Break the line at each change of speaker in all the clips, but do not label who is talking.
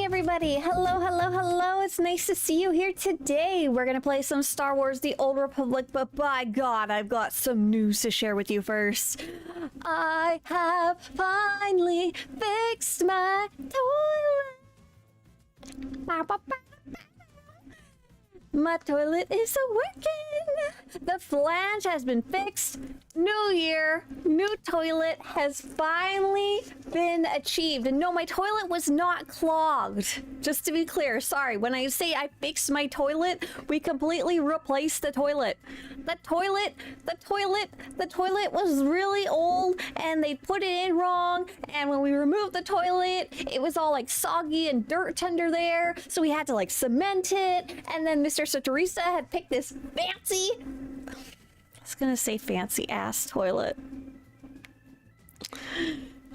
morning, everybody. Hello, hello, hello. It's nice to see you here today. We're going to play some Star Wars The Old Republic, but by God, I've got some news to share with you first. I have finally fixed my toilet. My toilet is working. The flange has been fixed. New year, new toilet has finally been achieved. And no, my toilet was not clogged. Just to be clear, sorry. When I say I fixed my toilet, we completely replaced the toilet. The toilet was really old and they put it in wrong. And when we removed the toilet, it was all like soggy and dirt under there. So we had to like cement it. And then Mr. Swtorista had picked this fancy, I was gonna say fancy ass toilet.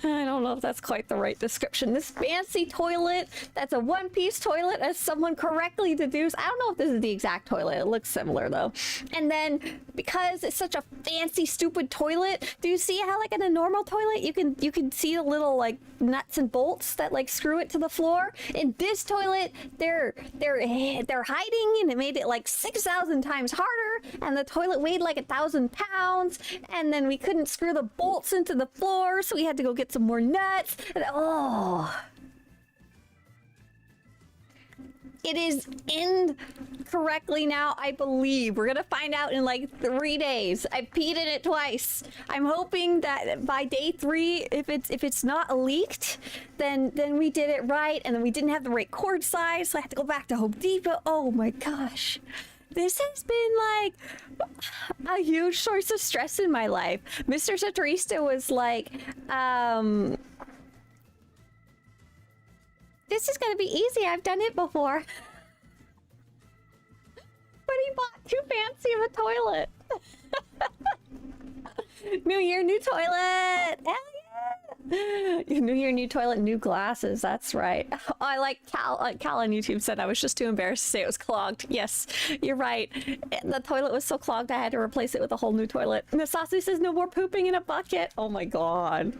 I don't know if that's quite the right description. This fancy toilet, that's a one-piece toilet, as someone correctly deduced. I don't know if this is the exact toilet. It looks similar, though. And then, because it's such a fancy, stupid toilet, do you see how, like, in a normal toilet, you can see the little, like, nuts and bolts that, like, screw it to the floor? In this toilet, they're hiding, and it made it, like, 6,000 times harder, and the toilet weighed, like, 1,000 pounds, and then we couldn't screw the bolts into the floor, so we had to go get some more nuts. And, oh, it is in correctly now, I believe. We're gonna find out in like 3 days. I peed in it twice. I'm hoping that by day 3, if it's not leaked, then we did it right, and then we didn't have the right cord size, so I had to go back to Home Depot. Oh my gosh. This has been like a huge source of stress in my life. Mr. Swtorista was like, this is gonna be easy. I've done it before. But he bought too fancy of a toilet. New year, new toilet. Hell yeah. New year, new toilet, new glasses. That's right. Oh, I like Cal on YouTube said I was just too embarrassed to say it was clogged. Yes, you're right. The toilet was so clogged I had to replace it with a whole new toilet. And the Sasu says no more pooping in a bucket. Oh my God.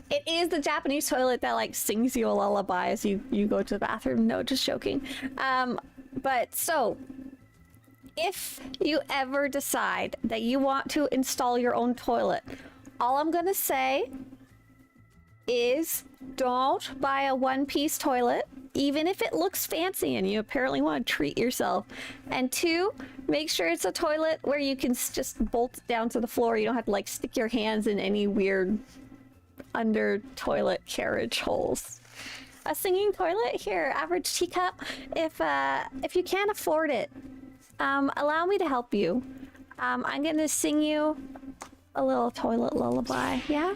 It is the Japanese toilet that like sings you a lullaby as you go to the bathroom. No, just joking. But so if you ever decide that you want to install your own toilet, all I'm gonna say is don't buy a one-piece toilet, even if it looks fancy and you apparently want to treat yourself. And 2, make sure it's a toilet where you can just bolt it down to the floor. You don't have to like stick your hands in any weird under toilet carriage holes. A singing toilet here, average teacup. If you can't afford it, allow me to help you. I'm gonna sing you a little toilet lullaby. Yeah?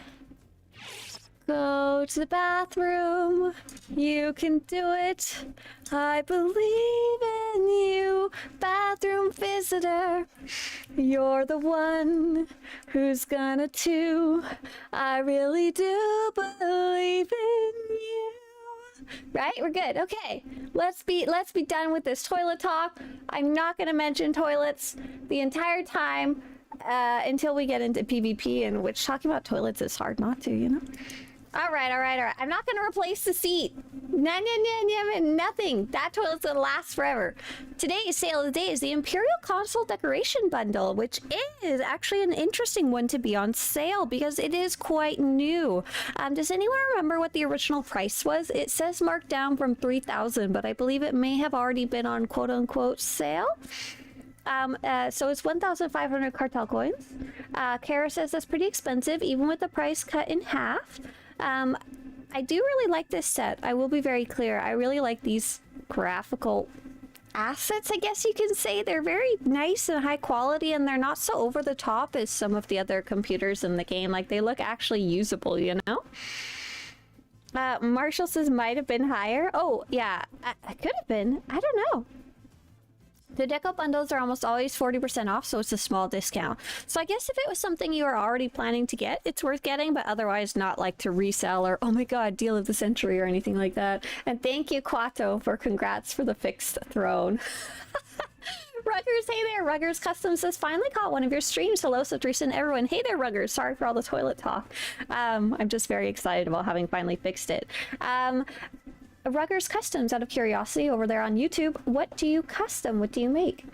Go to the bathroom, you can do it. I believe in you, bathroom visitor. You're the one who's gonna do. I really do believe in you. Right? We're good. Okay. Let's be done with this toilet talk. I'm not gonna mention toilets the entire time until we get into PvP, in which talking about toilets is hard not to, you know? All right. I'm not going to replace the seat. Nothing. That toilet's going to last forever. Today's sale of the day is the Imperial Console Decoration Bundle, which is actually an interesting one to be on sale because it is quite new. Does anyone remember what the original price was? It says marked down from 3,000, but I believe it may have already been on quote-unquote sale. So it's 1,500 cartel coins. Kara says that's pretty expensive, even with the price cut in half. I do really like this set. I will be very clear. I really like these graphical assets, I guess you can say. They're very nice and high quality, and they're not so over the top as some of the other computers in the game. Like, they look actually usable, you know? Marshall says might have been higher. Oh, yeah. I could have been. I don't know. The deco bundles are almost always 40% off, so it's a small discount. So I guess if it was something you were already planning to get, it's worth getting, but otherwise not like to resell or, oh my god, deal of the century or anything like that. And thank you, Quato, for congrats for the fixed throne. Ruggers, hey there. Ruggers Custom says, finally caught one of your streams. Hello, Swtorista and everyone. Hey there, Ruggers. Sorry for all the toilet talk. I'm just very excited about having finally fixed it. Ruggers Customs, out of curiosity, over there on YouTube, what do you custom? What do you make?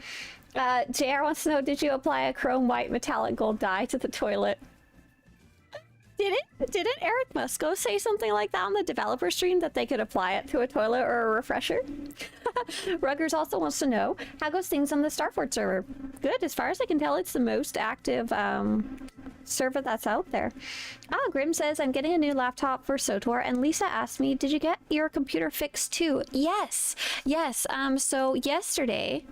JR wants to know, did you apply a chrome white metallic gold dye to the toilet? Didn't Eric Musco say something like that on the developer stream, that they could apply it to a toilet or a refresher? Ruggers also wants to know, how goes things on the Starford server? Good, as far as I can tell, it's the most active server that's out there. Grim says, I'm getting a new laptop for SWTOR, and Lisa asked me, did you get your computer fixed too? Yes, so yesterday...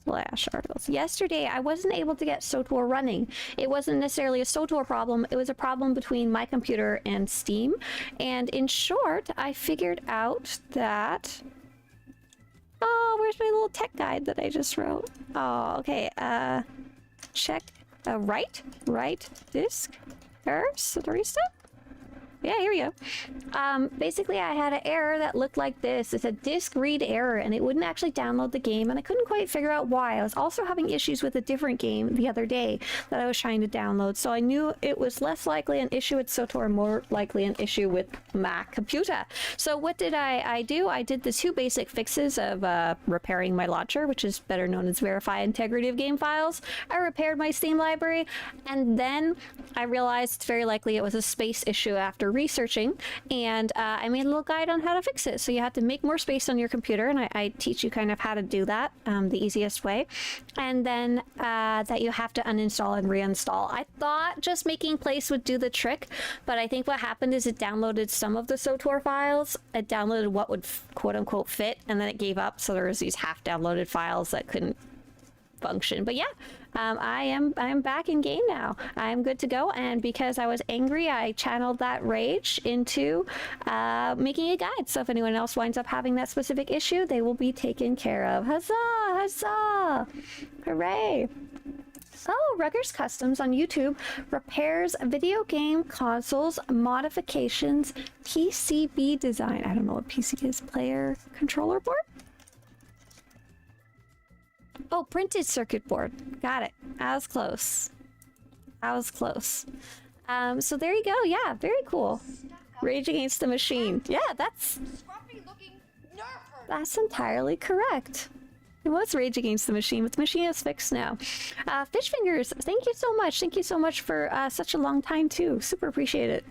Slash articles. Yesterday, I wasn't able to get SWTOR running. It wasn't necessarily a SWTOR problem. It was a problem between my computer and Steam. And in short, I figured out that... Oh, where's my little tech guide that I just wrote? Oh, okay. Check. Right disk. Swtorista? Yeah, here we go. Basically, I had an error that looked like this. It's a disk read error, and it wouldn't actually download the game, and I couldn't quite figure out why. I was also having issues with a different game the other day that I was trying to download, so I knew it was less likely an issue with SWTOR, more likely an issue with my computer. So what did I do? I did the two basic fixes of repairing my launcher, which is better known as verify integrity of game files. I repaired my Steam library, and then I realized it's very likely it was a space issue after researching, and I made a little guide on how to fix it. So you have to make more space on your computer, and I teach you kind of how to do that the easiest way, and then that you have to uninstall and reinstall. I thought just making place would do the trick, but I think what happened is it downloaded some of the SWTOR files. It downloaded what would quote-unquote fit, and then it gave up, so there was these half-downloaded files that couldn't function. But yeah, I am back in game now. I'm good to go, and because I was angry, I channeled that rage into making a guide. So if anyone else winds up having that specific issue, they will be taken care of. Huzzah! Huzzah! Hooray! Oh, Ruggers Customs on YouTube repairs video game consoles, modifications, PCB design. I don't know what PCB is. Player controller board? Oh, printed circuit board. Got it. I was close. So there you go. Yeah, very cool. Rage Against the Machine. Yeah, that's entirely correct. It was Rage Against the Machine, but the machine is fixed now. Fish Fingers, thank you so much. Thank you so much for such a long time, too. Super appreciate it.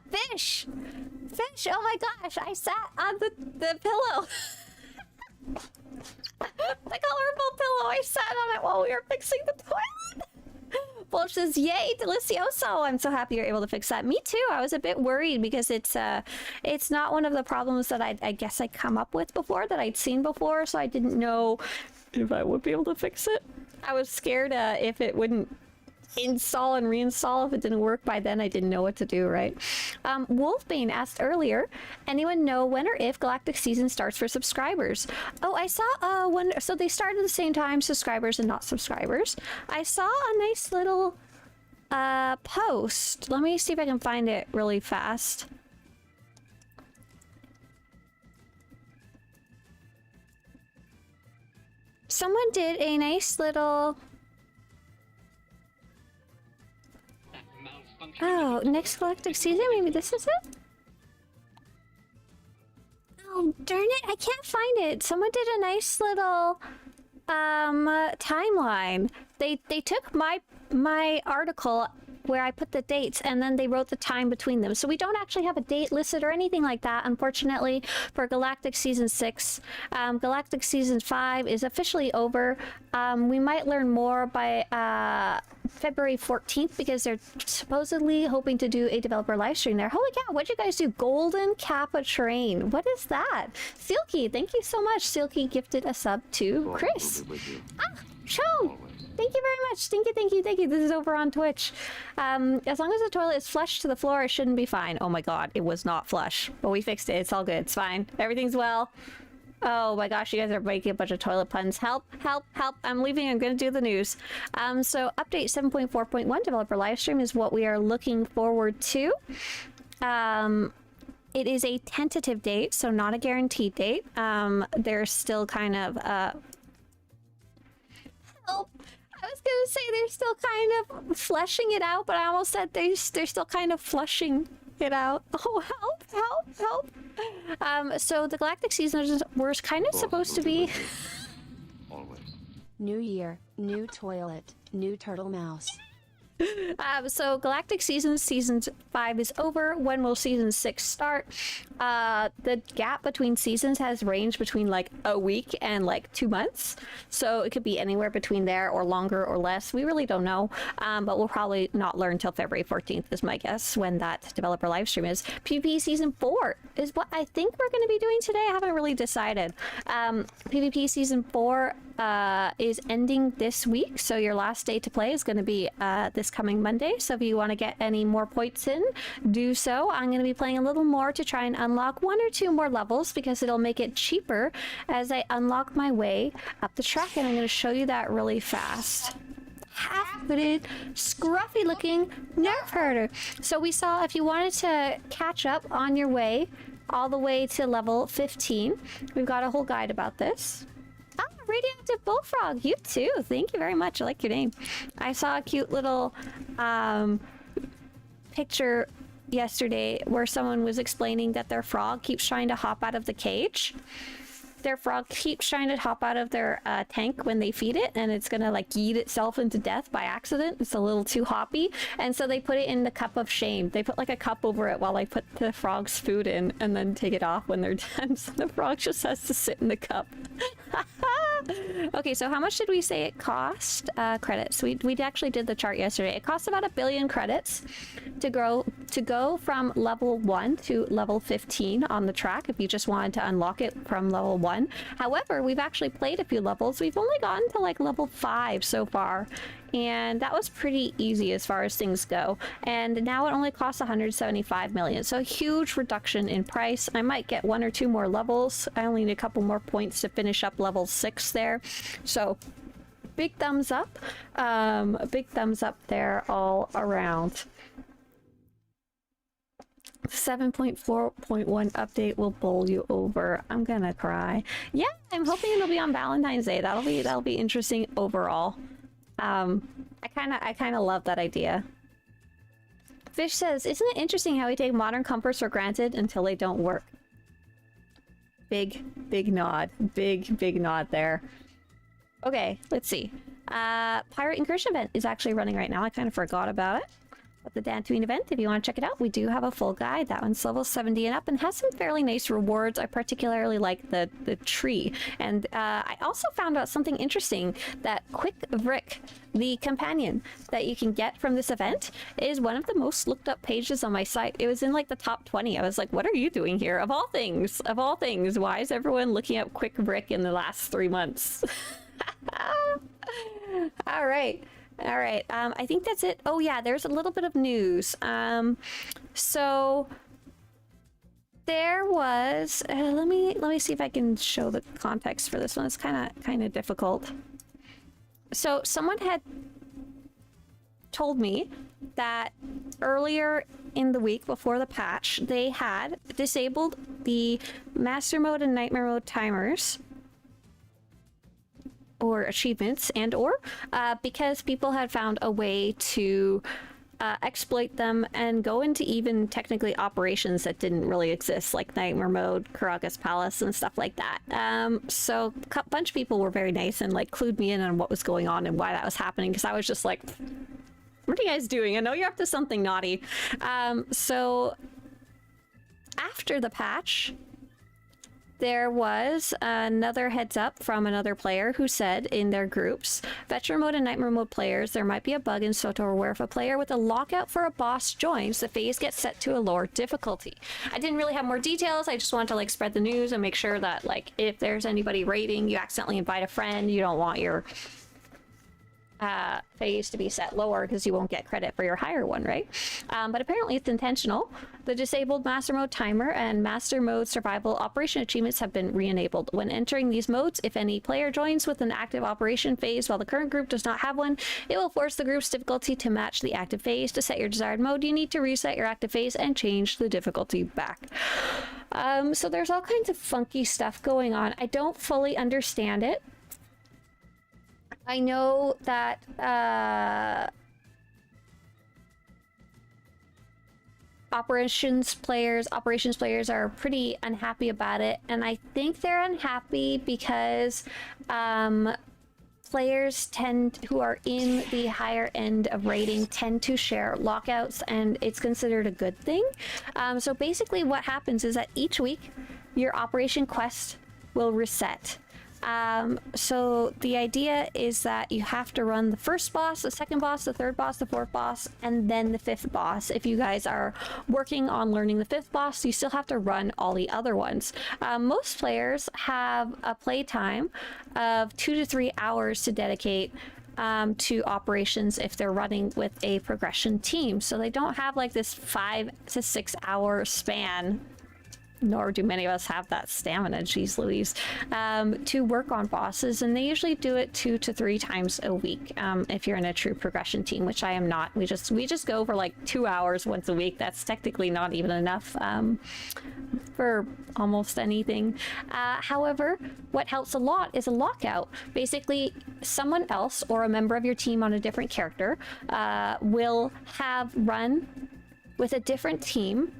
Fish, oh my gosh, I sat on the pillow. The colorful pillow, I sat on it while we were fixing the toilet. Bulge says, yay, delicioso. I'm so happy you're able to fix that. Me too. I was a bit worried because it's not one of the problems that I guess I come up with before, that I'd seen before, so I didn't know if I would be able to fix it. I was scared if it wouldn't install and reinstall. If it didn't work by then, I didn't know what to do, right? Wolfbane asked earlier, anyone know when or if Galactic Season starts for subscribers? Oh, I saw one. So they started at the same time, subscribers and not subscribers. I saw a nice little post. Let me see if I can find it really fast. Someone did a nice little... Oh, next Galactic Season? Maybe this is it? Oh, darn it, I can't find it. Someone did a nice little timeline. They took my article where I put the dates, and then they wrote the time between them. So we don't actually have a date listed or anything like that, unfortunately, for Galactic Season 6. Galactic Season 5 is officially over. We might learn more by February 14th, because they're supposedly hoping to do a developer live stream there. Holy cow, what'd you guys do? Golden Kappa Train. What is that? Silky, thank you so much. Silky gifted a sub to Chris. Sean! Thank you very much. Thank you. This is over on Twitch. As long as the toilet is flush to the floor, it shouldn't be fine. Oh my god, it was not flush. But we fixed it. It's all good. It's fine. Everything's well. Oh my gosh, you guys are making a bunch of toilet puns. Help. I'm leaving. I'm going to do the news. So update 7.4.1 developer livestream is what we are looking forward to. It is a tentative date, so not a guaranteed date. There's still kind of... Help! I was gonna say they're still kind of fleshing it out, but I almost said they're still kind of flushing Get out. Oh, help, help, help. So the galactic seasons were kind of supposed to be...
Always.
New year, new toilet, new turtle mouse.
So Galactic Seasons, Season 5 is over. When will Season 6 start? The gap between seasons has ranged between like a week and like 2 months. So it could be anywhere between there or longer or less. We really don't know. But we'll probably not learn till February 14th is my guess when that developer live stream is. PvP Season 4 is what I think we're going to be doing today. I haven't really decided. PvP Season 4 is ending this week. So your last day to play is going to be this coming Monday. So if you want to get any more points in, do so. I'm going to be playing a little more to try and unlock 1 or 2 more levels because it'll make it cheaper as I unlock my way up the track. And I'm going to show you that really fast. Half-footed, scruffy looking nerf herder. So we saw if you wanted to catch up on your way all the way to level 15, we've got a whole guide about this. Ah, Radioactive Bullfrog, you too. Thank you very much. I like your name. I saw a cute little picture yesterday where someone was explaining that their frog keeps trying to hop out of the cage. Their frog keeps trying to hop out of their tank when they feed it, and it's gonna like yeet itself into death by accident. It's a little too hoppy, and so they put it in the cup of shame. They put like a cup over it while they put the frog's food in, and then take it off when they're done. So the frog just has to sit in the cup. Okay, so how much did we say it cost? Credits. We actually did the chart yesterday. It costs about 1 billion credits to go from level 1 to level 15 on the track if you just wanted to unlock it from level 1. However, we've actually played a few levels. We've only gotten to like level 5 so far, and that was pretty easy as far as things go. And now it only costs 175 million, so a huge reduction in price. I might get 1 or 2 more levels. I only need a couple more points to finish up level 6 there, so big thumbs up. A big thumbs up there all around. 7.4.1 update will bowl you over. I'm gonna cry. Yeah, I'm hoping it'll be on Valentine's Day. That'll be interesting overall. I kind of love that idea. Fish says, "Isn't it interesting how we take modern comforts for granted until they don't work?" Big nod. Big nod there. Okay, let's see. Pirate Incursion event is actually running right now. I kind of forgot about it. But the Dantooine event, if you want to check it out, we do have a full guide. That one's level 70 and up and has some fairly nice rewards. I particularly like the tree. And I also found out something interesting, that Quick Vrick, the companion that you can get from this event, is one of the most looked up pages on my site. It was in like the top 20. I was like, what are you doing here? Of all things, why is everyone looking up Quick Vrick in the last 3 months? All right. I think that's it. Oh yeah, there's a little bit of news. So there was let me see if I can show the context for this one. It's kind of difficult. So someone had told me that earlier in the week before the patch, they had disabled the Master Mode and Nightmare Mode timers or achievements, and or because people had found a way to exploit them and go into even technically operations that didn't really exist, like Nightmare Mode, Karaga's Palace, and stuff like that. So a bunch of people were very nice and like clued me in on what was going on and why that was happening, because I was just like, what are you guys doing? I know you're up to something naughty. So after the patch, there was another heads up from another player who said in their groups, Veteran Mode and Nightmare Mode players, there might be a bug in SWTOR where if a player with a lockout for a boss joins, the phase gets set to a lower difficulty. I didn't really have more details. I just wanted to like spread the news and make sure that like if there's anybody raiding, you accidentally invite a friend, you don't want your phase to be set lower because you won't get credit for your higher one, right? But apparently it's intentional. The disabled Master Mode timer and Master Mode survival operation achievements have been re-enabled. When entering these modes, if any player joins with an active operation phase while the current group does not have one, it will force the group's difficulty to match the active phase. To set your desired mode, you need to reset your active phase and change the difficulty back. So there's all kinds of funky stuff going on. I don't fully understand it. I know that operations players are pretty unhappy about it, and I think they're unhappy because players who are in the higher end of rating tend to share lockouts, and it's considered a good thing. So basically what happens is that each week your operation quest will reset. So the idea is that you have to run the first boss, the second boss, the third boss, the fourth boss, and then the fifth boss. If you guys are working on learning the fifth boss, you still have to run all the other ones. Most players have a playtime of 2 to 3 hours to dedicate to operations if they're running with a progression team. So they don't have like this 5 to 6 hour span, nor do many of us have that stamina, geez Louise, to work on bosses, and they usually do it 2 to 3 times a week. If you're in a true progression team, which I am not, we just go for like 2 hours once a week. That's technically not even enough for almost anything. However, what helps a lot is a lockout. Basically, someone else or a member of your team on a different character will have run with a different team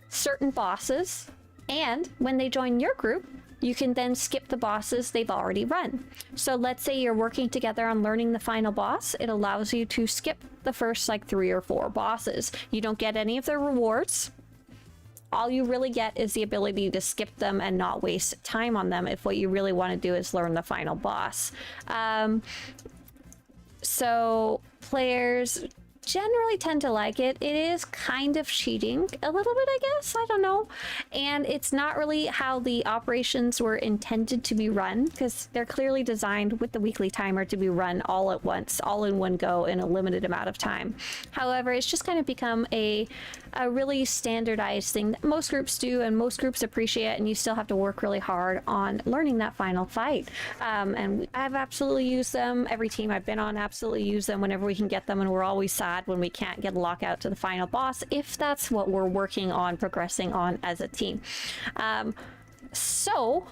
certain bosses, and when they join your group, you can then skip the bosses they've already run. So let's say you're working together on learning the final boss. It allows you to skip the first like 3 or 4 bosses. You don't get any of their rewards. All you really get is the ability to skip them and not waste time on them if what you really want to do is learn the final boss. So players generally tend to like it. It is kind of cheating a little bit, I guess. I don't know. And it's not really how the operations were intended to be run, because they're clearly designed with the weekly timer to be run all at once, all in one go in a limited amount of time. However, it's just kind of become a really standardized thing that most groups do and most groups appreciate, and you still have to work really hard on learning that final fight. And I've absolutely used them. Every team I've been on absolutely use them whenever we can get them, and we're always sad when we can't get a lockout to the final boss if that's what we're working on progressing on as a team. So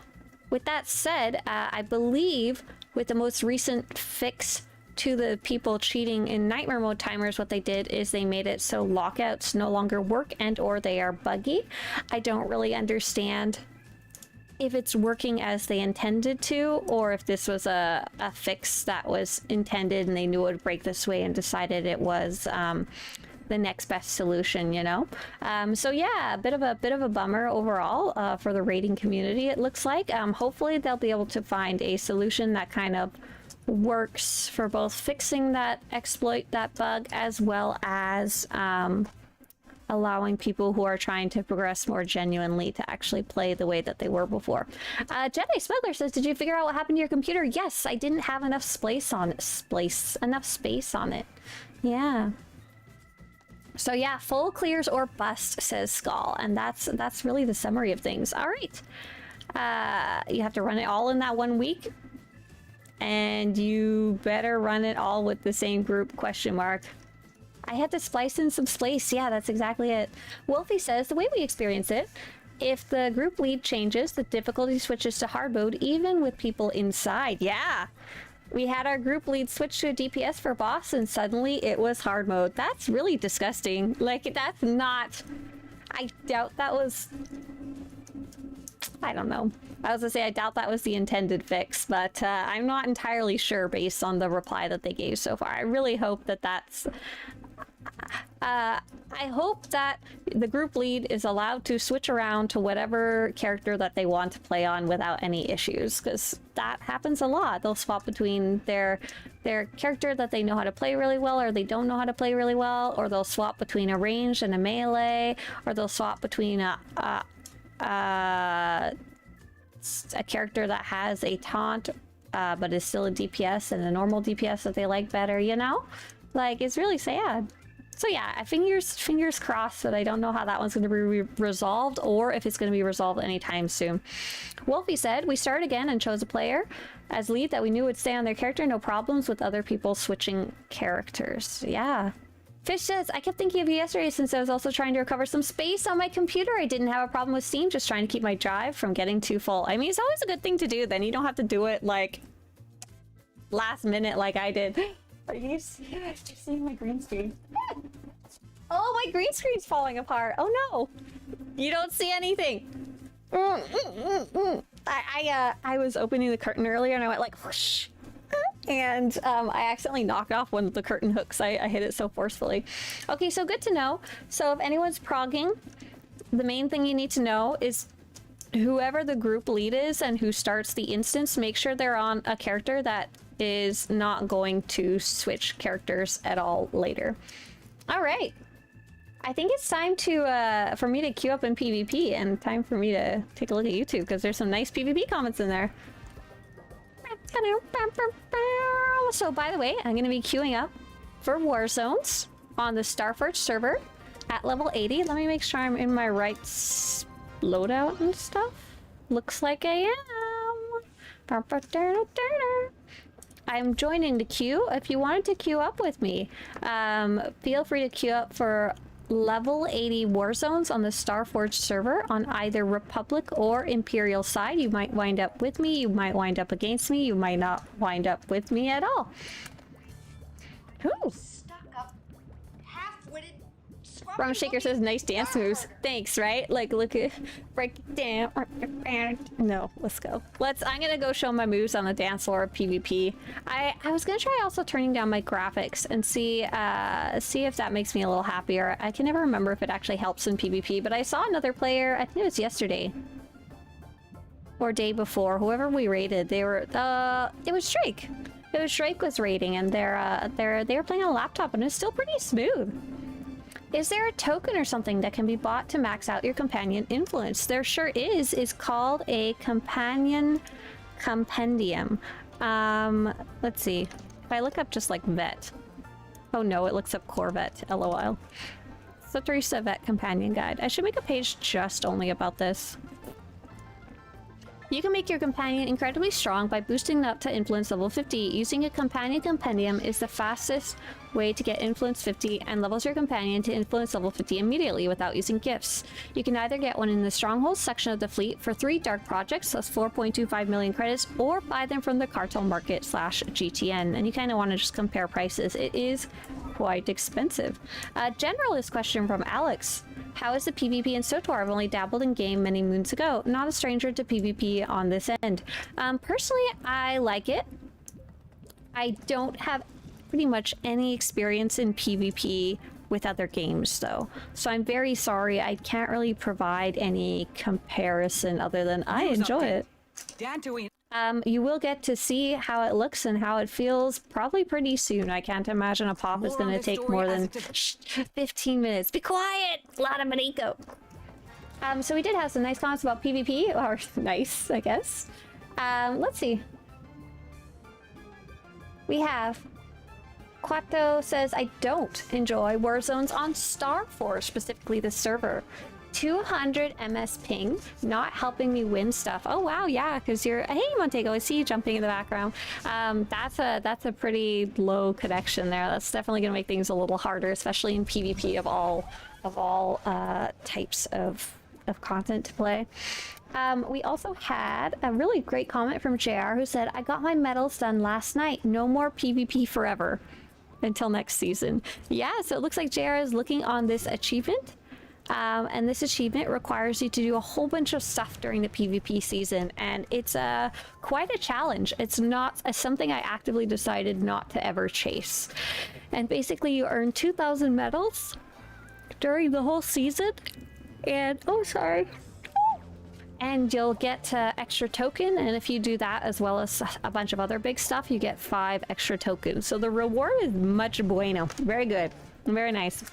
with that said, I believe with the most recent fix to the people cheating in nightmare mode timers, what they did is they made it so lockouts no longer work and or they are buggy. I don't really understand if it's working as they intended to, or if this was a fix that was intended and they knew it would break this way and decided it was the next best solution, you know. So yeah, a bit of a bummer overall for the raiding community, it looks like. Hopefully they'll be able to find a solution that kind of works for both fixing that exploit, that bug, as well as allowing people who are trying to progress more genuinely to actually play the way that they were before. Jedi Smuggler says, did you figure out what happened to your computer? Yes, I didn't have enough space on it. Yeah. So yeah, full clears or bust, says Skull, and that's really the summary of things. All right. You have to run it all in that 1 week, and you better run it all with the same group, question mark. I had to splice in some space. Yeah, that's exactly it. Wolfie says, the way we experience it, if the group lead changes, the difficulty switches to hard mode, even with people inside. Yeah. We had our group lead switch to a DPS for boss, and suddenly it was hard mode. That's really disgusting. Like, that's not... I doubt that was... I don't know. I was gonna say, I doubt that was the intended fix, but I'm not entirely sure based on the reply that they gave so far. I really hope that that's... I hope that the group lead is allowed to switch around to whatever character that they want to play on without any issues, because that happens a lot. They'll swap between their character that they know how to play really well or they don't know how to play really well, or they'll swap between a ranged and a melee, or they'll swap between a character that has a taunt but is still a DPS and a normal DPS that they like better, you know? Like, it's really sad. So yeah, fingers crossed, but I don't know how that one's going to be resolved or if it's going to be resolved anytime soon. Wolfie said, we started again and chose a player as lead that we knew would stay on their character, no problems with other people switching characters. Yeah. Fish says, I kept thinking of you yesterday since I was also trying to recover some space on my computer. I didn't have a problem with Steam, just trying to keep my drive from getting too full. I mean, it's always a good thing to do, then you don't have to do it like last minute like I did. Are you seeing my green screen? Oh, my green screen's falling apart. Oh no. You don't see anything. I was opening the curtain earlier and I went like whoosh. And I accidentally knocked off one of the curtain hooks. I hit it so forcefully. Okay, so good to know. So if anyone's progging, the main thing you need to know is whoever the group lead is and who starts the instance, make sure they're on a character that is not going to switch characters at all later. All right. I think it's time to for me to queue up in PvP and time for me to take a look at YouTube because there's some nice PvP comments in there. So by the way, I'm going to be queuing up for Warzones on the Starforge server at level 80. Let me make sure I'm in my right loadout and stuff. Looks like I am. I'm joining the queue. If you wanted to queue up with me, feel free to queue up for level 80 Warzones on the Starforge server on either Republic or Imperial side. You might wind up with me, you might wind up against me, you might not wind up with me at all. Who?
Stuck up, half-witted,
Rum Shaker says nice dance moves. Thanks, right? Like look at break it down. No, let's go. I'm gonna go show my moves on the dance floor of PvP. I was gonna try also turning down my graphics and see if that makes me a little happier. I can never remember if it actually helps in PvP, but I saw another player, I think it was yesterday or day before, whoever we raided, they were it was Drake. It was Drake was raiding and they were playing on a laptop and it's still pretty smooth. Is there a token or something that can be bought to max out your companion influence? There sure is. It's called a companion compendium. Let's see. If I look up just like vet. Oh no, it looks up Corvette. LOL. Swtorista vet companion guide. I should make a page just only about this. You can make your companion incredibly strong by boosting up to influence level 50. Using a companion compendium is the fastest way to get influence 50 and levels your companion to influence level 50 immediately without using gifts. You can either get one in the strongholds section of the fleet for 3 dark projects plus 4.25 million credits, or buy them from the cartel market /GTN. And you kind of want to just compare prices. It is quite expensive. A generalist question from Alex. How is the PvP in SWTOR? I've only dabbled in game many moons ago. Not a stranger to PvP on this end. Personally, I like it. I don't have pretty much any experience in PvP with other games though. So I'm very sorry. I can't really provide any comparison other than I enjoy it. You will get to see how it looks and how it feels probably pretty soon. I can't imagine a pop is going to take more than 15 minutes. Be quiet! A lot of Mariko. So we did have some nice comments about PvP, or nice, I guess. Let's see. We have Quato says, I don't enjoy Warzones on Starforge, specifically the server. 200 MS ping, not helping me win stuff. Oh wow, yeah, because you're, hey Montego, I see you jumping in the background. That's a pretty low connection there. That's definitely gonna make things a little harder, especially in PvP of all types of content to play. We also had a really great comment from JR who said, I got my medals done last night. No more PvP forever until next season. Yeah, so it looks like JR is looking on this achievement. And this achievement requires you to do a whole bunch of stuff during the PvP season, and it's quite a challenge. It's not something I actively decided not to ever chase. And basically you earn 2,000 medals during the whole season, and and you'll get extra token, and if you do that as well as a bunch of other big stuff, you get 5 extra tokens. So the reward is much bueno. Very good. Very nice.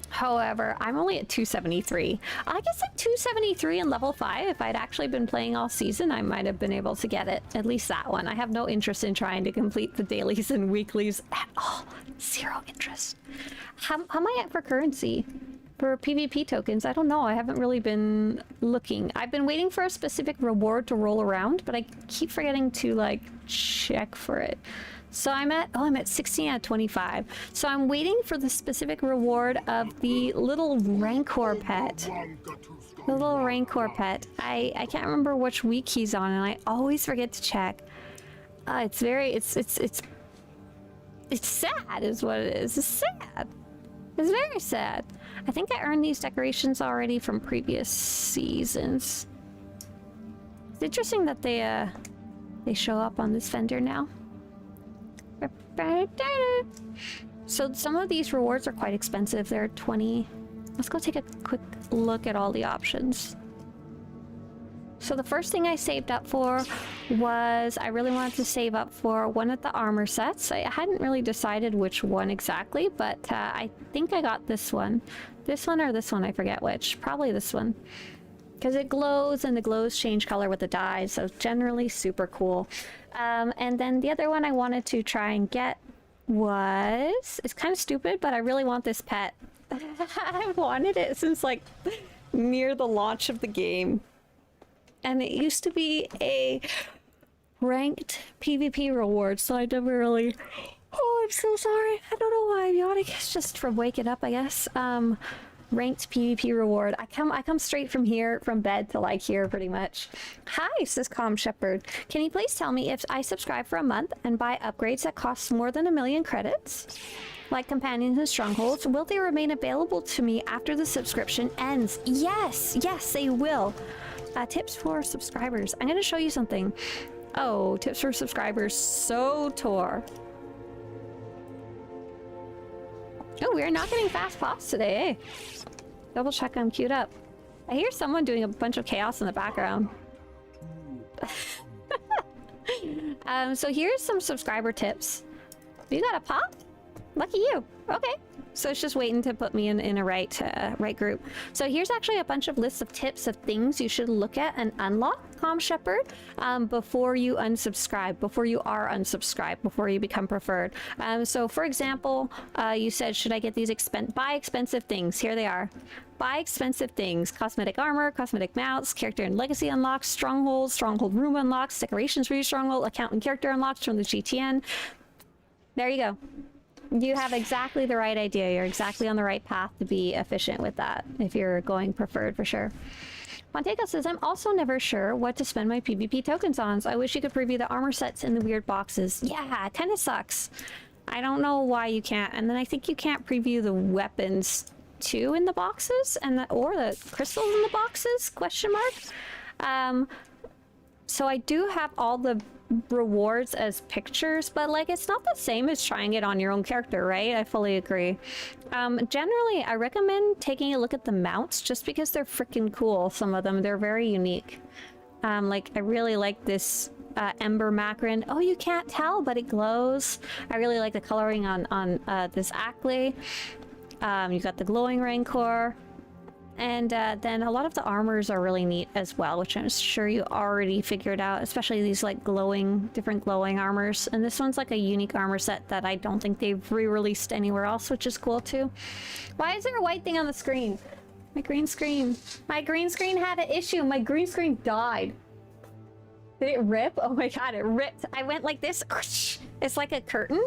However, I'm only at 273. I guess at 273 and level 5, if I'd actually been playing all season, I might have been able to get it. At least that one. I have no interest in trying to complete the dailies and weeklies at all. 0 interest. How am I at for currency? For PvP tokens? I don't know. I haven't really been looking. I've been waiting for a specific reward to roll around, but I keep forgetting to like check for it. So I'm at 16 out of 25. So I'm waiting for the specific reward of the little rancor pet. The little rancor pet. I can't remember which week he's on, and I always forget to check. It's sad is what it is. It's sad. It's very sad. I think I earned these decorations already from previous seasons. It's interesting that they show up on this vendor now. So some of these rewards are quite expensive. They're 20. Let's go take a quick look at all the options. So the first thing I saved up for was I really wanted to save up for one of the armor sets. I hadn't really decided which one exactly, but I think I got this one. This one or this one, I forget which. Probably this one. Because it glows and the glows change color with the dyes, so generally super cool. And then the other one I wanted to try and get was... It's kind of stupid, but I really want this pet. I've wanted it since like near the launch of the game. And it used to be a ranked PvP reward, so I never really... Oh, I'm so sorry. I don't know why I'm yawning. It's just from waking up, I guess. Ranked PvP reward. I come straight from here, from bed to like here, pretty much. Hi, says Calm Shepherd. Can you please tell me if I subscribe for a month and buy upgrades that cost more than 1 million credits? Like companions and strongholds, will they remain available to me after the subscription ends? Yes, yes, they will. Tips for subscribers. I'm going to show you something. Oh, tips for subscribers. Swtor. Oh, we're not getting fast pops today, eh? Double check I'm queued up. I hear someone doing a bunch of chaos in the background. So here's some subscriber tips. You got a pop? Lucky you. Okay. So it's just waiting to put me in a right group. So here's actually a bunch of lists of tips of things you should look at and unlock, Calm Shepherd, before you unsubscribe, before you are unsubscribed, before you become preferred. So for example, you said, should I get these buy expensive things? Here they are. Buy expensive things. Cosmetic armor, cosmetic mounts, character and legacy unlocks, strongholds, stronghold room unlocks, decorations for your stronghold, account and character unlocks from the GTN. There you go. You have exactly the right idea. You're exactly on the right path to be efficient with that if you're going preferred for sure. Montego says, I'm also never sure what to spend my PvP tokens on, so I wish you could preview the armor sets in the weird boxes. Yeah, it kind of sucks. I don't know why you can't. And then I think you can't preview the weapons too in the boxes and or the crystals in the boxes, question mark. So I do have all the rewards as pictures, but like it's not the same as trying it on your own character, right? I fully agree. Generally I recommend taking a look at the mounts just because they're freaking cool. Some of them, they're very unique. Like I really like this Ember Macron. Oh, you can't tell, but it glows. I really like the coloring on this Ackley. You got the glowing Rancor. And then a lot of the armors are really neat as well, which I'm sure you already figured out, especially these like different glowing armors. And this one's like a unique armor set that I don't think they've re-released anywhere else, which is cool too. Why is there a white thing on the screen? My green screen had an issue. My green screen died. Did it rip? Oh my god, it ripped. I went like this. It's like a curtain.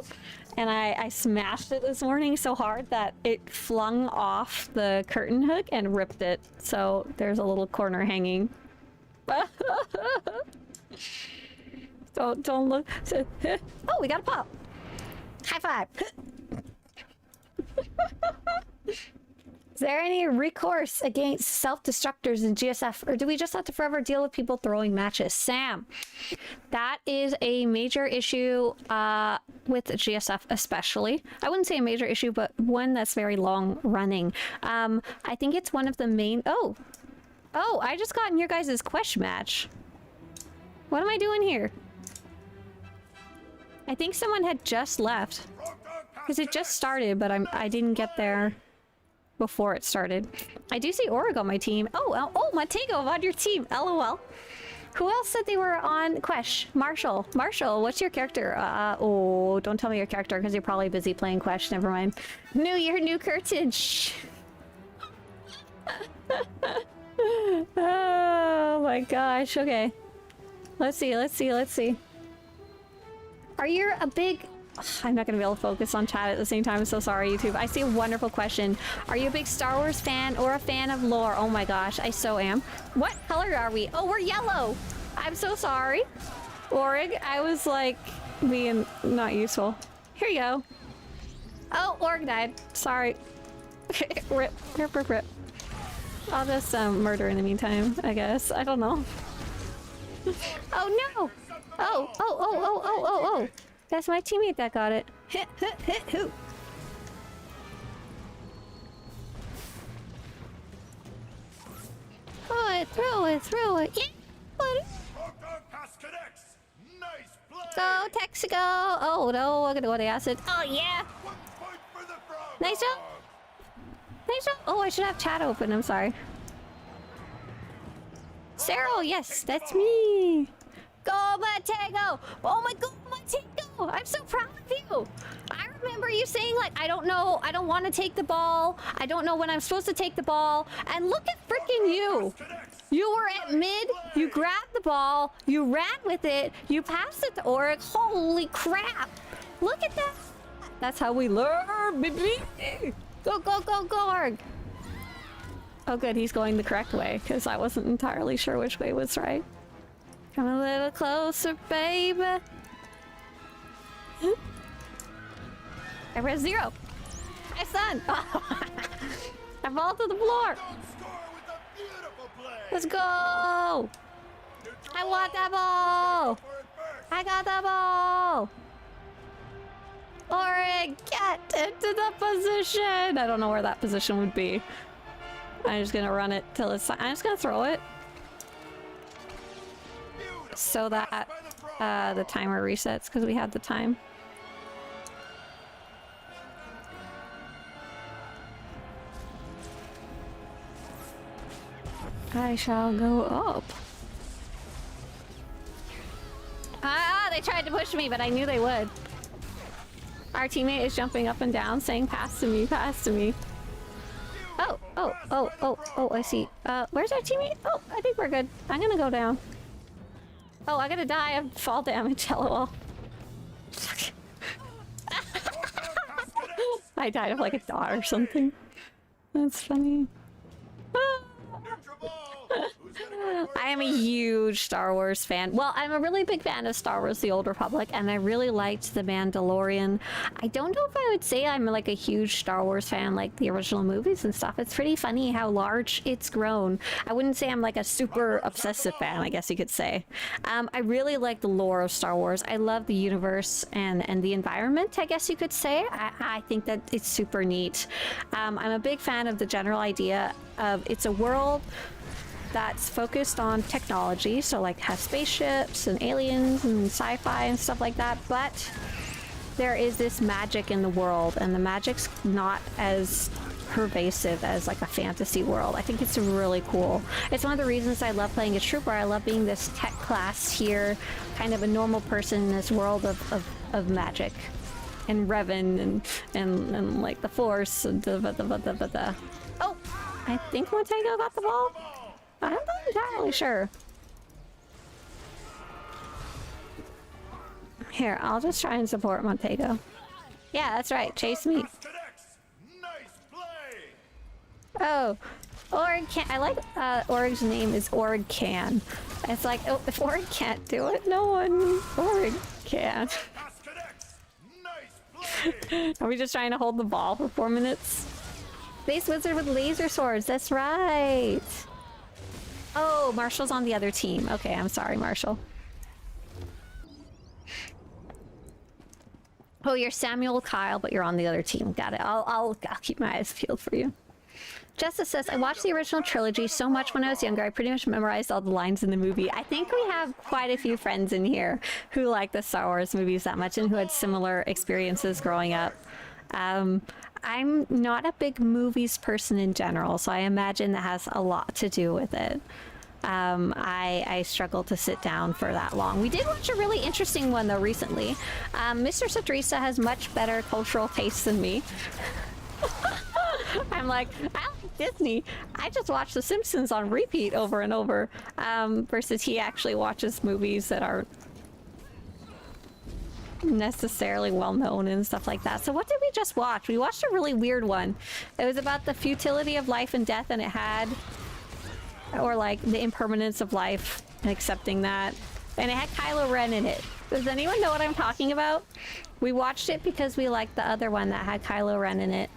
And I smashed it this morning so hard that it flung off the curtain hook and ripped it. So there's a little corner hanging. Don't look. Oh, we got a pop. High five. Is there any recourse against self-destructors in GSF, or do we just have to forever deal with people throwing matches? Sam, that is a major issue with GSF especially. I wouldn't say a major issue, but one that's very long running. I think it's one of the main... Oh, I just got in your guys' question match. What am I doing here? I think someone had just left. Because it just started, but I didn't get there before it started. I do see Orig on my team. Oh, Montego on your team. LOL. Who else said they were on Quesh? Marshall, what's your character? Oh, don't tell me your character because you're probably busy playing Quesh. Never mind. New year, new curtain. Shh. Oh my gosh. Okay. Let's see. Are you a big... I'm not going to be able to focus on chat at the same time. I'm so sorry, YouTube. I see a wonderful question. Are you a big Star Wars fan or a fan of lore? Oh my gosh, I so am. What color are we? Oh, we're yellow. I'm so sorry. Orig, I was like being not useful. Here you go. Oh, Orig died. Sorry. Rip, rip, rip, rip. I'll just murder in the meantime, I guess. I don't know. Oh no! Oh! That's my teammate that got it. Hit, who? Throw it. Yeah! Buddy. Go, Texaco! Oh no, I'm gonna go to acid. Oh yeah! Nice job! Nice job! Oh, I should have chat open, I'm sorry. Cyril, yes, that's me! Go, Matego! Oh my god, Matego! I'm so proud of you! I remember you saying, like, I don't know, I don't want to take the ball, I don't know when I'm supposed to take the ball, and look at freaking you! You were at mid, you grabbed the ball, you ran with it, you passed it to Oryx, holy crap! Look at that! That's how we learn, baby! Go, Org! Oh good, he's going the correct way, because I wasn't entirely sure which way was right. Come a little closer, baby. I pressed 0. My son! I fall to the floor! Let's go! I want that ball! I got that ball! Orig, get into the position! I don't know where that position would be. I'm just gonna run it till it's... I'm just gonna throw it. So that the timer resets, because we had the time. I shall go up. They tried to push me, but I knew they would. Our teammate is jumping up and down, saying, pass to me, pass to me. Oh, I see. Where's our teammate? Oh, I think we're good. I'm gonna go down. Oh, I gotta die of fall damage, lol. I died of like a dot or something. That's funny. I am a huge Star Wars fan. Well, I'm a really big fan of Star Wars The Old Republic, and I really liked The Mandalorian. I don't know if I would say I'm like a huge Star Wars fan like the original movies and stuff. It's pretty funny how large it's grown. I wouldn't say I'm like a super obsessive fan, I guess you could say. I really like the lore of Star Wars. I love the universe and the environment, I guess you could say. I think that it's super neat. I'm a big fan of the general idea of it's a world that's focused on technology, so like has spaceships and aliens and sci-fi and stuff like that, but there is this magic in the world, and the magic's not as pervasive as like a fantasy world. I think it's really cool. It's one of the reasons I love playing a trooper. I love being this tech class here, kind of a normal person in this world of magic and Revan and like the Force and the. Oh, I think Montego got the ball. I'm not entirely sure. Here, I'll just try and support Montego. Yeah, that's right. Chase me. Oh, Org can. I like Org's name is Org can. It's like, oh, if Org can't do it, no one. Org can. Are we just trying to hold the ball for 4 minutes? Space Wizard with laser swords. That's right. Oh, Marshall's on the other team. Okay, I'm sorry, Marshall. Oh, you're Samuel Kyle, but you're on the other team. Got it. I'll keep my eyes peeled for you. Justice says, I watched the original trilogy so much when I was younger, I pretty much memorized all the lines in the movie. I think we have quite a few friends in here who like the Star Wars movies that much and who had similar experiences growing up. I'm not a big movies person in general, so I imagine that has a lot to do with it. I struggle to sit down for that long. We did watch a really interesting one though recently. Mr. Swtorista has much better cultural taste than me. I'm like, I like Disney. I just watch The Simpsons on repeat over and over, versus he actually watches movies that aren't necessarily well known and stuff like that. So what did we just watch? We watched a really weird one. It was about the futility of life and death, and it had, or like the impermanence of life and accepting that, and it had Kylo Ren in it. Does anyone know what I'm talking about? We watched it because we liked the other one that had Kylo Ren in it.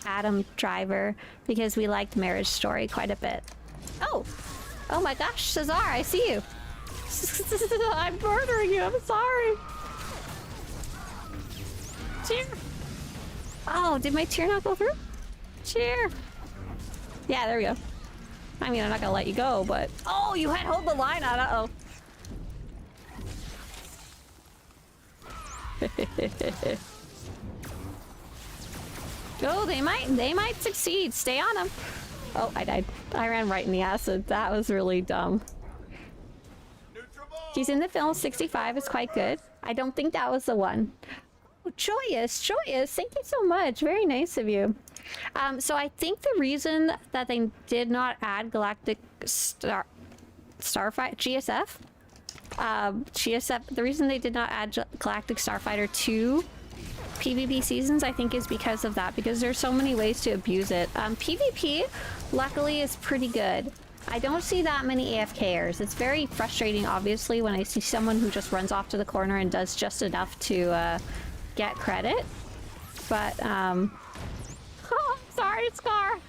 Adam Driver because we liked Marriage Story quite a bit. Oh! Oh my gosh, Cesar, I see you! I'm murdering you, I'm sorry! Cheer! Oh, did my tear not go through? Cheer! Yeah, there we go. I mean, I'm not gonna let you go, but... Oh, you had hold the line on, uh-oh. Oh, they might succeed. Stay on them. Oh, I died. I ran right in the acid. That was really dumb. He's in the film 65 is quite good. I don't think that was the one. Oh, Joyous, thank you so much. Very nice of you. So I think the reason that they did not add Galactic Starfight GSF, the reason they did not add Galactic Starfighter 2 PvP seasons, I think, is because of that, because there's so many ways to abuse it. PvP, luckily, is pretty good. I don't see that many AFKers. It's very frustrating, obviously, when I see someone who just runs off to the corner and does just enough to get credit. But, oh, sorry, Scar!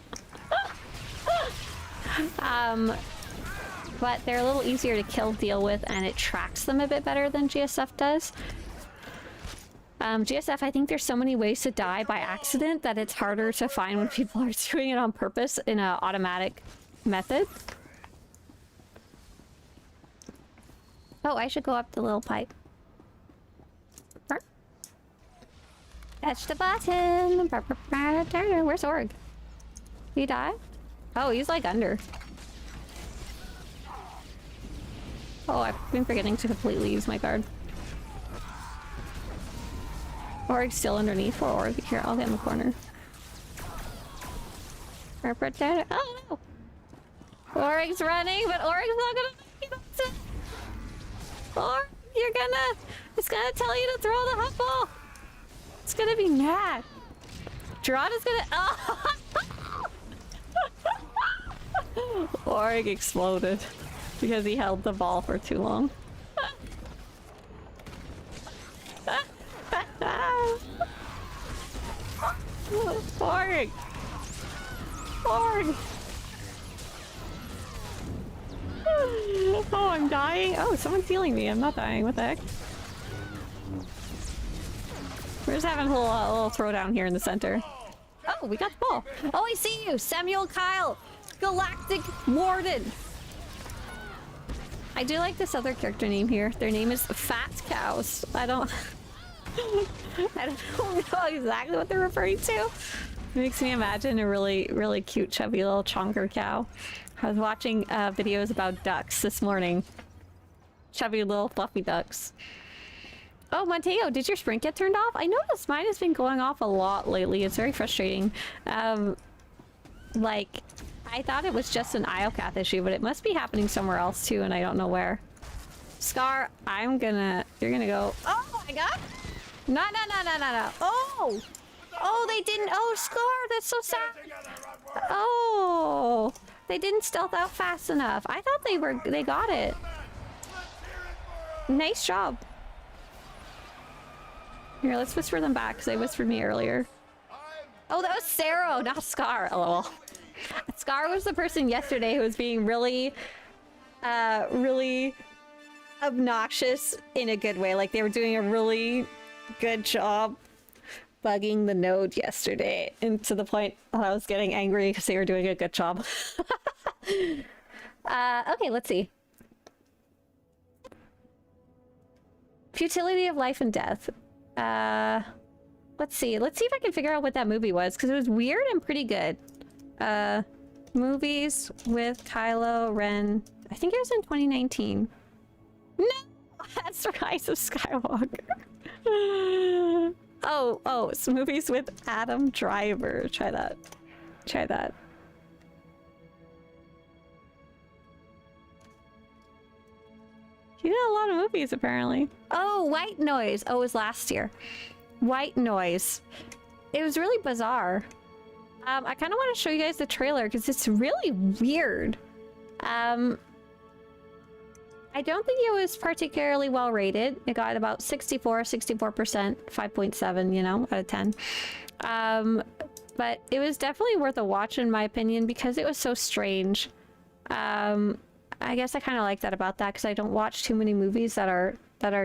But they're a little easier to kill, deal with, and it tracks them a bit better than GSF does. GSF, I think there's so many ways to die by accident that it's harder to find when people are doing it on purpose in an automatic method. Oh, I should go up the little pipe. Touch the button. Where's Org? He died? Oh, he's like under. Oh, I've been forgetting to completely use my card. Org's still underneath. Poor Org. Here, I'll get in the corner. Oh no! Org's running, but Org's not gonna make it. Org, you're gonna... It's gonna tell you to throw the hot ball! It's gonna be mad. Gerard is gonna... Oh! Org exploded because he held the ball for too long. Org! Org! Oh, I'm dying. Oh, someone's healing me. I'm not dying. What the heck? We're just having a little throwdown here in the center. Oh, we got the ball. Oh, I see you! Samuel Kyle! Galactic Warden! I do like this other character name here. Their name is Fat Cows. I don't know exactly what they're referring to. It makes me imagine a really, really cute, chubby little chonker cow. I was watching videos about ducks this morning. Chubby little fluffy ducks. Oh, Monteo, did your sprint get turned off? I noticed mine has been going off a lot lately. It's very frustrating. Like, I thought it was just an IOCATH issue, but it must be happening somewhere else too, and I don't know where. Scar, you're gonna go. Oh my god! No. Oh! Oh, they didn't. Oh, Scar, that's so sad. Oh, they didn't stealth out fast enough. I thought they got it. Nice job. Here, let's whisper them back, because they whispered me earlier. Oh, that was Saro, not Scar. LOL. Scar was the person yesterday who was being really, really obnoxious in a good way. Like, they were doing a really good job bugging the node yesterday, and to the point that I was getting angry because they were doing a good job. Okay, let's see. Futility of life and death. Let's see if I can figure out what that movie was, because it was weird and pretty good. Movies with Kylo Ren. I think it was in 2019. No, that's Rise of Skywalker. Oh, it's movies with Adam Driver. Try that. He did a lot of movies, apparently. Oh, White Noise. Oh, it was last year. White Noise. It was really bizarre. I kind of want to show you guys the trailer because it's really weird. I don't think it was particularly well rated. It got about 64%, 5.7, you know, out of 10. but it was definitely worth a watch in my opinion because it was so strange. I guess I kind of like that about that because I don't watch too many movies that are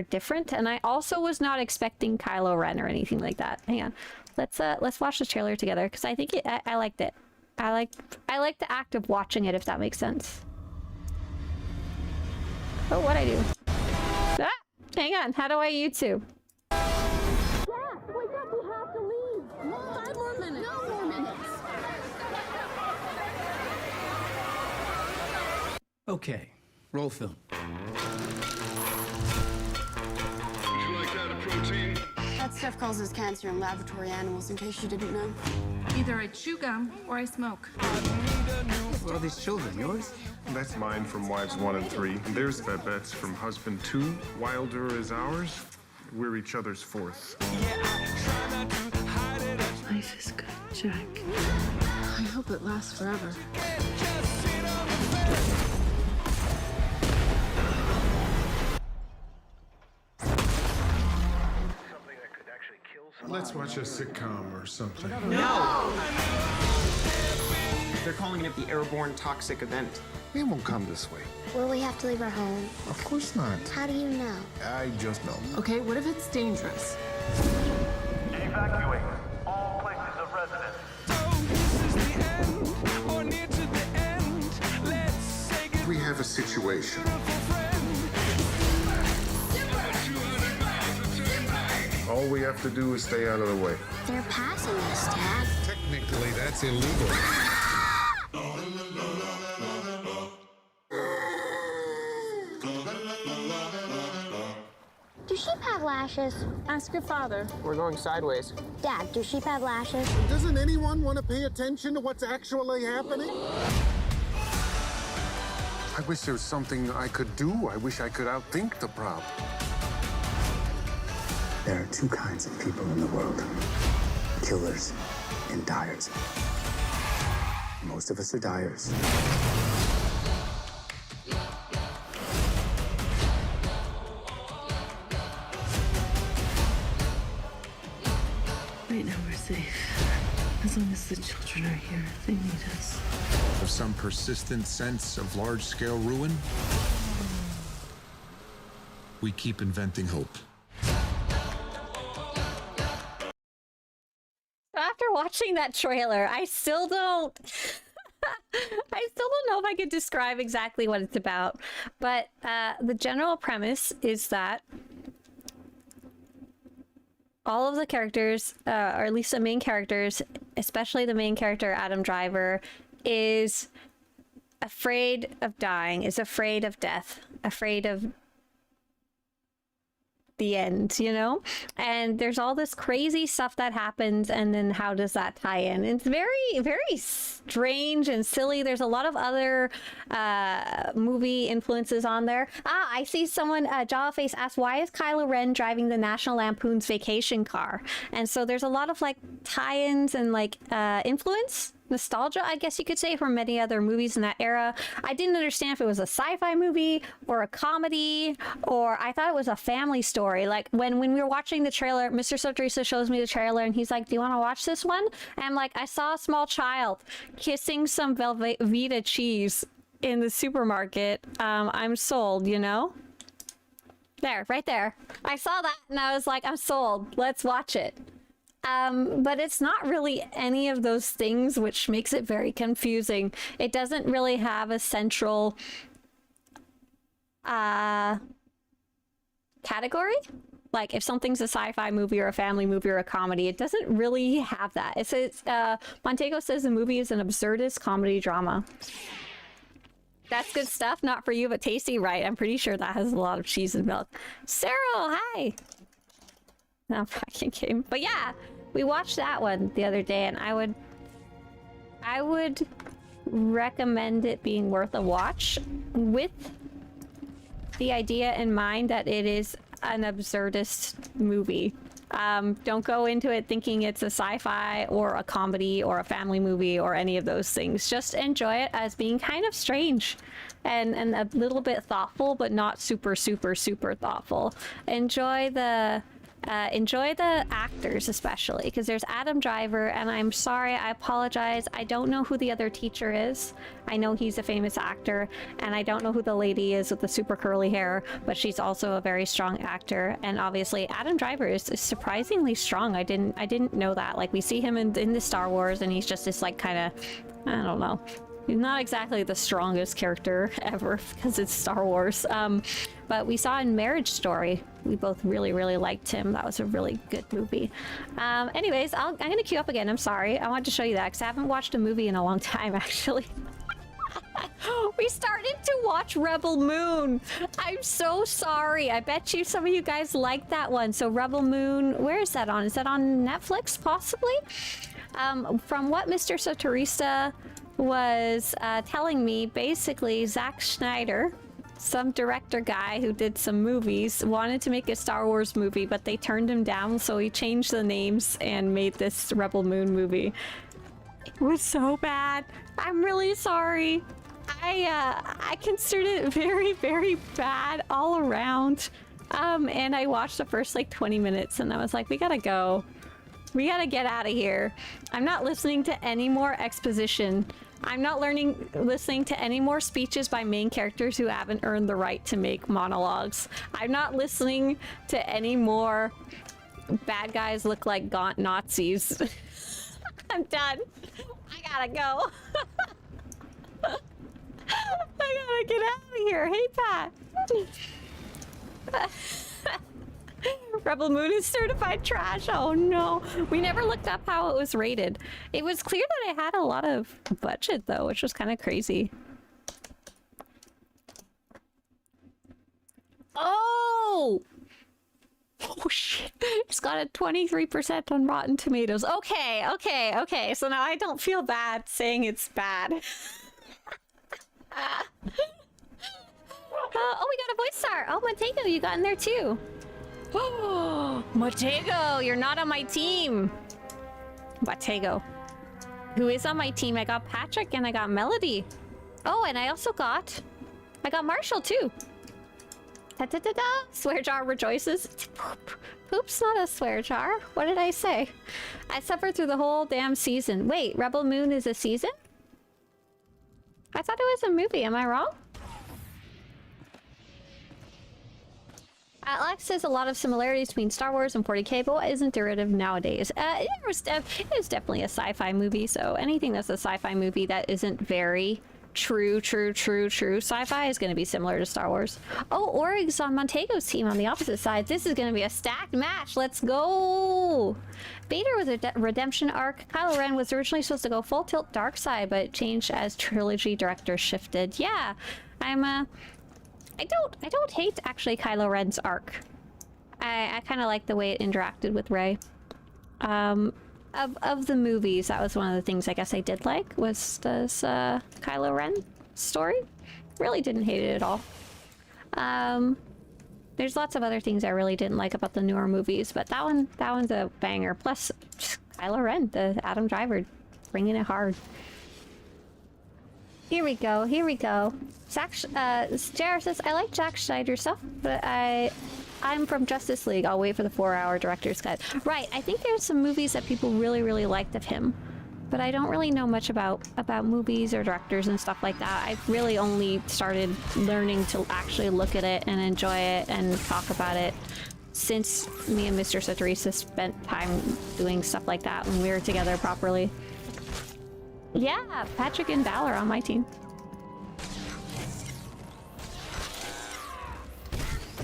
different, and I also was not expecting Kylo Ren or anything like that. Hang on, let's watch the trailer together because I think I liked it. I like the act of watching it, if that makes sense. Oh, what'd I do? Ah, hang on, how do I YouTube?
Yeah, wake up, we have to leave. 5 more minutes. No more minutes.
Okay, roll film.
Would you like that a protein?
That stuff causes cancer in laboratory animals, in case you didn't know.
Either I chew gum or I smoke.
What are these children, yours?
That's mine from wives 1 and 3. There's Babette's from husband 2. Wilder is ours. We're each other's 4th.
Life is good, Jack.
I hope it lasts forever.
Let's watch a sitcom or something.
They're calling it the airborne toxic event.
We won't come this way.
Will we have to leave our home?
Of course not.
How do you know?
I just know.
Okay, what if it's dangerous?
Evacuate all places of residence.
We have a situation. All we have to do is stay out of the way.
They're passing us, Dad.
Technically, that's illegal.
Do sheep have lashes?
Ask your father.
We're going sideways.
Dad, do sheep have lashes?
Doesn't anyone want to pay attention to what's actually happening? I wish there was something I could do. I wish I could outthink the problem.
There are 2 kinds of people in the world. Killers and dyers. Most of us are dyers.
Right now we're safe. As long as the children are here, they need us.
Of some persistent sense of large-scale ruin, we keep inventing hope.
After watching that trailer, I still don't know if I could describe exactly what it's about, but the general premise is that all of the characters, or at least the main characters, especially the main character, Adam Driver, is afraid of dying, is afraid of death, afraid of the end, you know? And there's all this crazy stuff that happens, and then how does that tie in? It's very, very strange and silly. There's a lot of other movie influences on there. I see someone, Jawface asked, why is Kylo Ren driving the National Lampoon's vacation car? And so there's a lot of like tie-ins and like influence, nostalgia, I guess you could say, from many other movies in that era. I didn't understand if it was a sci-fi movie or a comedy, or I thought it was a family story. Like when we were watching the trailer, Mr. Swtorista shows me the trailer and he's like, do you want to watch this one? And I'm like, I saw a small child kissing some Velveeta cheese in the supermarket. I'm sold, you know? There, right there. I saw that and I was like, I'm sold. Let's watch it. But it's not really any of those things, which makes it very confusing. It doesn't really have a central category. Like if something's a sci-fi movie or a family movie or a comedy, it doesn't really have that. It says, Montego says the movie is an absurdist comedy drama. That's good stuff. Not for you, but tasty, right? I'm pretty sure that has a lot of cheese and milk. Cyril, hi! Not fucking game. But yeah, we watched that one the other day, and I would recommend it being worth a watch with the idea in mind that it is an absurdist movie. Don't go into it thinking it's a sci-fi or a comedy or a family movie or any of those things. Just enjoy it as being kind of strange and a little bit thoughtful, but not super, super, super thoughtful. Enjoy the Enjoy the actors, especially, because there's Adam Driver, and I'm sorry, I apologize. I don't know who the other teacher is. I know he's a famous actor, and I don't know who the lady is with the super curly hair, but she's also a very strong actor. And obviously, Adam Driver is surprisingly strong. I didn't know that. Like, we see him in the Star Wars, and he's just this like kind of, I don't know. He's not exactly the strongest character ever because it's Star Wars. But we saw in Marriage Story, we both really, really liked him. That was a really good movie. Anyways, I'm going to queue up again. I'm sorry. I wanted to show you that because I haven't watched a movie in a long time, actually. We started to watch Rebel Moon. I'm so sorry. I bet you some of you guys liked that one. So Rebel Moon, where is that on? Is that on Netflix, possibly? From what Mr. Swtorista was telling me, basically Zack Snyder, some director guy who did some movies, wanted to make a Star Wars movie, but they turned him down, so he changed the names and made this Rebel Moon movie. It was so bad. I'm really sorry. I considered it very, very bad all around. And I watched the first like 20 minutes and I was like, we gotta go. We gotta get out of here. I'm not listening to any more exposition. I'm not listening to any more speeches by main characters who haven't earned the right to make monologues. I'm not listening to any more bad guys look like gaunt Nazis. I'm done. I gotta go. I gotta get out of here. Hey, Pat. Rebel Moon is certified trash. Oh no. We never looked up how it was rated. It was clear that it had a lot of budget though, which was kind of crazy. Oh! Oh shit. It's got a 23% on Rotten Tomatoes. Okay. So now I don't feel bad saying it's bad. Oh, we got a voice star. Oh, Matego, you got in there too. Oh, Matego, you're not on my team. Matego. Who is on my team? I got Patrick and I got Melody. Oh, and I got Marshall too. Da-da-da-da. Swear jar rejoices. Poop's not a swear jar. What did I say? I suffered through the whole damn season. Wait, Rebel Moon is a season? I thought it was a movie. Am I wrong? Alex says a lot of similarities between Star Wars and 40K, but what isn't derivative nowadays? It was definitely a sci-fi movie, so anything that's a sci-fi movie that isn't very true sci-fi is going to be similar to Star Wars. Oh, Orig's on Montego's team on the opposite side. This is going to be a stacked match. Let's go! Vader was a redemption arc. Kylo Ren was originally supposed to go full tilt dark side, but changed as trilogy director shifted. Yeah, I don't hate actually Kylo Ren's arc. I kind of like the way it interacted with Rey. Of the movies, that was one of the things I guess I did like was this Kylo Ren story. Really didn't hate it at all. There's lots of other things I really didn't like about the newer movies, but that one's a banger. Plus, Kylo Ren, the Adam Driver, bringing it hard. Here we go. JR says, I like Jack Schneider's stuff, but I'm from Justice League. I'll wait for the 4-hour director's cut. Right, I think there's some movies that people really, really liked of him, but I don't really know much about movies or directors and stuff like that. I've really only started learning to actually look at it and enjoy it and talk about it since me and Mr. Swtorista spent time doing stuff like that when we were together properly. Yeah, Patrick and Valor on my team.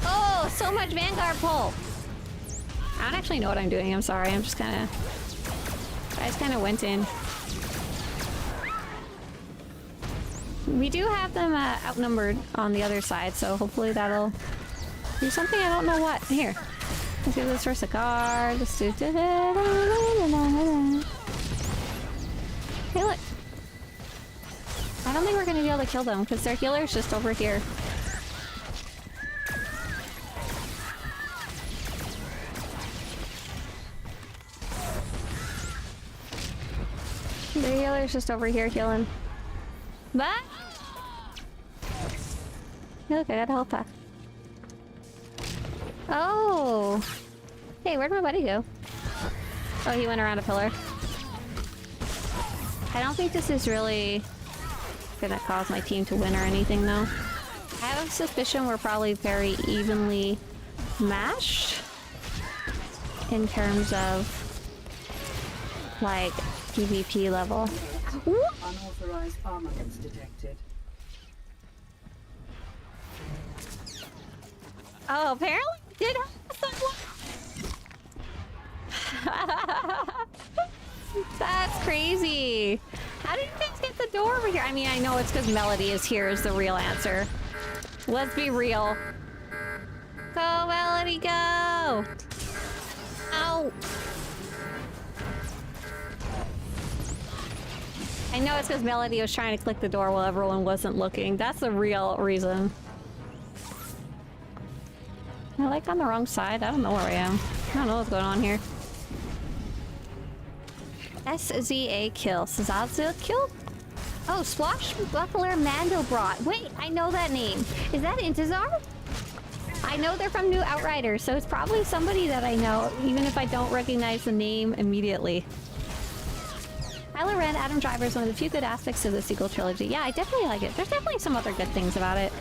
Oh, so much Vanguard pull. I don't actually know what I'm doing. I'm sorry. I just kind of went in. We do have them outnumbered on the other side, so hopefully that'll do something. I don't know what. Here. Let's do this first. A card. Let's do. Hey, look. I don't think we're gonna be able to kill them because their healer's just over here. Their healer's just over here healing. But hey, look, I got a health pack. Oh. Hey, where'd my buddy go? Oh, he went around a pillar. I don't think this is really gonna cause my team to win or anything, though. I have a suspicion we're probably very evenly matched in terms of, like, PvP level.
Unauthorized armaments detected.
Oh, apparently we did have someone. That's crazy. How did you guys get the door over here? I mean, I know it's because Melody is here is the real answer. Let's be real. Go, Melody, go! Ow! I know it's because Melody was trying to click the door while everyone wasn't looking. That's the real reason. Am I like on the wrong side? I don't know where I am. I don't know what's going on here. SZA kill. Sazazil kill? Oh, Swashbuckler Mandelbrot. Wait, I know that name. Is that Intezar? I know they're from New Outriders, so it's probably somebody that I know, even if I don't recognize the name immediately. Kylo Ren, Adam Driver is one of the few good aspects of the sequel trilogy. Yeah, I definitely like it. There's definitely some other good things about it.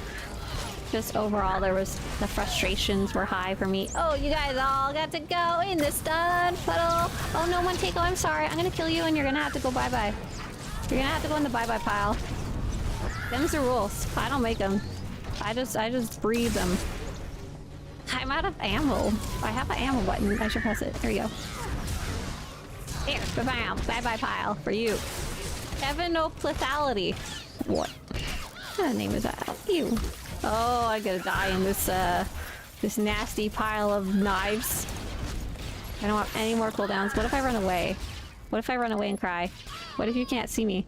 Just overall, the frustrations were high for me. Oh, you guys all got to go in the stun puddle. Oh no, Montego, I'm sorry. I'm gonna kill you and you're gonna have to go bye-bye. You're gonna have to go in the bye-bye pile. Them's the rules. I don't make them. I just breathe them. I'm out of ammo. I have an ammo button. I should press it. There you go. Here, bam, bye-bye pile for you. Evanoplethality. What? What kind of name is that? Ew. Oh, I gotta die in this this nasty pile of knives. I don't want any more cooldowns. What if I run away? What if I run away and cry? What if you can't see me?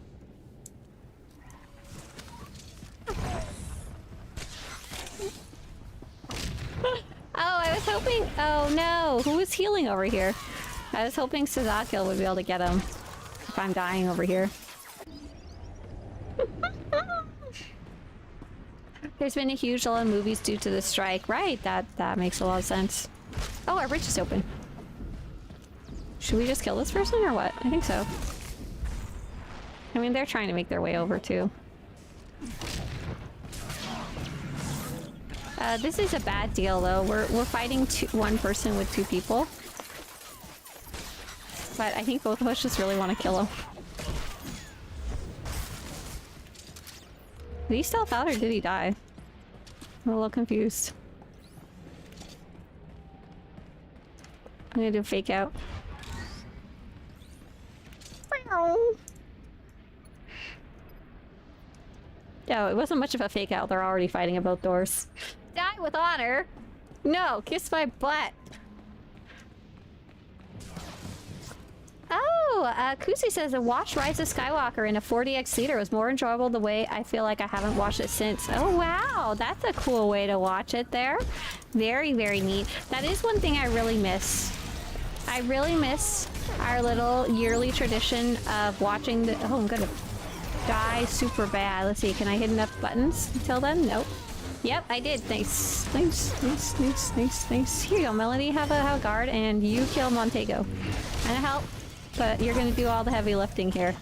Oh, I was hoping... Oh no, who was healing over here? I was hoping Sazakil would be able to get him if I'm dying over here. There's been a huge lull in movies due to the strike. Right, that makes a lot of sense. Oh, our bridge is open. Should we just kill this person or what? I think so. I mean, they're trying to make their way over too. This is a bad deal though. We're fighting one person with two people. But I think both of us just really want to kill him. Did he stealth out or did he die? I'm a little confused. I'm gonna do a fake out. No, it wasn't much of a fake out. They're already fighting at both doors. Die with honor! No, kiss my butt! Oh, Kusi says the watch Rise of Skywalker in a 4DX theater was more enjoyable the way I feel like I haven't watched it since. Oh wow, that's a cool way to watch it there. Very, very neat. That is one thing I really miss. I really miss our little yearly tradition of watching the... Oh, I'm gonna die super bad. Let's see, can I hit enough buttons until then? Nope. Yep, I did. Nice. Nice, nice, nice, nice, nice. Here you go, Melody. Have a guard, and you kill Montego. Gonna help, but you're gonna do all the heavy lifting here.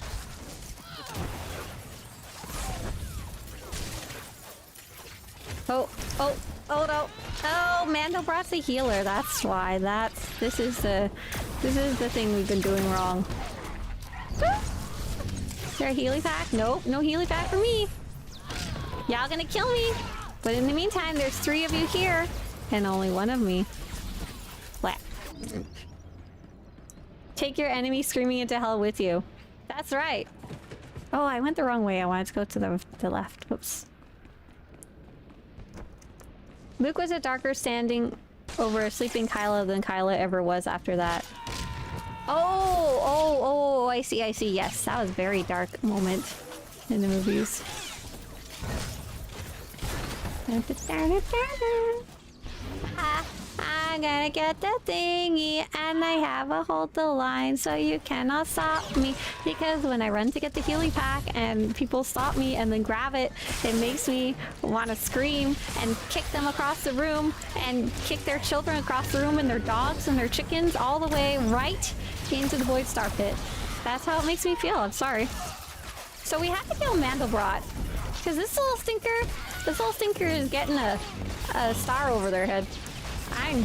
Oh, oh, oh no. Oh, Mandelbrot's a healer. That's why. This is the thing we've been doing wrong. Is there a healy pack? Nope, no healy pack for me. Y'all gonna kill me. But in the meantime, there's 3 of you here, and only 1 of me. What? Take your enemy screaming into hell with you. That's right. Oh, I went the wrong way. I wanted to go to the left. Whoops. Luke was a darker standing over a sleeping Kylo than Kylo ever was after that. Oh, I see. Yes, that was a very dark moment in the movies. I'm gonna get the thingy and I have a hold the line so you cannot stop me. Because when I run to get the healing pack and people stop me and then grab it, it makes me want to scream and kick them across the room and kick their children across the room and their dogs and their chickens all the way right into the Void Star pit. That's how it makes me feel. I'm sorry. So we have to kill Mandelbrot because this little stinker is getting a star over their head. I'm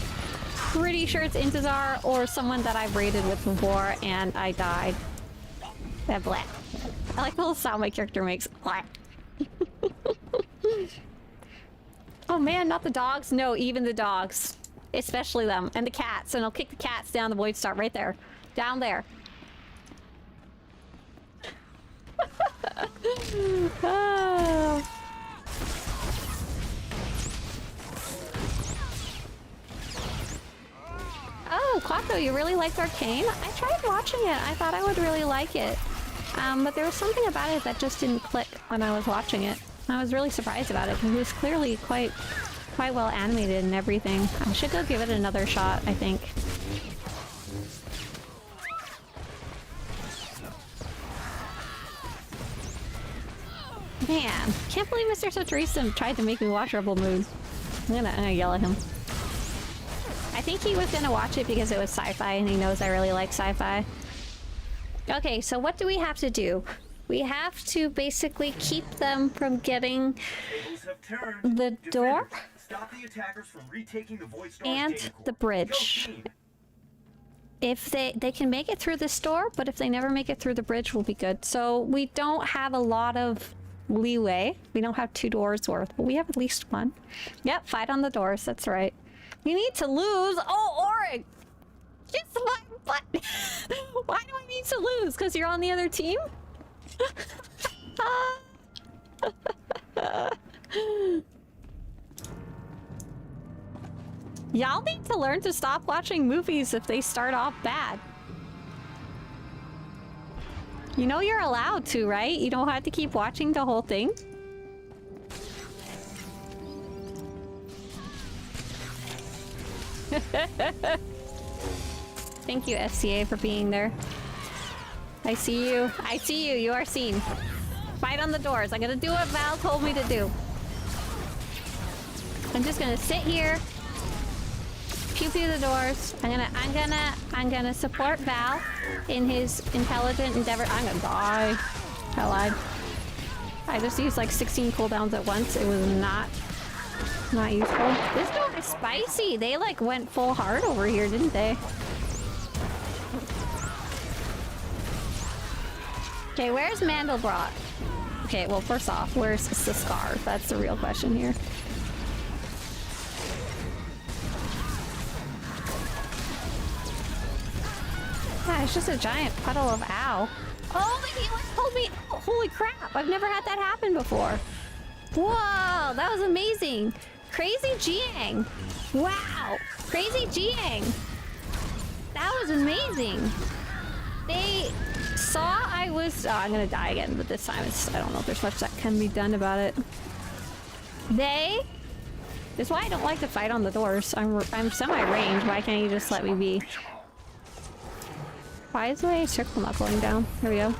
pretty sure it's Intezar or someone that I've raided with before and I died. That blah. I like the little sound my character makes. Blah. Oh man, not the dogs. No, even the dogs. Especially them. And the cats. And I'll kick the cats down the Void Star right there. Down there. Oh. Oh, Quaco, you really liked Arcane? I tried watching it. I thought I would really like it. But there was something about it that just didn't click when I was watching it. I was really surprised about it because it was clearly quite well animated and everything. I should go give it another shot, I think. Man, can't believe Mr. Swtorista tried to make me watch Rebel Moon. I'm gonna yell at him. I think he was gonna watch it because it was sci-fi and he knows I really like sci-fi. Okay, so what do we have to do? We have to basically keep them from getting the door and the bridge. If they can make it through this door, but if they never make it through the bridge, we'll be good. So we don't have a lot of leeway. We don't have 2 doors worth, but we have at least 1. Yep, fight on the doors. That's right. You need to lose. Oh, Orig! Just my butt. Why do I need to lose? Because you're on the other team? Y'all need to learn to stop watching movies if they start off bad. You know you're allowed to, right? You don't have to keep watching the whole thing. Thank you, FCA, for being there. I see you. I see you. You are seen. Fight on the doors. I'm gonna do what Val told me to do. I'm just gonna sit here. Pew pew the doors. I'm gonna support Val in his intelligent endeavor. I'm gonna die. I lied. I just used like 16 cooldowns at once. It was not useful. This dog is spicy. They like went full hard over here, didn't they? Okay, where's Mandelbrot? Okay, well, first off, where's the scar? That's the real question here. Yeah, it's just a giant puddle of ow. Oh, the healer pulled me! Oh, holy crap! I've never had that happen before. Whoa, that was amazing! Crazy Jiang! Wow! Crazy Jiang! That was amazing! They saw I was... Oh, I'm gonna die again, but this time it's... I don't know if there's much that can be done about it. This is why I don't like to fight on the doors. I'm semi-range. Why can't you just let me be? Why is my circle not going down? Here we go.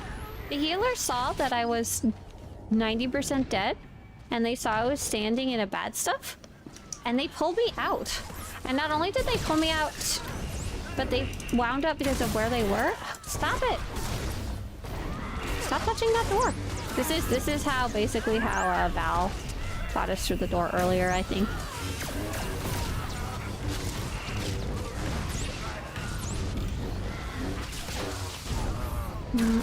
The healer saw that I was 90% dead, and they saw I was standing in a bad stuff, and they pulled me out. And not only did they pull me out, but they wound up because of where they were. Stop it! Stop touching that door. This is how basically how Val fought us through the door earlier, I think.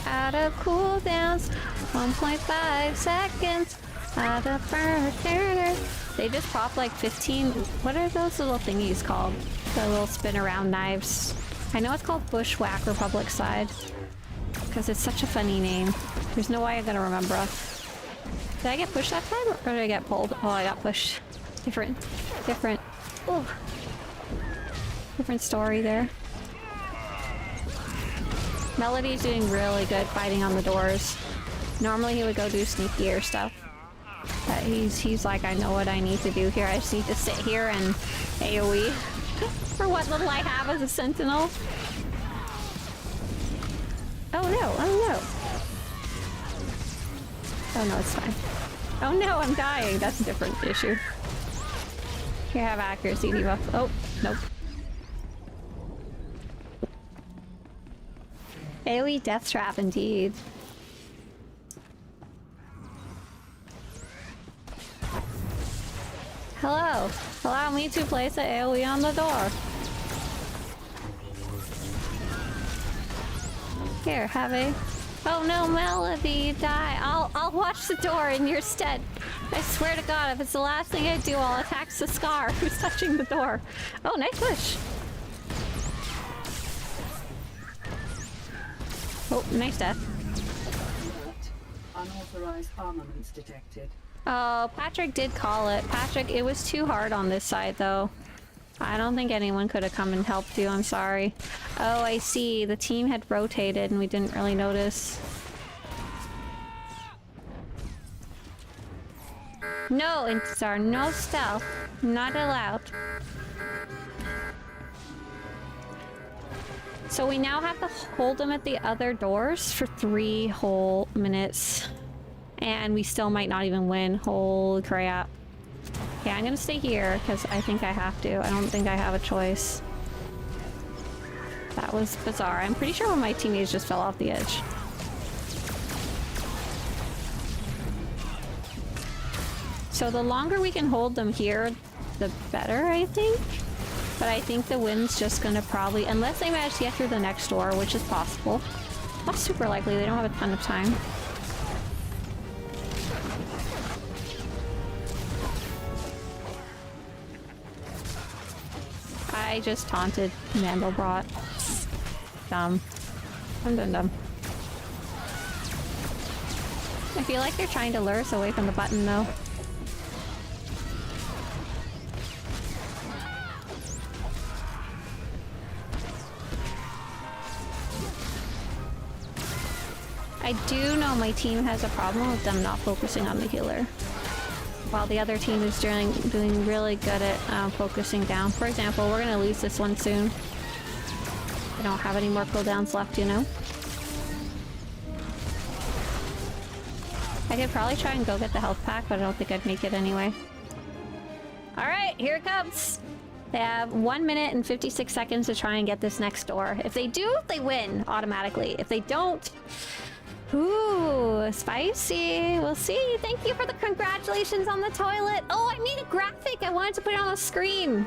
Out of cooldowns, 1.5 seconds. Out of burner. They just pop like 15. What are those little thingies called? The little spin around knives. I know it's called Bushwhack Republic Side because it's such a funny name. There's no way I'm gonna remember. Did I get pushed that time or did I get pulled? Oh, I got pushed. Different. Ooh. Different story there. Melody's doing really good fighting on the doors. Normally he would go do sneakier stuff. But he's like, I know what I need to do here. I just need to sit here and AoE. For what little I have as a sentinel. Oh no, oh no. Oh no, it's fine. Oh no, I'm dying. That's a different issue. Here, have accuracy debuff. Oh, nope. AoE death trap indeed. Hello. Allow me to place an AoE on the door. Here, have a... Oh no, Melody, die. I'll watch the door in your stead. I swear to God, if it's the last thing I do, I'll attack the Scar who's touching the door. Oh, nice push. Oh, nice death.
Unauthorized armaments detected.
Oh, Patrick did call it. Patrick, it was too hard on this side, though. I don't think anyone could have come and helped you. I'm sorry. Oh, I see. The team had rotated and we didn't really notice. No, Instar. No stealth. Not allowed. So we now have to hold them at the other doors for 3 whole minutes. And we still might not even win. Holy crap. Yeah, I'm gonna stay here because I think I have to. I don't think I have a choice. That was bizarre. I'm pretty sure one of my teammates just fell off the edge. So the longer we can hold them here, the better, I think. But I think the win's just gonna probably... Unless they manage to get through the next door, which is possible. Not super likely. They don't have a ton of time. I just taunted Mandelbrot. Dumb. I'm dumb. I feel like they're trying to lure us away from the button, though. I do know my team has a problem with them not focusing on the healer, while the other team is doing really good at focusing down. For example, we're gonna lose this one soon. I don't have any more cooldowns left, you know? I could probably try and go get the health pack, but I don't think I'd make it anyway. Alright, here it comes! They have 1 minute and 56 seconds to try and get this next door. If they do, they win automatically. If they don't... Ooh, spicy. We'll see. Thank you for the congratulations on the toilet. Oh, I made a graphic. I wanted to put it on the screen.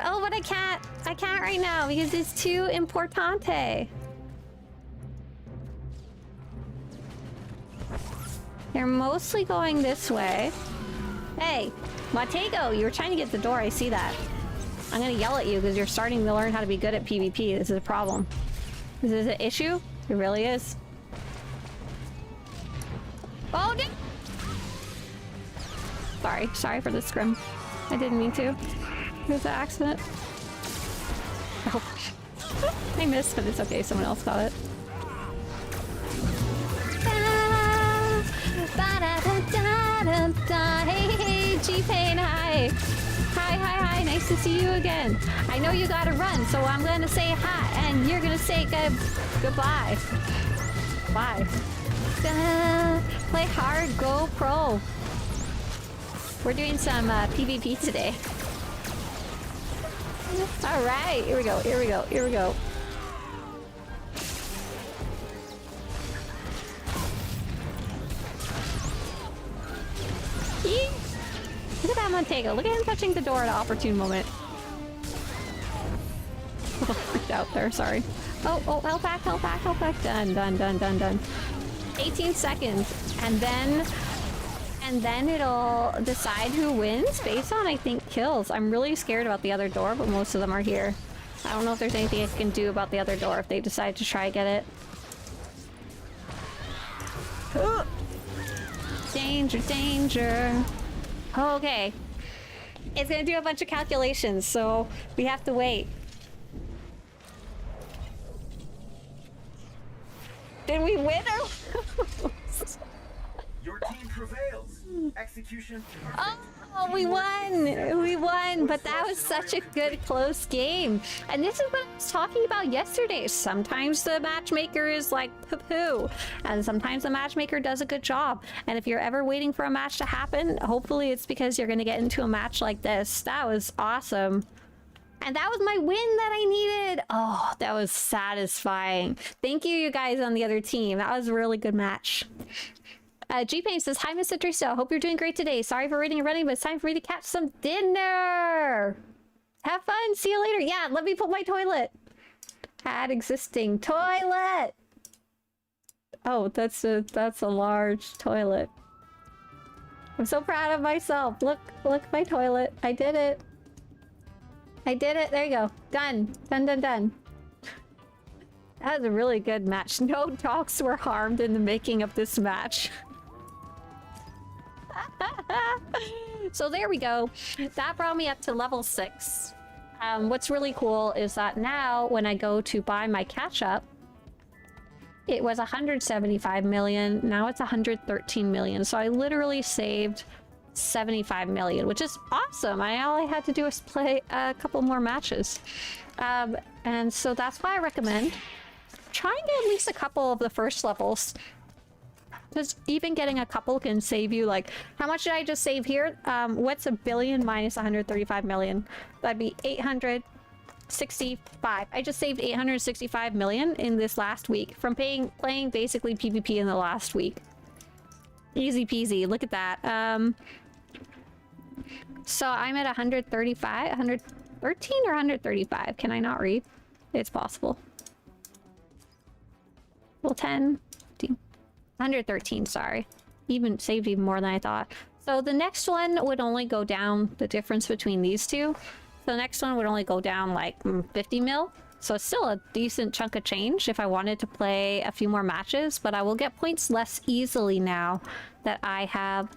Oh, but I can't. I can't right now because it's too importante. They're mostly going this way. Hey, Matego, you were trying to get the door. I see that. I'm gonna yell at you because you're starting to learn how to be good at PvP. This is a problem. This is an issue. It really is. Oh, no! Sorry for the scrim. I didn't mean to. It was an accident. Oh, I missed, but it's okay. Someone else got it. Hey, G-Pain, hi. Hi. Nice to see you again. I know you gotta run, so I'm gonna say hi, and you're gonna say goodbye. Bye. Play hard, go pro. We're doing some PvP today. All right, here we go. Yee. Look at that Montego. Look at him touching the door at an opportune moment. Oh, freaked out there, sorry. Oh, health back. Done. 18 seconds, and then it'll decide who wins based on, I think, kills. I'm really scared about the other door, but most of them are here. I don't know if there's anything I can do about the other door if they decide to try to get it. Oh. Danger. Okay. It's gonna do a bunch of calculations, so we have to wait. Did we win or lose?
Your team prevails. Execution.
Oh, we won! We won! But that was such a good, close game. And this is what I was talking about yesterday. Sometimes the matchmaker is like poo-poo, and sometimes the matchmaker does a good job. And if you're ever waiting for a match to happen, hopefully it's because you're gonna get into a match like this. That was awesome. And that was my win that I needed. Oh, that was satisfying. Thank you, you guys on the other team. That was a really good match. G-Pain says, hi, Miss Swtorista. Hope you're doing great today. Sorry for waiting and running, but it's time for me to catch some dinner. Have fun. See you later. Yeah, let me put my toilet. Add existing toilet. Oh, that's a large toilet. I'm so proud of myself. Look my toilet. I did it. I did it. There you go. Done. Done, done, done. That was a really good match. No dogs were harmed in the making of this match. So there we go. That brought me up to level 6. What's really cool is that now when I go to buy my catch-up, it was 175 million. Now it's 113 million. So I literally saved 75 million, which is awesome. All I had to do was play a couple more matches. And so that's why I recommend trying at least a couple of the first levels. Because even getting a couple can save you, like, how much did I just save here? What's a billion minus 135 million? That'd be 865. I just saved 865 million in this last week from playing basically PvP in the last week. Easy peasy. Look at that. So I'm at 135, 113 or 135. Can I not read? It's possible. Well, 10, 15, 113, sorry. Saved even more than I thought. So the next one would only go down, the difference between these two. So the next one would only go down like 50 mil. So it's still a decent chunk of change if I wanted to play a few more matches, but I will get points less easily now that I have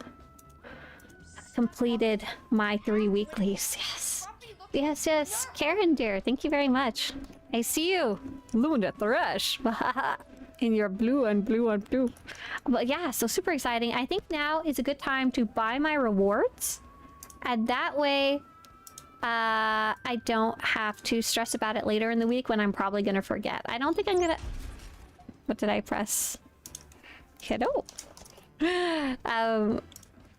completed my 3 weeklies. Yes. Yes, yes. Karen, dear, thank you very much. I see you. Luna Thrush. In your blue and blue and blue. But yeah, so super exciting. I think now is a good time to buy my rewards. And that way, I don't have to stress about it later in the week when I'm probably going to forget. I don't think I'm going to... What did I press? Kiddo. I'm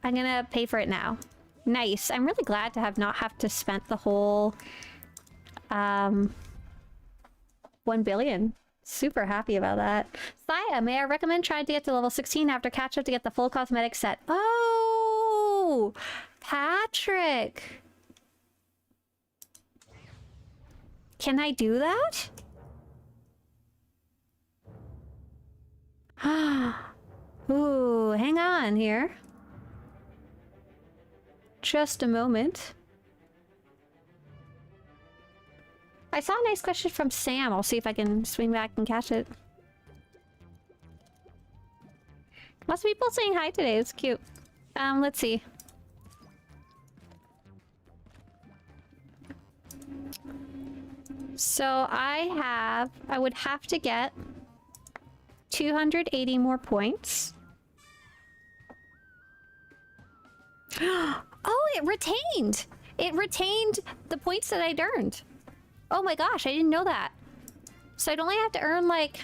going to pay for it now. Nice. I'm really glad to not have to spend the whole 1 billion. Super happy about that. Saya, may I recommend trying to get to level 16 after catch up to get the full cosmetic set? Oh, Patrick. Can I do that? Ooh, hang on here. Just a moment. I saw a nice question from Sam. I'll see if I can swing back and catch it. Lots of people saying hi today. It's cute. Let's see. So I would have to get 280 more points. Oh, it retained! It retained the points that I'd earned. Oh my gosh, I didn't know that. So I'd only have to earn like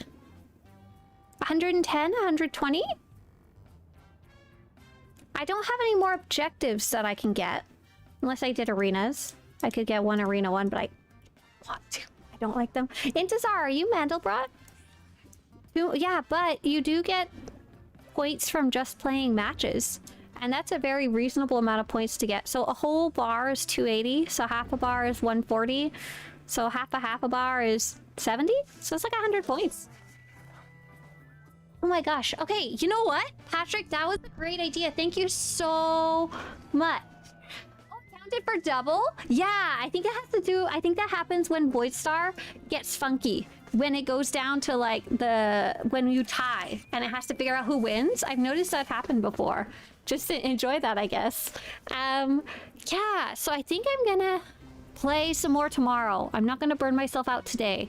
110, 120? I don't have any more objectives that I can get. Unless I did arenas. I could get one arena one, but I want to. I don't like them. Intezar, are you Mandelbrot? Yeah, but you do get points from just playing matches. And that's a very reasonable amount of points to get. So a whole bar is 280. So half a bar is 140. So half a bar is 70. So it's like 100 points. Oh my gosh. Okay, you know what? Patrick, that was a great idea. Thank you so much. Oh, counted for double? Yeah, I think it has to do... I think that happens when Void Star gets funky. When it goes down to like when you tie and it has to figure out who wins. I've noticed that happen before. Just to enjoy that, I guess. Yeah, so I think I'm gonna play some more tomorrow. I'm not gonna burn myself out today.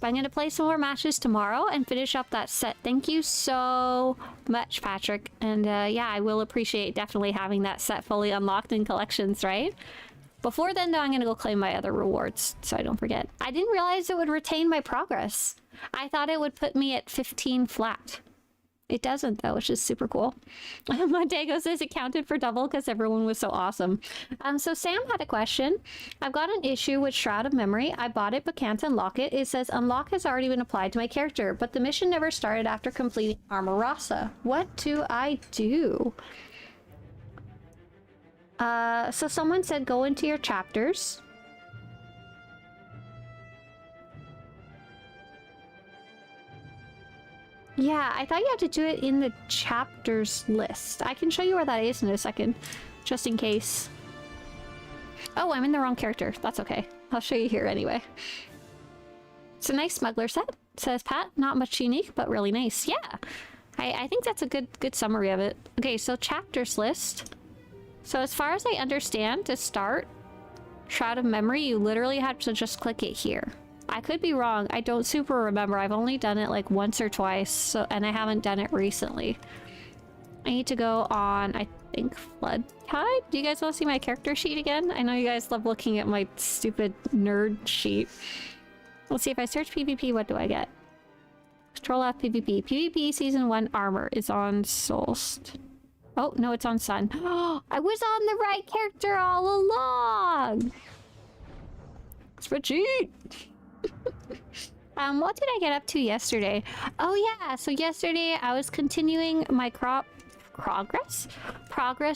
But I'm going to play some more matches tomorrow and finish up that set. Thank you so much, Patrick. And yeah, I will appreciate definitely having that set fully unlocked in collections, right? Before then, though, I'm going to go claim my other rewards so I don't forget. I didn't realize it would retain my progress. I thought it would put me at 15 flat. It doesn't, though, which is super cool. Montego says it counted for double because everyone was so awesome. So Sam had a question. I've got an issue with Shroud of Memory. I bought it but can't unlock it. It says unlock has already been applied to my character, but the mission never started after completing Armorasa. What do I do? So someone said go into your chapters. Yeah, I thought you had to do it in the chapters list. I can show you where that is in a second, just in case. Oh, I'm in the wrong character. That's okay. I'll show you here anyway. It's a nice smuggler set, says Pat. Not much unique, but really nice. Yeah, I think that's a good summary of it. Okay, so chapters list. So as far as I understand, to start Shroud of Memory, you literally have to just click it here. I could be wrong. I don't super remember. I've only done it like once or twice, so, and I haven't done it recently. I need to go on, I think, Flood Tide? Do you guys want to see my character sheet again? I know you guys love looking at my stupid nerd sheet. Let's see, if I search PvP, what do I get? Control F PvP. PvP Season 1 armor is on Solst. Oh, no, it's on Sun. Oh, I was on the right character all along! Spreadsheet! What did I get up to yesterday? Oh yeah, so yesterday I was continuing my progress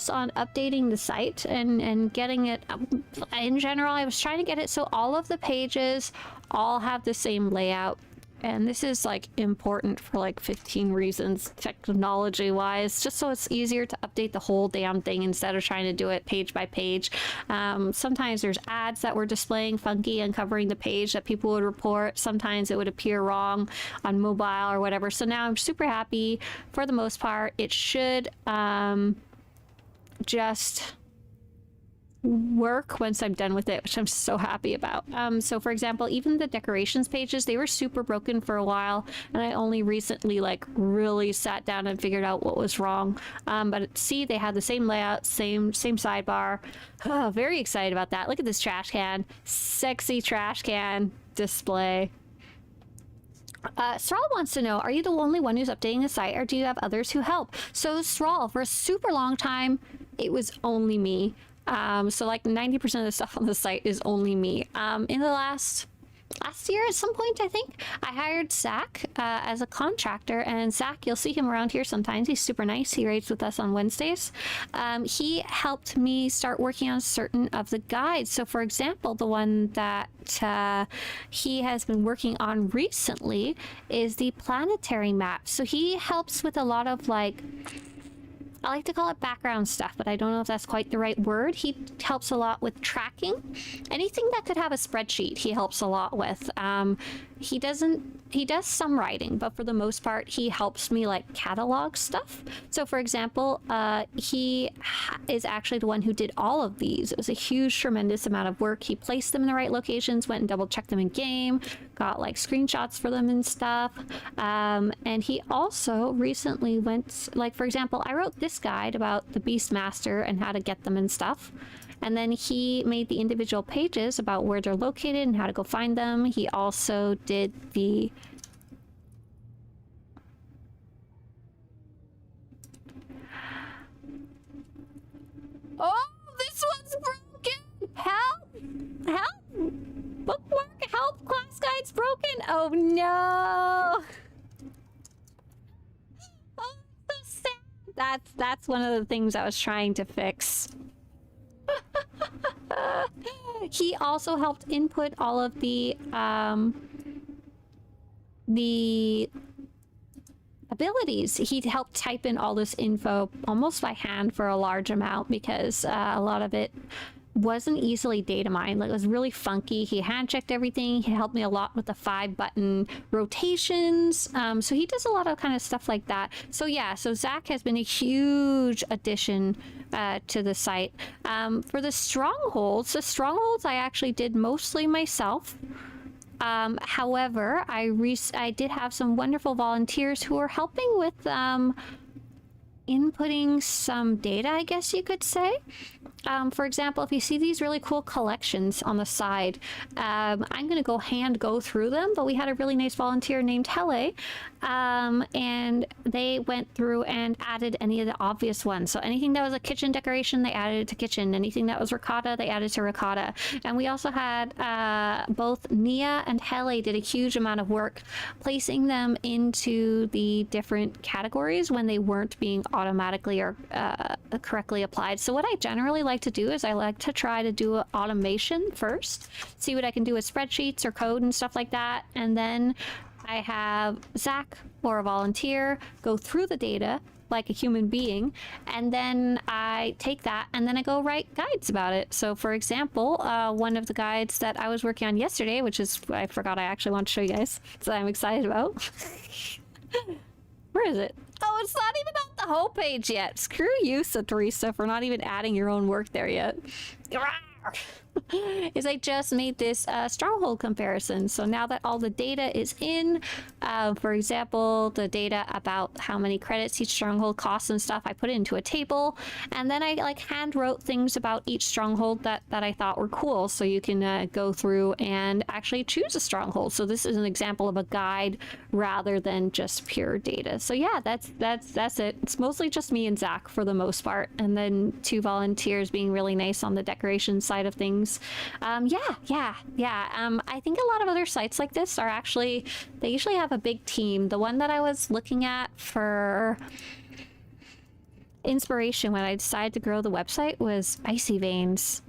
on updating the site and getting it in general. I was trying to get it so all of the pages all have the same layout. And this is like important for like 15 reasons technology wise, just so it's easier to update the whole damn thing instead of trying to do it page by page. Sometimes there's ads that were displaying funky and covering the page that people would report. Sometimes it would appear wrong on mobile or whatever. So now I'm super happy for the most part. It should just work once I'm done with it, which I'm so happy about. So for example, even the decorations pages, they were super broken for a while, and I only recently like really sat down and figured out what was wrong. But see, they had the same layout, same sidebar. Oh, very excited about that. Look at this trash can. Sexy trash can display. Strahl wants to know, are you the only one who's updating the site, or do you have others who help? So Strahl, for a super long time, it was only me. So like 90% of the stuff on the site is only me. In the last year at some point, I think, I hired Zach as a contractor, and Zach, you'll see him around here sometimes. He's super nice. He raids with us on Wednesdays. He helped me start working on certain of the guides. So for example, the one that he has been working on recently is the planetary map. So he helps with a lot of like, I like to call it background stuff, but I don't know if that's quite the right word. He helps a lot with tracking. Anything that could have a spreadsheet, he helps a lot with. He does some writing, but for the most part, he helps me like catalog stuff. So for example, he is actually the one who did all of these. It was a huge, tremendous amount of work. He placed them in the right locations, went and double checked them in game, got like screenshots for them and stuff. And he also recently went, like for example, I wrote this guide about the Beastmaster and how to get them and stuff. And then he made the individual pages about where they're located and how to go find them. He also did the... Oh, this one's broken! Help! Help! Bookmark, help! Class guide's broken! Oh no! Oh, so sad! That's one of the things I was trying to fix. He also helped input all of the abilities. He helped type in all this info almost by hand for a large amount because a lot of it wasn't easily data mined. Like, it was really funky. He hand checked everything. He helped me a lot with the 5-button rotations. So he does a lot of kind of stuff like that. So yeah, so Zach has been a huge addition to the site. For the strongholds I actually did mostly myself. However, I did have some wonderful volunteers who were helping with inputting some data, I guess you could say. For example, if you see these really cool collections on the side, I'm going to go through them, but we had a really nice volunteer named Hele, and they went through and added any of the obvious ones. So anything that was a kitchen decoration, they added it to kitchen. Anything that was ricotta, they added to ricotta. And we also had both Nia and Hele did a huge amount of work placing them into the different categories when they weren't being automatically or correctly applied. So what I generally like to do is I like to try to do automation first, see what I can do with spreadsheets or code and stuff like that, and then I have Zach or a volunteer go through the data like a human being, and then I take that and then I go write guides about it. So for example, one of the guides that I was working on yesterday, which is, I forgot I actually want to show you guys, so I'm excited about. Where is it? Oh, it's not even on the homepage yet. Screw you, Swtorista, for not even adding your own work there yet. Is I just made this stronghold comparison. So now that all the data is in, for example, the data about how many credits each stronghold costs and stuff, I put it into a table, and then I like hand wrote things about each stronghold that I thought were cool. So you can go through and actually choose a stronghold. So this is an example of a guide rather than just pure data. So yeah, that's it. It's mostly just me and Zach for the most part, and then 2 volunteers being really nice on the decoration side of things. I think a lot of other sites like this are actually, they usually have a big team. The one that I was looking at for inspiration when I decided to grow the website was Icy Veins,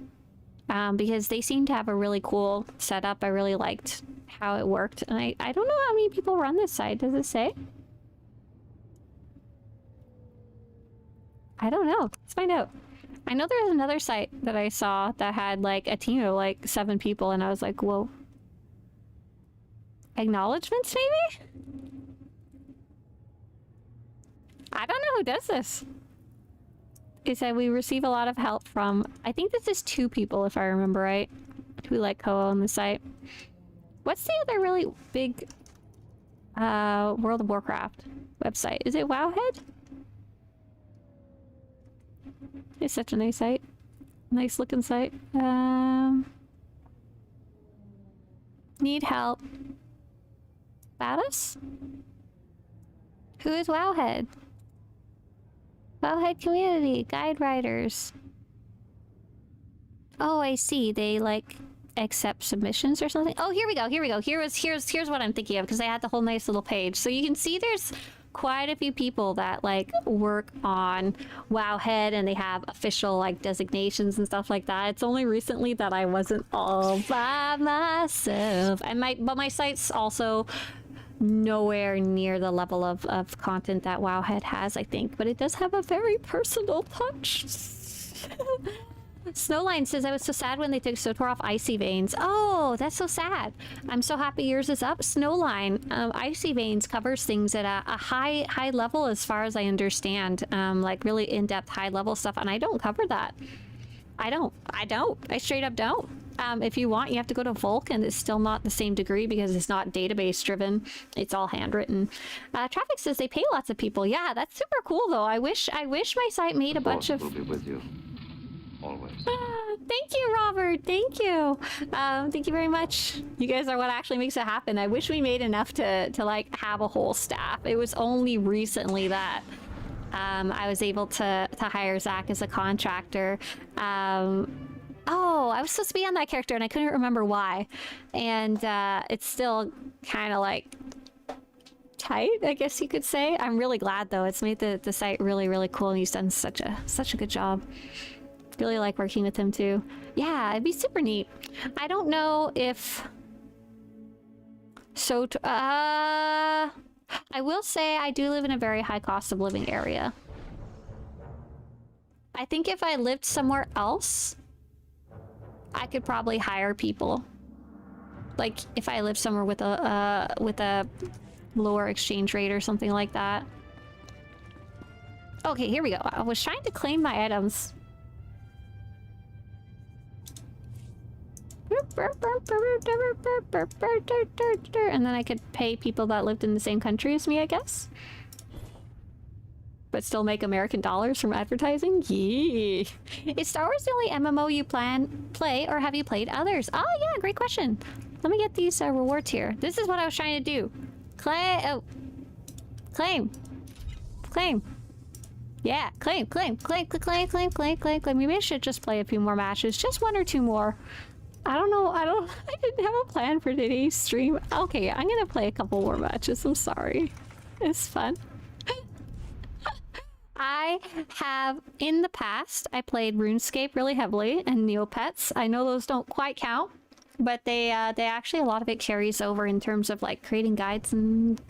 because they seem to have a really cool setup. I really liked how it worked, and I don't know how many people run this site. Does it say? I don't know. Let's find out. I know there was another site that I saw that had like a team of like 7 people, and I was like, whoa. Acknowledgements, maybe? I don't know who does this. It said we receive a lot of help from, I think this is 2 people if I remember right, who like co-own the site. What's the other really big World of Warcraft website? Is it Wowhead? It's such a nice site. Nice looking site. Need help. About us? Who is Wowhead? Wowhead community. Guide writers. Oh, I see. They like accept submissions or something. Oh, here we go. Here's what I'm thinking of, because I had the whole nice little page. So you can see there's quite a few people that like work on Wowhead, and they have official like designations and stuff like that. It's only recently that I wasn't all by myself, and my site's also nowhere near the level of content that Wowhead has, I think, but it does have a very personal touch. Snowline says, I was so sad when they took Sotor off Icy Veins. Oh, that's so sad. I'm so happy yours is up. Snowline, Icy Veins covers things at a high level as far as I understand. Like really in-depth high level stuff, and I don't cover that. I don't. I straight up don't. If you want, you have to go to Volk, and it's still not the same degree because it's not database driven. It's all handwritten. Traffic says they pay lots of people. Yeah, that's super cool though. I wish my site made a bunch of...
will be with you. Always.
Thank you, Robert. Thank you. Thank you very much. You guys are what actually makes it happen. I wish we made enough to like have a whole staff. It was only recently that I was able to hire Zach as a contractor. Oh, I was supposed to be on that character and I couldn't remember why. And it's still kind of like tight, I guess you could say. I'm really glad though. It's made the site really, really cool, and he's done such a good job. Really like working with him too. Yeah, it'd be super neat. I don't know if I will say I do live in a very high cost of living area. I think if I lived somewhere else, I could probably hire people. Like if I lived somewhere with a lower exchange rate or something like that. Okay, here we go. I was trying to claim my items. And then I could pay people that lived in the same country as me, I guess. But still make American dollars from advertising? Yee. Is Star Wars the only MMO you play, or have you played others? Oh yeah, great question. Let me get these rewards here. This is what I was trying to do. Claim. Yeah, claim. Maybe I should just play a few more matches. Just one or two more. I don't know. I didn't have a plan for today's stream. Okay, I'm gonna play a couple more matches. I'm sorry. It's fun. I have, in the past, I played RuneScape really heavily and Neopets. I know those don't quite count, but they actually, a lot of it carries over in terms of like creating guides and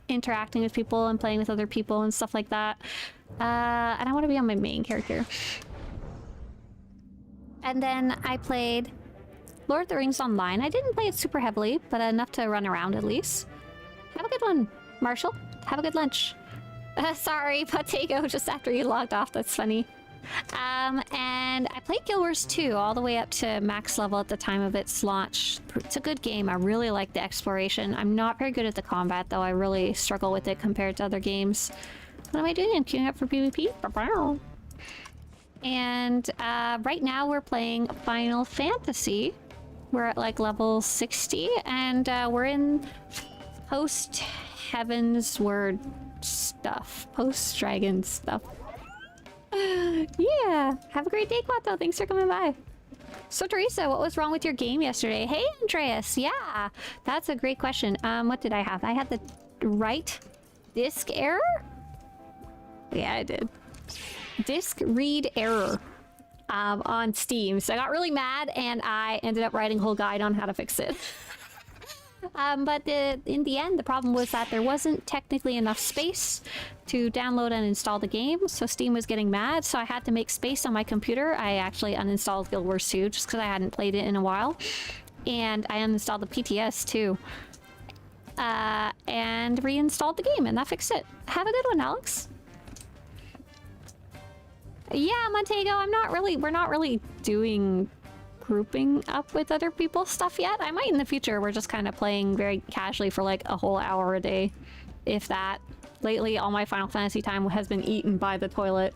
interacting with people and playing with other people and stuff like that. And I want to be on my main character. And then I played Lord of the Rings Online. I didn't play it super heavily, but enough to run around at least. Have a good one, Marshall. Have a good lunch. Sorry, Patego, just after you logged off. That's funny. And I played Guild Wars 2 all the way up to max level at the time of its launch. It's a good game. I really like the exploration. I'm not very good at the combat, though. I really struggle with it compared to other games. What am I doing? I'm queuing up for PvP? And right now we're playing Final Fantasy. We're at like level 60, and we're in post-Heaven's Word stuff. Post-Dragon stuff. Yeah. Have a great day, Quato. Thanks for coming by. Swtorista, what was wrong with your game yesterday? Hey, Andreas. Yeah, that's a great question. What did I have? I had the right disk error? Yeah, I did. Disk read error on Steam. So I got really mad and I ended up writing a whole guide on how to fix it. But in the end, the problem was that there wasn't technically enough space to download and install the game, so Steam was getting mad, so I had to make space on my computer. I actually uninstalled Guild Wars 2 just because I hadn't played it in a while. And I uninstalled the PTS too. And reinstalled the game, and that fixed it. Have a good one, Alex. Yeah, Montego, we're not really doing grouping up with other people's stuff yet. I might in the future. We're just kind of playing very casually for like a whole hour a day, if that. Lately, all my Final Fantasy time has been eaten by the toilet.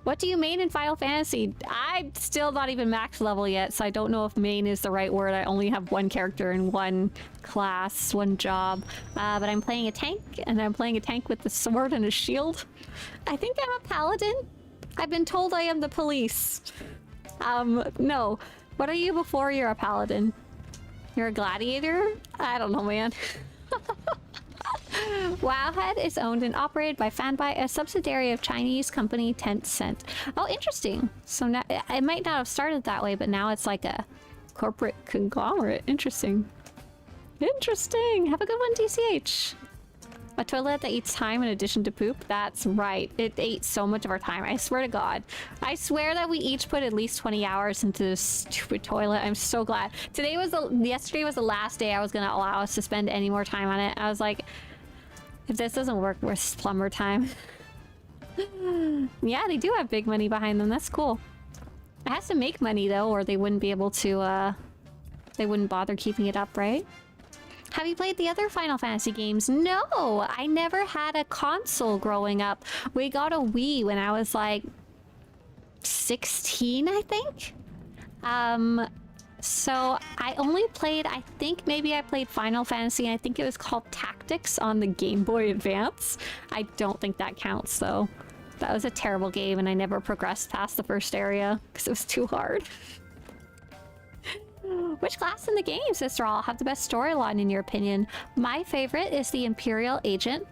What do you main in Final Fantasy? I'm still not even max level yet, so I don't know if main is the right word. I only have one character and one class, one job. But I'm playing a tank, and I'm playing a tank with a sword and a shield. I think I'm a paladin. I've been told I am the police. No. What are you before you're a paladin? You're a gladiator? I don't know, man. Wowhead is owned and operated by Fanbyte, a subsidiary of Chinese company Tencent. Oh, interesting. So now, it might not have started that way, but now it's like a corporate conglomerate. Interesting. Interesting. Have a good one, DCH. A toilet that eats time in addition to poop? That's right. It ate so much of our time. I swear to God. I swear that we each put at least 20 hours into this stupid toilet. I'm so glad. Yesterday was the last day I was going to allow us to spend any more time on it. I was like, if this doesn't work, where's plumber time? Yeah, they do have big money behind them. That's cool. It has to make money, though, or they wouldn't be able to, they wouldn't bother keeping it up, right? Have you played the other Final Fantasy games? No, I never had a console growing up. We got a Wii when I was like 16, I think. So I only played, I think maybe I played Final Fantasy, and I think it was called Tactics on the Game Boy Advance. I don't think that counts though. That was a terrible game and I never progressed past the first area because it was too hard. Which class in the game, Sister All, have the best storyline in your opinion? My favorite is the Imperial Agent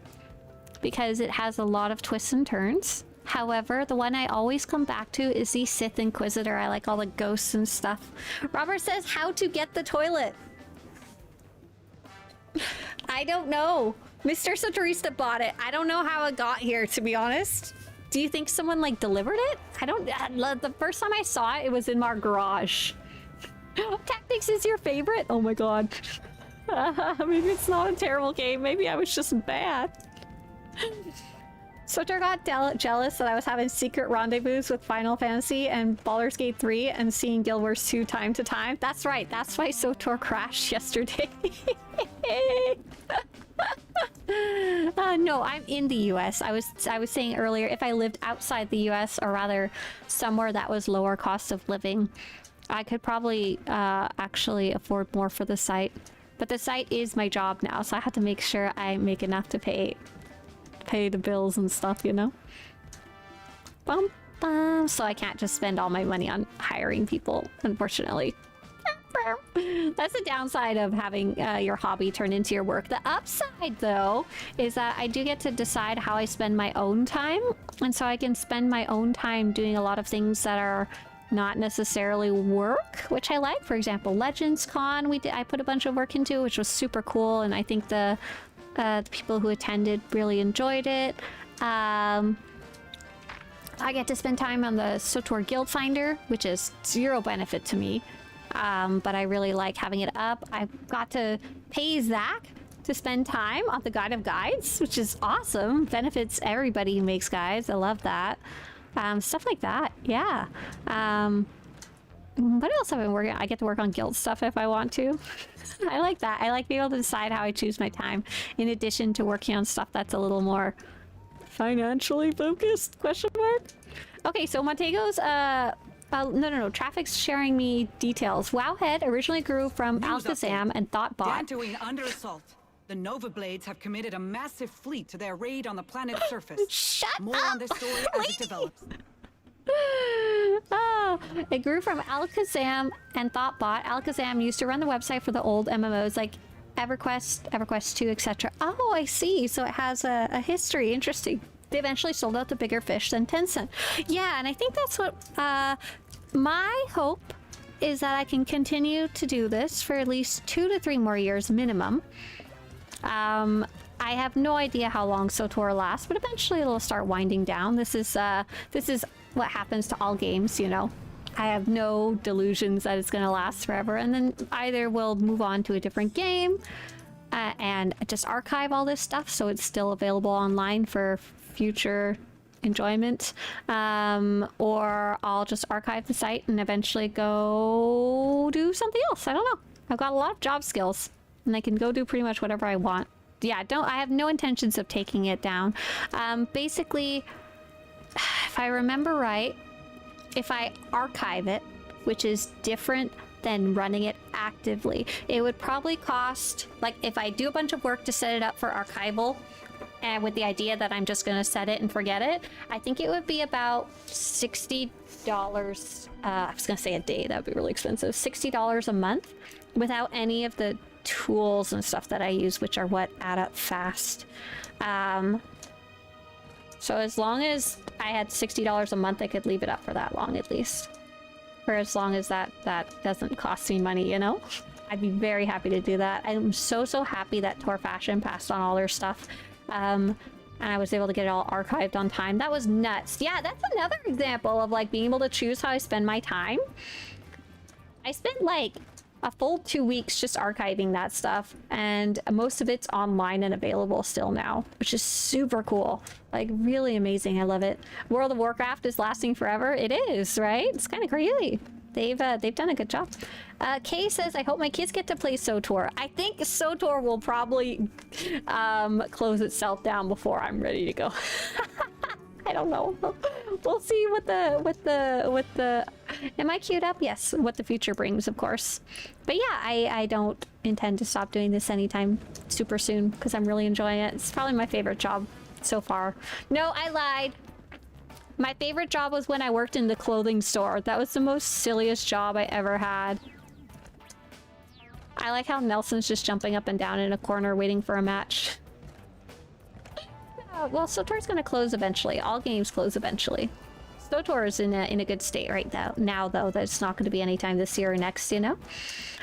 because it has a lot of twists and turns. However, the one I always come back to is the Sith Inquisitor. I like all the ghosts and stuff. Robert says, how to get the toilet? I don't know. Mr. Swtorista bought it. I don't know how it got here, to be honest. Do you think someone like delivered it? I don't, the first time I saw it, it was in our garage. Tactics is your favorite? Oh my god. Maybe it's not a terrible game. Maybe I was just bad. Swtor got jealous that I was having secret rendezvous with Final Fantasy and Baldur's Gate 3 and seeing Guild Wars 2 time to time. That's right. That's why Swtor crashed yesterday. No, I'm in the US. I was saying earlier, if I lived outside the US, or rather somewhere that was lower cost of living, I could probably actually afford more for the site. But the site is my job now, so I have to make sure I make enough to pay the bills and stuff, you know? Bum, bum. So I can't just spend all my money on hiring people, unfortunately. That's the downside of having your hobby turn into your work. The upside, though, is that I do get to decide how I spend my own time. And so I can spend my own time doing a lot of things that are not necessarily work, which I like. For example, Legends Con, I put a bunch of work into, which was super cool. And I think the people who attended really enjoyed it. I get to spend time on the Swtor Guild Finder, which is zero benefit to me. But I really like having it up. I got to pay Zach to spend time on the Guide of Guides, which is awesome. Benefits everybody who makes guides. I love that. Stuff like that. Yeah. What else have I been working on? I get to work on guild stuff if I want to. I like that. I like being able to decide how I choose my time, in addition to working on stuff that's a little more financially focused, question mark. Okay, so Montego's, no. Traffic's sharing me details. Wowhead originally grew from Alakazam and Thoughtbot.
Dantooine under assault. The Nova Blades have committed a massive fleet to their raid on the planet's surface.
Shut
More
up,
on this story as it develops.
Oh, it grew from Alakazam and Thoughtbot. Alakazam used to run the website for the old MMOs like EverQuest, EverQuest 2, etc. Oh, I see. So it has a history. Interesting. They eventually sold out to bigger fish than Tencent. Yeah, and I think that's what my hope is, that I can continue to do this for at least 2 to 3 more years minimum. I have no idea how long Swtor lasts, but eventually it'll start winding down. This is what happens to all games, you know. I have no delusions that it's going to last forever, and then either we'll move on to a different game and just archive all this stuff so it's still available online for future enjoyment, or I'll just archive the site and eventually go do something else. I don't know. I've got a lot of job skills, and I can go do pretty much whatever I want. Yeah, I have no intentions of taking it down. Basically, if I remember right, if I archive it, which is different than running it actively, it would probably cost, like, if I do a bunch of work to set it up for archival, and with the idea that I'm just going to set it and forget it, I think it would be about $60. I was going to say a day. That would be really expensive. $60 a month without any of the tools and stuff that I use, which are what add up fast. So as long as I had $60 a month, I could leave it up for that long at least. For as long as that doesn't cost me money, you know? I'd be very happy to do that. I'm so happy that Tor Fashion passed on all their stuff. And I was able to get it all archived on time. That was nuts. Yeah, that's another example of like being able to choose how I spend my time. I spent like a full 2 weeks just archiving that stuff, and most of it's online and available still now, which is super cool. Like, really amazing. I love it. World of Warcraft is lasting forever. It is, right? It's kind of crazy. They've done a good job. Kay says, I hope my kids get to play Swtor. I think Swtor will probably close itself down before I'm ready to go. I don't know. We'll see what the am I queued up? Yes, what the future brings, of course. But yeah, I don't intend to stop doing this anytime super soon because I'm really enjoying it. It's probably my favorite job so far. No, I lied. My favorite job was when I worked in the clothing store. That was the most silliest job I ever had. I like how Nelson's just jumping up and down in a corner waiting for a match. Well, Swtor's gonna close eventually. All games close eventually. Swtor is in a good state right now, though. That it's not going to be anytime this year or next, you know?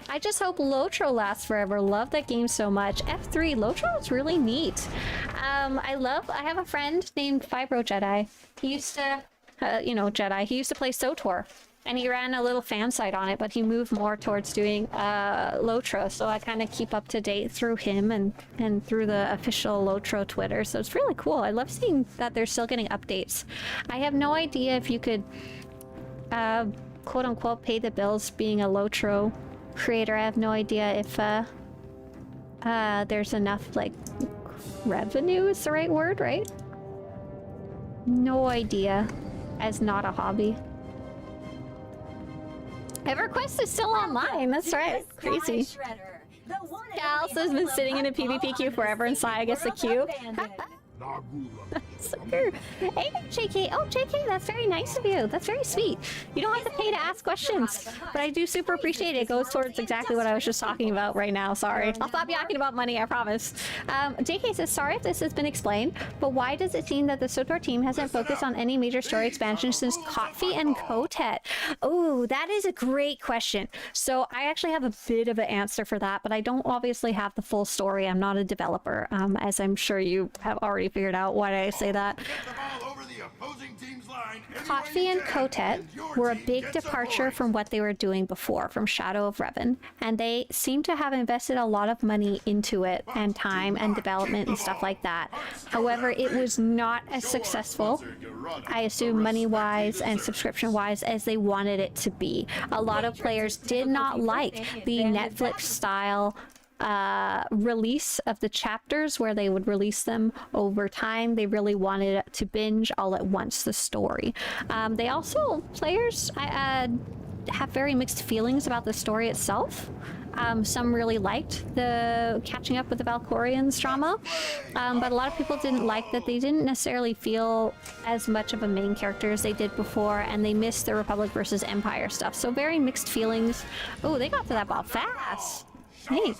I just hope Lotro lasts forever. Love that game so much. F3, Lotro is really neat. I have a friend named Fibro Jedi. He used to, Jedi. He used to play Swtor. And he ran a little fan site on it, but he moved more towards doing Lotro, so I kind of keep up to date through him and through the official Lotro Twitter, so it's really cool. I love seeing that they're still getting updates. I have no idea if you could quote-unquote pay the bills being a Lotro creator. I have no idea if there's enough, like, revenue is the right word, right? No idea, as not a hobby. EverQuest is still online, that's right. Crazy. Gals has been sitting in a PvP queue forever and Saya gets the queue. Sucker. Hey, JK. Oh, JK, that's very nice of you. That's very sweet. You don't have to pay to ask questions, but I do super appreciate it. It goes towards exactly what I was just talking about right now. Sorry. I'll stop yakking about money, I promise. JK says, sorry if this has been explained, but why does it seem that the SWTOR team hasn't focused on any major story expansion since Kotfi and Kotet? Oh, that is a great question. So I actually have a bit of an answer for that, but I don't obviously have the full story. I'm not a developer, as I'm sure you have already figured out why I say that. Kotfi and Kotet were a big departure from what they were doing before, from Shadow of Revan, and they seem to have invested a lot of money into it, and time and development and stuff like that. However, it was not as successful, I assume money-wise and subscription-wise, as they wanted it to be. A lot of players did not like the Netflix-style release of the chapters where they would release them over time. They really wanted to binge all at once the story. They also, players have very mixed feelings about the story itself. Some really liked the catching up with the Valkorians drama, but a lot of people didn't like that they didn't necessarily feel as much of a main character as they did before, and they missed the Republic versus Empire stuff. So very mixed feelings. Oh, they got to that ball fast. Hey.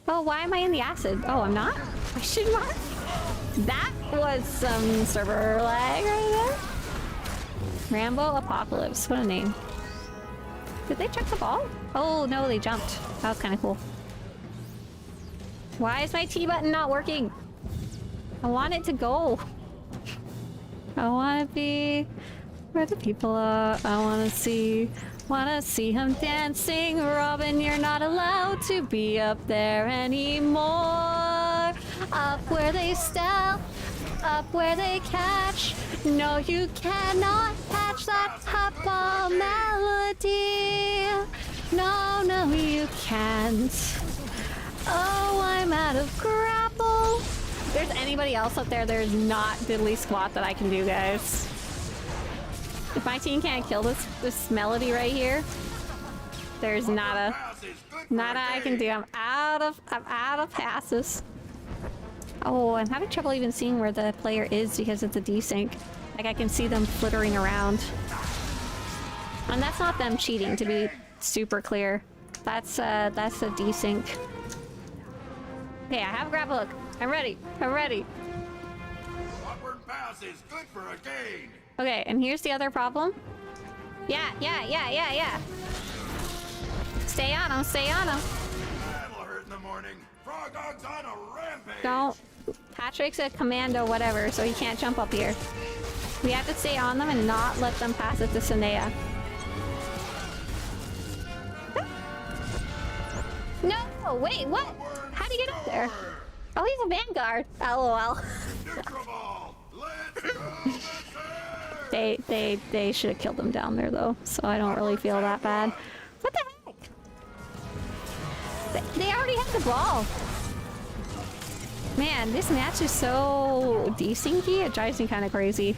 Oh, why am I in the acid? Oh, I'm not? Question mark? That was some server lag right there. Rambo Apocalypse. What a name. Did they check the ball? Oh, no, they jumped. That was kind of cool. Why is my T button not working? I want it to go. I want to be where the people are. I want to see... Wanna see him dancing, Robin, you're not allowed to be up there anymore. Up where they stealth, up where they catch. No, you cannot catch that pop melody. No, no, you can't. Oh, I'm out of grapple. If there's anybody else up there, there's not diddly squat that I can do, guys. If my team can't kill this melody right here, there's nada I can do. I'm out of passes. Oh, I'm having trouble even seeing where the player is because of the desync. Like, I can see them flittering around. And that's not them cheating, to be super clear. That's a desync. Okay, I have a grab hook. I'm ready. I'm ready.
Pass is good for a gain.
Okay, and here's the other problem. Yeah. Stay on him, stay on him.
That'll hurt in the morning. Frog Dog's on a rampage.
Don't. Patrick's a commando, whatever, so he can't jump up here. We have to stay on them and not let them pass it to Sanea. No, wait, what? How do you get up there? Oh, he's a vanguard. LOL. They should have killed them down there though, so I don't really feel that bad. What the heck? They already had the ball. Man, this match is so desyncy, it drives me kind of crazy.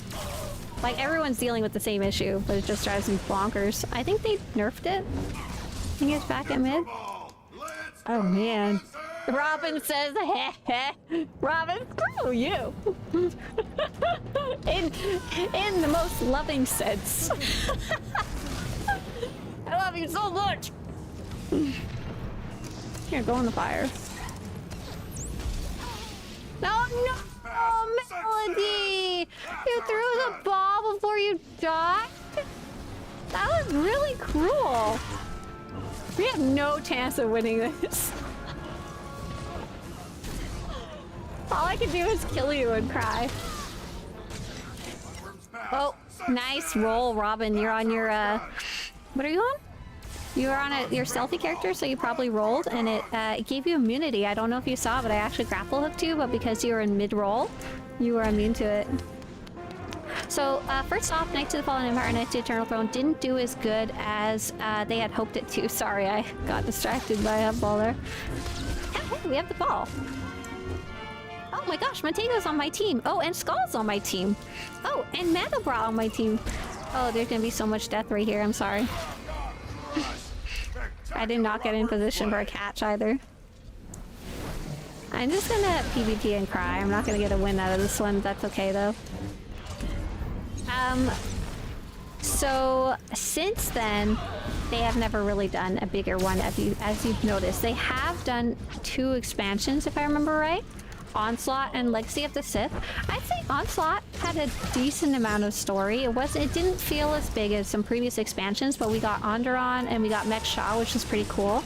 Like, everyone's dealing with the same issue, but it just drives me bonkers. I think they nerfed it. I think it's back at mid. Oh man. Robin says, heh heh. Robin, screw you. in the most loving sense. I love you so much. Here, go in the fire. No, Melody! You threw the ball before you died? That was really cruel. We have no chance of winning this. All I can do is kill you and cry. Oh, Nice roll, Robin. You're on your, what are you on? You were on your stealthy character, so you probably rolled, and it gave you immunity. I don't know if you saw, but I actually grapple hooked you, but because you were in mid-roll, you were immune to it. So, first off, Knights of the Fallen Empire and Knights of the Eternal Throne didn't do as good as they had hoped it to. Sorry, I got distracted by a ball there. Hey, we have the ball. Oh my gosh, Montego's on my team. Oh, and Skull's on my team. Oh, and Mandelbra on my team. Oh, there's gonna be so much death right here. I'm sorry. I did not get in position for a catch either. I'm just gonna PvP and cry. I'm not gonna get a win out of this one. That's okay though. So since then, they have never really done a bigger one, as you've noticed. They have done 2 expansions, if I remember right. Onslaught and Legacy of the Sith. I'd say Onslaught had a decent amount of story. It didn't feel as big as some previous expansions, but we got Onderon and we got Mech Shaw, which is pretty cool.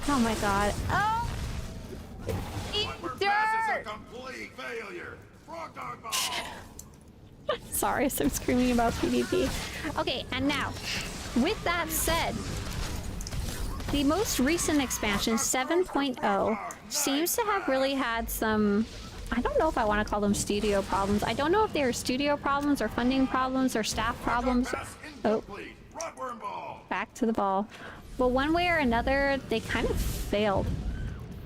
Oh my god. Oh! Sorry, so I'm screaming about PvP. Okay, and now, with that said, the most recent expansion, 7.0, seems to have really had some, I don't know if I want to call them studio problems. I don't know if they are studio problems or funding problems or staff problems. Oh, back to the ball. But one way or another, they kind of failed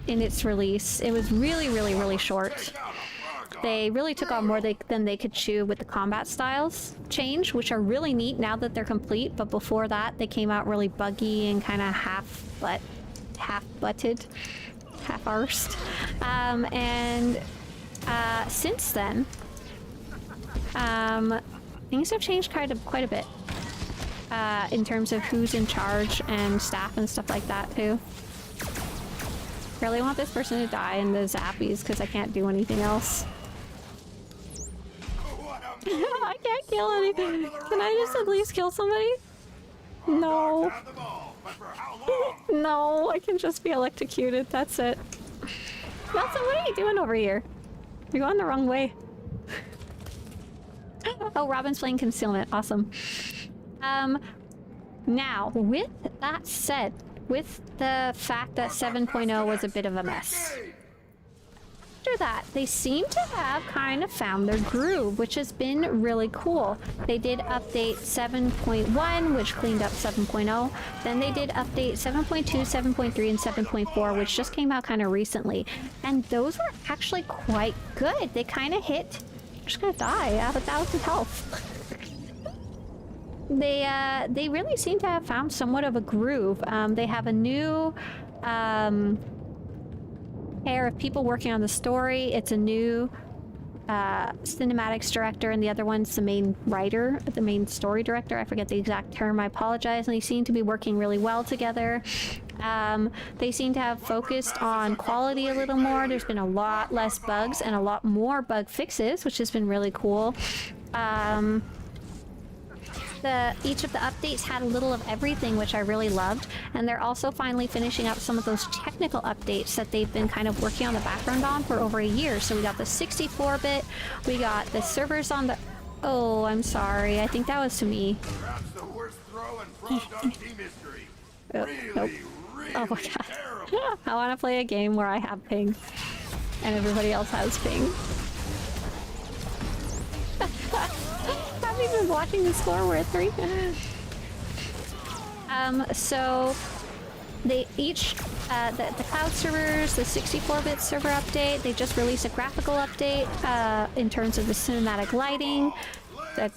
in its release. It was really, really, really short. They really took on more than they could chew with the combat styles change, which are really neat now that they're complete, but before that they came out really buggy and kind of half-butted, half-arsed. Since then, things have changed quite a bit in terms of who's in charge and staff and stuff like that too. Really want this person to die in the zappies because I can't do anything else. I can't kill anything. Can I just at least kill somebody? No. No, I can just be electrocuted. That's it. Nelson, what are you doing over here? You're going the wrong way. Oh, Robin's playing concealment. Awesome. Now, with that said, with the fact that 7.0 was a bit of a mess, after that, they seem to have kind of found their groove, which has been really cool. They did update 7.1, which cleaned up 7.0. Then they did update 7.2, 7.3, and 7.4, which just came out kind of recently. And those were actually quite good. They kind of hit... I'm just gonna die. I have 1,000 health. They really seem to have found somewhat of a groove. They have a new... pair of people working on the story. It's a new cinematics director, and the other one's the main writer, the main story director. I forget the exact term, I apologize. And they seem to be working really well together. They seem to have focused on quality a little more. There's been a lot less bugs and a lot more bug fixes, which has been really cool. Each of the updates had a little of everything, which I really loved, and they're also finally finishing up some of those technical updates that they've been kind of working on the background on for over a year. So we got the 64-bit, we got the servers on the... Oh, I'm sorry. I think that was to me. Oh, nope. Oh my god. I want to play a game where I have ping and everybody else has ping. I've been watching the score. We're at 3. So they each the cloud servers, the 64-bit server update, they just released a graphical update in terms of the cinematic lighting. The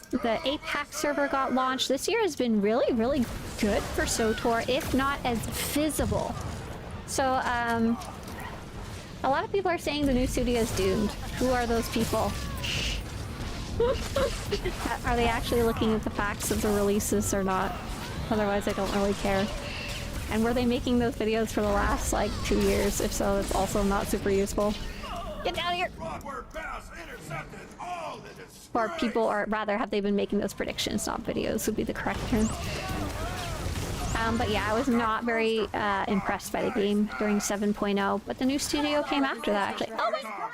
APAC server got launched. This year has been really, really good for SWTOR, if not as visible. So a lot of people are saying the new studio is doomed. Who are those people? Are they actually looking at the facts of the releases or not? Otherwise, I don't really care. And were they making those videos for the last, like, 2 years? If so, it's also not super useful. Get down here! Or people, or rather, have they been making those predictions, not videos, would be the correct term. But yeah, I was not very impressed by the game during 7.0, but the new studio came after that, actually. Oh my god!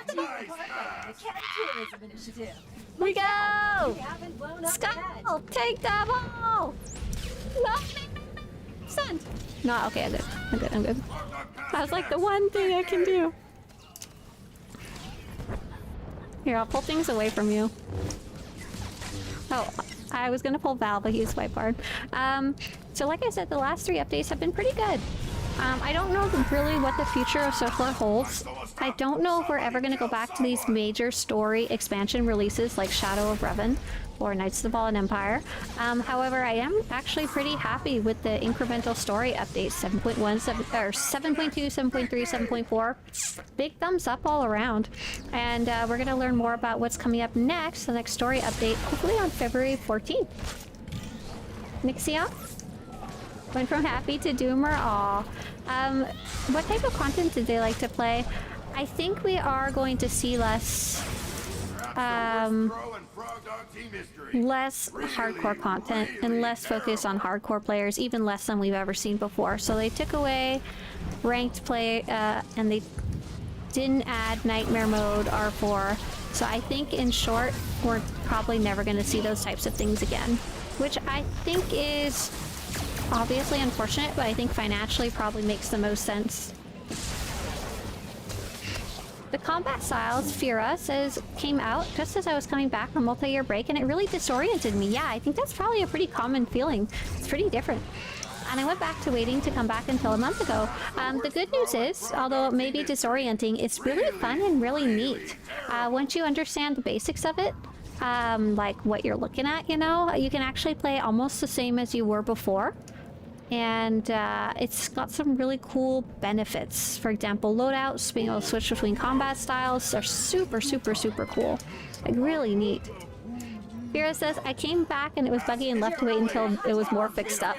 We go! Skull! Take that ball! No! Send! No, okay, I'm good. I'm good, I'm good. That was like the one thing I can do. Here, I'll pull things away from you. Oh, I was gonna pull Val, but he's white barred. So like I said, the last 3 updates have been pretty good. I don't know really what the future of Swtorista holds. I don't know if we're ever going to go back to these major story expansion releases like Shadow of Revan or Knights of the Fallen Empire. However, I am actually pretty happy with the incremental story updates, 7.1, 7.2, 7.3, 7.4. Big thumbs up all around. And we're going to learn more about what's coming up next, the next story update, hopefully on February 14th. Nixia? Went from happy to doomer. Aw. What type of content did they like to play? I think we are going to see less hardcore content and less focus on hardcore players, even less than we've ever seen before. So they took away ranked play and they didn't add nightmare mode R4. So I think in short, we're probably never going to see those types of things again, which I think is obviously unfortunate, but I think financially probably makes the most sense. The combat styles, Fira says, came out just as I was coming back from multi-year break, and it really disoriented me. Yeah, I think that's probably a pretty common feeling. It's pretty different. And I went back to waiting to come back until a month ago. The good news is, although it may be disorienting, it's really fun and really neat. Once you understand the basics of it, like what you're looking at, you know, you can actually play almost the same as you were before. And it's got some really cool benefits. For example, loadouts, being able to switch between combat styles are super, super, super cool. Like, really neat. Fira says, I came back and it was buggy and left to wait until it was more fixed up.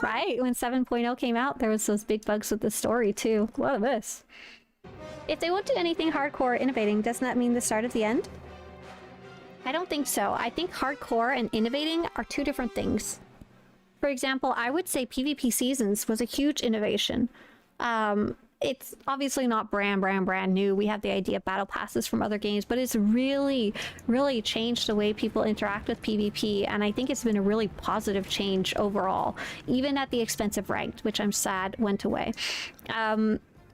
Right? When 7.0 came out, there was those big bugs with the story, too. What is this? If they won't do anything hardcore or innovating, doesn't that mean the start of the end? I don't think so. I think hardcore and innovating are two different things. For example, I would say PvP Seasons was a huge innovation. It's obviously not brand new. We have the idea of battle passes from other games, but it's really, really changed the way people interact with PvP, and I think it's been a really positive change overall, even at the expense of ranked, which I'm sad went away.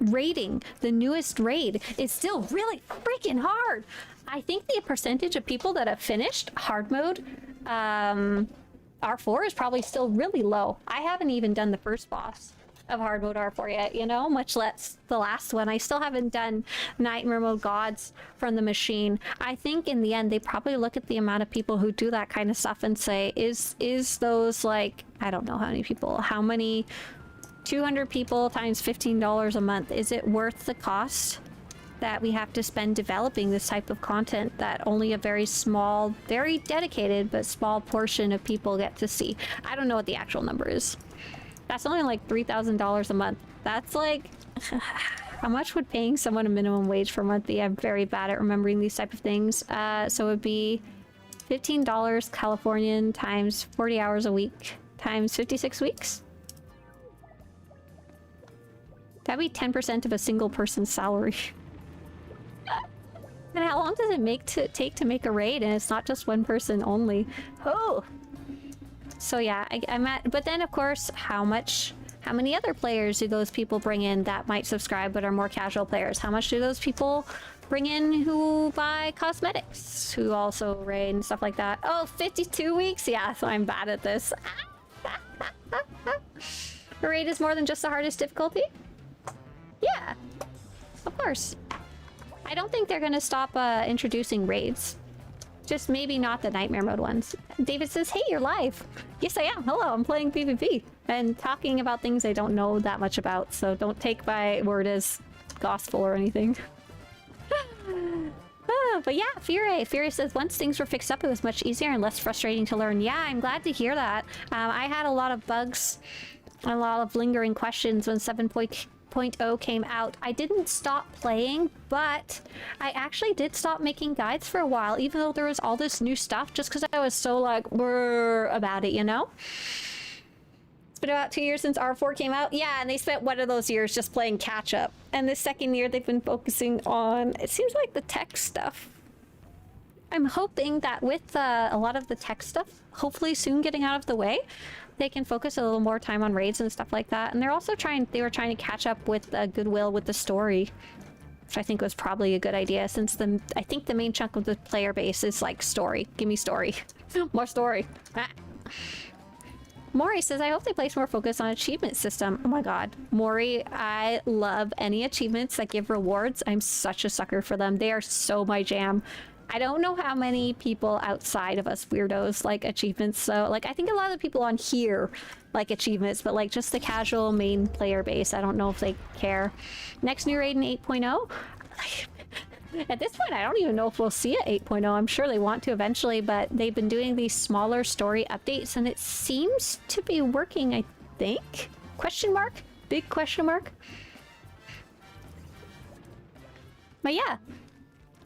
Raiding, the newest raid, is still really freaking hard. I think the percentage of people that have finished hard mode, R4 is probably still really low. I haven't even done the first boss of hard mode R4 yet, you know, much less the last one. I still haven't done nightmare mode gods from the machine. I think in the end, they probably look at the amount of people who do that kind of stuff and say, is those, like, I don't know how many people, how many 200 people times $15 a month, is it worth the cost that we have to spend developing this type of content that only a very small, very dedicated, but small portion of people get to see? I don't know what the actual number is. That's only like $3,000 a month. That's like, how much would paying someone a minimum wage per month be? I'm very bad at remembering these type of things. So it would be $15 Californian times 40 hours a week times 56 weeks. That'd be 10% of a single person's salary. And how long does it take to make a raid? And it's not just one person only. Oh! So yeah, I'm at, but then of course, how many other players do those people bring in that might subscribe but are more casual players? How much do those people bring in who buy cosmetics, who also raid and stuff like that? Oh, 52 weeks? Yeah, so I'm bad at this. The raid is more than just the hardest difficulty? Yeah, of course. I don't think they're gonna stop introducing raids. Just maybe not the nightmare mode ones. David says, hey, you're live. Yes, I am. Hello, I'm playing PvP and talking about things I don't know that much about, so don't take my word as gospel or anything. But yeah, Fury says, once things were fixed up, it was much easier and less frustrating to learn. Yeah, I'm glad to hear that. I had a lot of bugs, a lot of lingering questions when 7.0 came out. I didn't stop playing, but I actually did stop making guides for a while, even though there was all this new stuff, just because I was so like about it, you know? It's been about 2 years since R4 came out. Yeah, and they spent one of those years just playing catch up. And the second year they've been focusing on, it seems like, the tech stuff. I'm hoping that with a lot of the tech stuff, hopefully soon getting out of the way, they can focus a little more time on raids and stuff like that. And they're also they were trying to catch up with Goodwill with the story, which I think was probably a good idea since I think the main chunk of the player base is like story. Give me story. More story. Ah. Maury says, I hope they place more focus on achievement system. Oh my god. Maury, I love any achievements that give rewards. I'm such a sucker for them. They are so my jam. I don't know how many people outside of us weirdos like achievements. So, like, I think a lot of the people on here like achievements, but like just the casual main player base, I don't know if they care. Next new raid in 8.0? At this point, I don't even know if we'll see a 8.0. I'm sure they want to eventually, but they've been doing these smaller story updates, and it seems to be working, I think? Question mark? Big question mark? But yeah.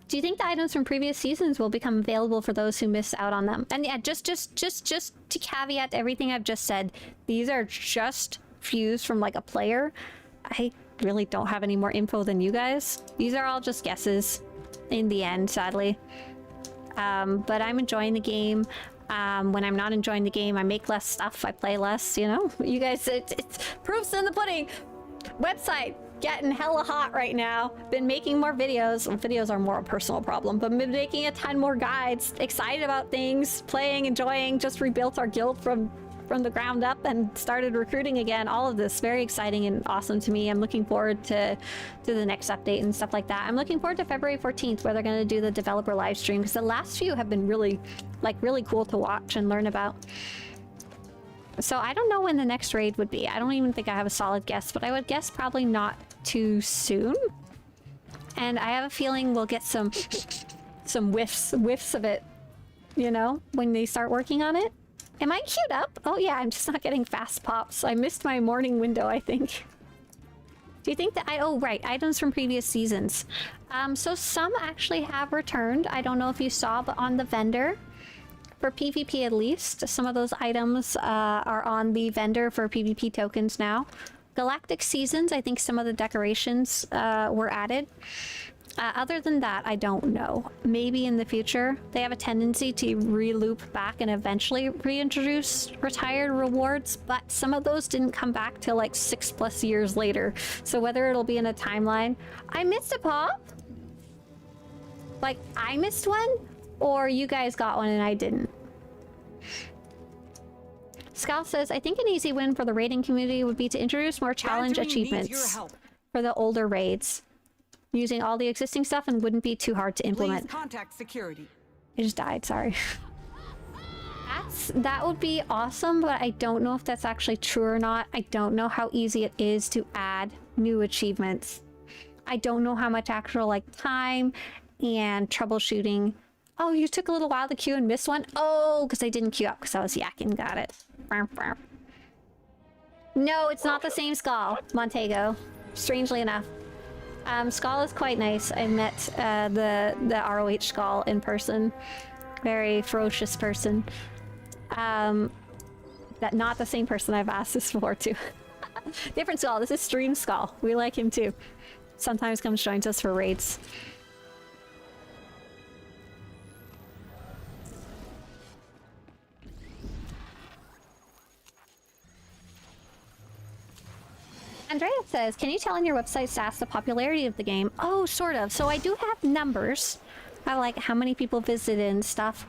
Do you think the items from previous seasons will become available for those who miss out on them? And yeah, just to caveat everything I've just said, these are just views from like a player. I really don't have any more info than you guys. These are all just guesses in the end, sadly. But I'm enjoying the game. When I'm not enjoying the game, I make less stuff, I play less, you know? You guys, it's proofs in the pudding. Website getting hella hot right now. Been making more videos. Well, videos are more a personal problem, but been making a ton more guides. Excited about things, playing, enjoying. Just rebuilt our guild from the ground up and started recruiting again. All of this very exciting and awesome to me. I'm looking forward to the next update and stuff like that. I'm looking forward to February 14th where they're going to do the developer live stream, because the last few have been really cool to watch and learn about. So I don't know when the next raid would be. I don't even think I have a solid guess, but I would guess probably not too soon. And I have a feeling we'll get some whiffs of it, you know, when they start working on it. Am I queued up? Oh yeah, I'm just not getting fast pops. I missed my morning window, I think. Do you think that oh right, items from previous seasons. So some actually have returned. I don't know if you saw, but on the vendor, for PvP at least, some of those items are on the vendor for PvP tokens now. Galactic Seasons, I think some of the decorations were added. Other than that, I don't know. Maybe in the future. They have a tendency to re-loop back and eventually reintroduce retired rewards, but some of those didn't come back till like 6+ years later. So whether it'll be in a timeline... I missed a pop? Like, I missed one? Or you guys got one and I didn't? Scal says, I think an easy win for the raiding community would be to introduce more challenge achievements for the older raids. Using all the existing stuff and wouldn't be too hard to implement.
Please contact security.
It just died, sorry. That would be awesome, but I don't know if that's actually true or not. I don't know how easy it is to add new achievements. I don't know how much actual like time and troubleshooting. Oh, you took a little while to queue and missed one? Oh, because I didn't queue up because I was yakking. Got it. No, it's not the same Skull, Montego. Strangely enough. Skull is quite nice. I met the ROH Skull in person. Very ferocious person. That not the same person I've asked this for too. Different Skull. This is Stream Skull. We like him too. Sometimes comes joins us for raids. Andrea says, can you tell on your website stats the popularity of the game? Oh, sort of. So I do have numbers of like how many people visited and stuff,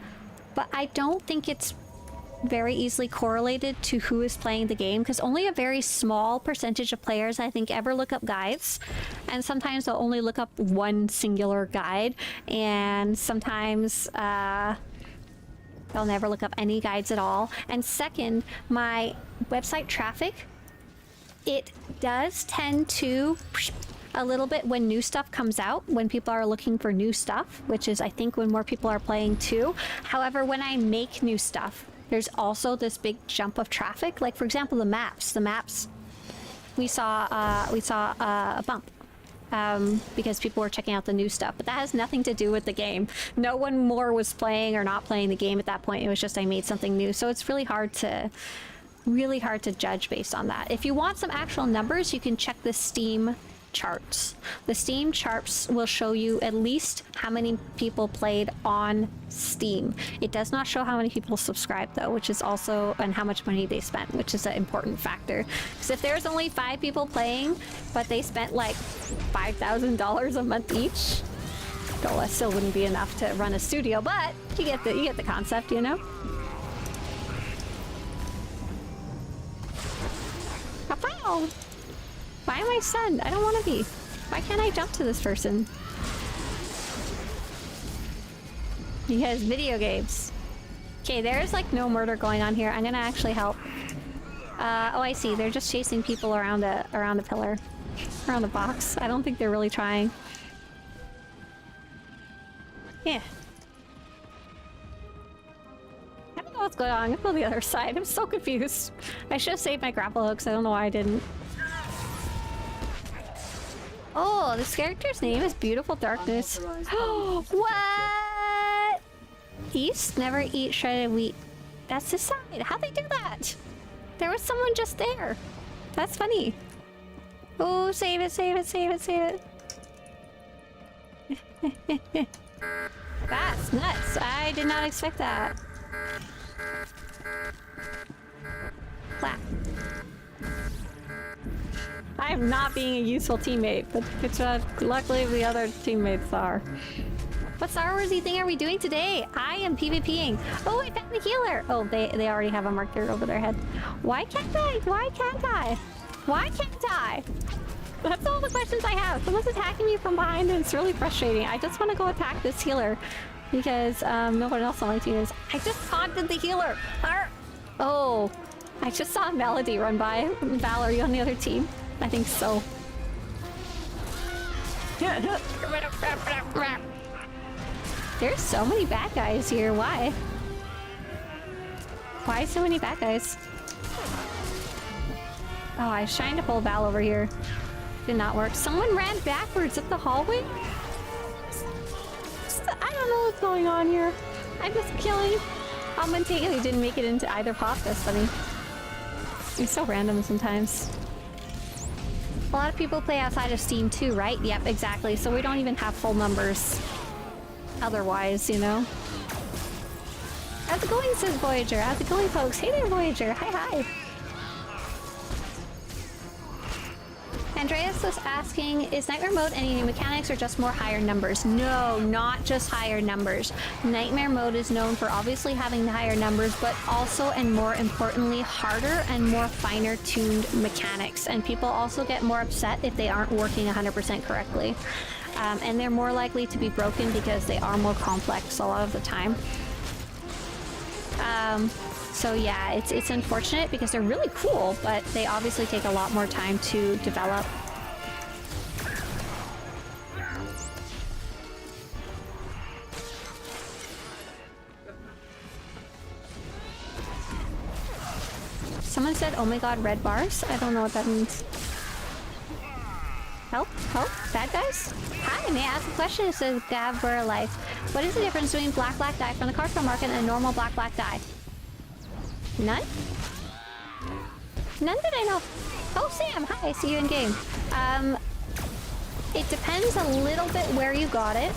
but I don't think it's very easily correlated to who is playing the game, because only a very small percentage of players, I think, ever look up guides. And sometimes they'll only look up one singular guide, and sometimes they'll never look up any guides at all. And second, my website traffic, it does tend to a little bit when new stuff comes out, when people are looking for new stuff, which is I think when more people are playing too. However, when I make new stuff, there's also this big jump of traffic. Like for example, the maps. We saw a bump because people were checking out the new stuff, but that has nothing to do with the game. No one more was playing or not playing the game at that point. It was just I made something new, so it's really hard to judge based on that. If you want some actual numbers, you can check the Steam charts. The Steam charts will show you at least how many people played on Steam. It does not show how many people subscribed though, which is also, and how much money they spent, which is an important factor. Because if there's only 5 people playing, but they spent like $5,000 a month each, well, that still wouldn't be enough to run a studio, but you get the concept, you know? Wow. Why am I stunned? I don't want to be. Why can't I jump to this person? Because video games. Okay, there's like no murder going on here. I'm gonna actually help. Oh, I see. They're just chasing people around the pillar, around the box. I don't think they're really trying. Yeah. I don't know what's going on. I'm gonna go the other side. I'm so confused. I should have saved my grapple hooks. I don't know why I didn't. Oh, this character's name is Beautiful Darkness. Oh, what? East never eat shredded wheat. That's the side. How'd they do that? There was someone just there. That's funny. Oh, save it, save it, save it, save it. That's nuts. I did not expect that. Clap. I'm not being a useful teammate, but luckily the other teammates are. What Star Warsy thing are we doing today? I am PvPing. Oh, I found the healer. Oh, they already have a marker over their head. Why can't I? Why can't I? Why can't I? That's all the questions I have. Someone's attacking me from behind and it's really frustrating. I just want to go attack this healer because no one else on my team is. I just taunted the healer. Oh, I just saw Melody run by. Val, are you on the other team? I think so. There's so many bad guys here. Why? Why so many bad guys? Oh, I was trying to pull Val over here. Did not work. Someone ran backwards up the hallway? I don't know what's going on here. I'm just killing. Momentarily didn't make it into either pop. That's funny. It's so random sometimes. A lot of people play outside of Steam too, right? Yep, exactly. So we don't even have full numbers otherwise, you know? How's it going, says Voyager? How's it going, folks? Hey there, Voyager. Hi, hi. Andreas was asking, is Nightmare Mode any new mechanics or just more higher numbers? No, not just higher numbers. Nightmare Mode is known for obviously having the higher numbers, but also and more importantly, harder and more finer tuned mechanics. And people also get more upset if they aren't working 100% correctly. And they're more likely to be broken because they are more complex a lot of the time. So yeah, it's unfortunate because they're really cool, but they obviously take a lot more time to develop. Someone said, oh my god, red bars? I don't know what that means. Help? Help? Bad guys? Hi, may I ask a question? It says Gabber Life. What is the difference between black dye from the cardboard market and a normal black dye? None? None that I know. Oh, Sam, hi, I see you in game. It depends a little bit where you got it.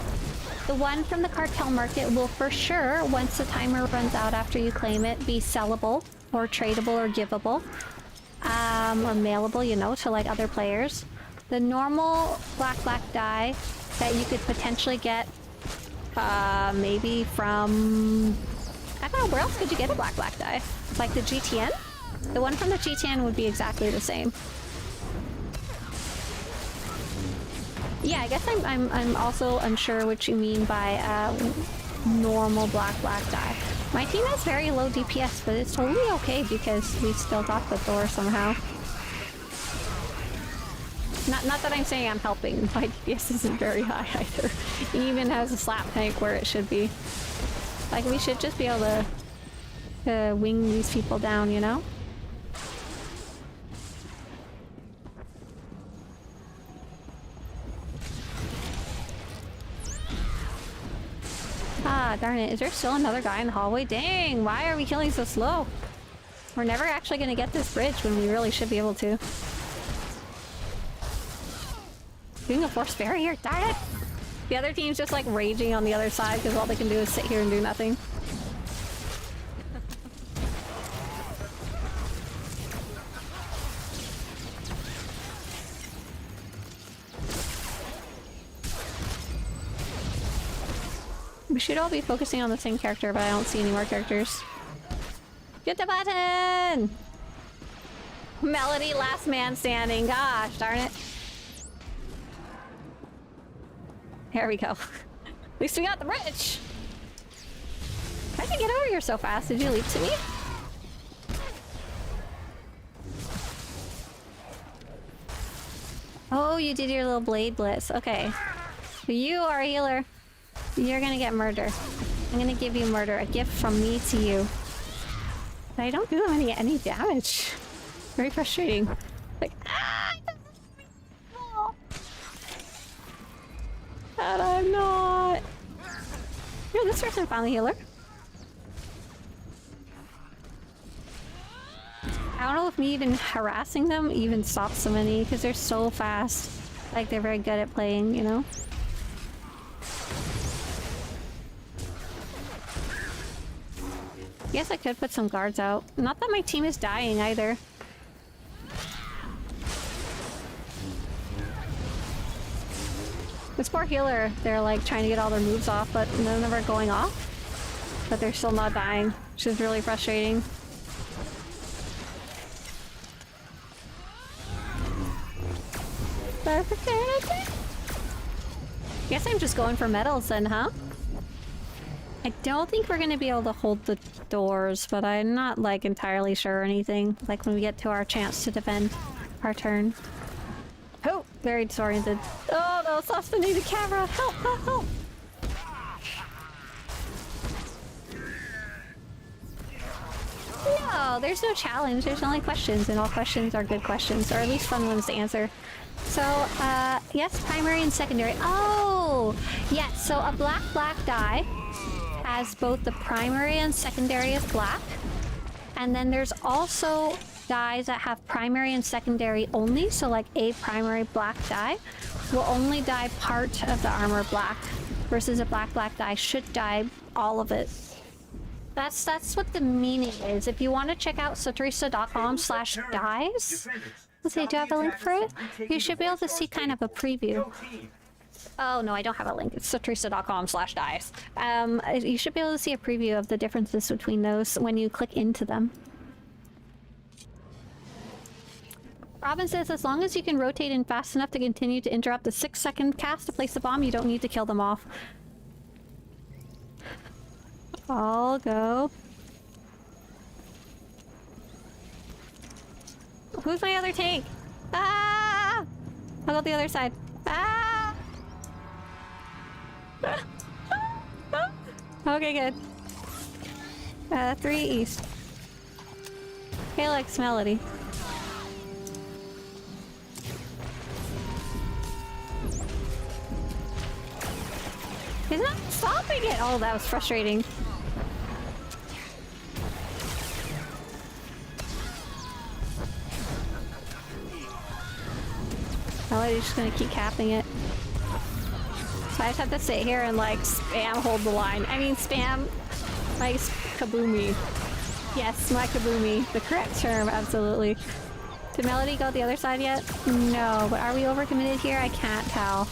The one from the cartel market will for sure, once the timer runs out after you claim it, be sellable or tradable or giveable. Or mailable, you know, to like other players. The normal black dye that you could potentially get, maybe from... I don't know, where else could you get a black dye? Like the GTN? The one from the GTN would be exactly the same. Yeah, I guess I'm also unsure what you mean by normal black dye. My team has very low DPS, but it's totally okay because we still got the Thor somehow. Not that I'm saying I'm helping. My DPS isn't very high either. It even has a slap tank where it should be. Like, we should just be able to wing these people down, you know? Ah, darn it. Is there still another guy in the hallway? Dang, why are we killing so slow? We're never actually going to get this bridge when we really should be able to. Doing a force barrier, darn it! The other team's just like raging on the other side because all they can do is sit here and do nothing. We should all be focusing on the same character, but I don't see any more characters. Get the button! Melody, last man standing. Gosh, darn it. There we go. At least we got the bridge. How'd you get over here so fast? Did you leap to me? Oh, you did your little blade blitz. Okay. You are a healer. You're gonna get murder. I'm gonna give you murder. A gift from me to you. But I don't do any damage. Very frustrating. Like, ah! And I'm not. Yeah, this person found the healer. I don't know if me even harassing them even stops so many because they're so fast. Like they're very good at playing, you know? Guess I could put some guards out. Not that my team is dying either. This poor healer, they're like trying to get all their moves off, but none of them are going off. But they're still not dying, which is really frustrating. Perfect. Guess I'm just going for medals then, huh? I don't think we're gonna be able to hold the doors, but I'm not like entirely sure or anything. Like when we get to our chance to defend our turn. Oh, very disoriented. Oh no, Sosthene, the camera! Help, help, help! No, there's no challenge. There's only questions, and all questions are good questions, or at least fun ones to answer. So, yes, primary and secondary. Oh! Yes, so a black die has both the primary and secondary as black. And then there's also dies that have primary and secondary only, so like a primary black die will only die part of the armor black, versus a black die should die all of it. That's what the meaning is. If you want to check out Swtorista.com/dies, let's see, do I have a link for it? You should be able to see kind of a preview. Oh no, I don't have a link. It's Swtorista.com/dies. You should be able to see a preview of the differences between those when you click into them. Robin says, as long as you can rotate in fast enough to continue to interrupt the 6-second cast to place the bomb, you don't need to kill them off. I'll go. Who's my other tank? Ah! I'll go the other side. Ah! Okay, good. 3 east. Helix Melody. He's not stopping it! Oh, that was frustrating. Melody's just gonna keep capping it. So I just have to sit here and like spam hold the line. I mean spam my kaboomy. Yes, my kaboomy. The correct term, absolutely. Did Melody go the other side yet? No, but are we overcommitted here? I can't tell.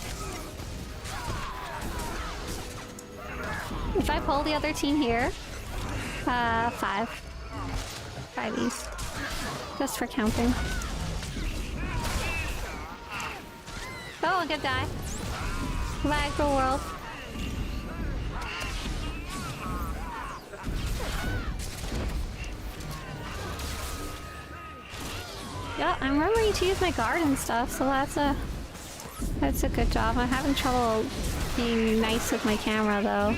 If I pull the other team here, 5 east. Just for counting. Oh, a good die. Goodbye, cruel world. Yeah, I'm remembering to use my guard and stuff, so that's a good job. I'm having trouble being nice with my camera though.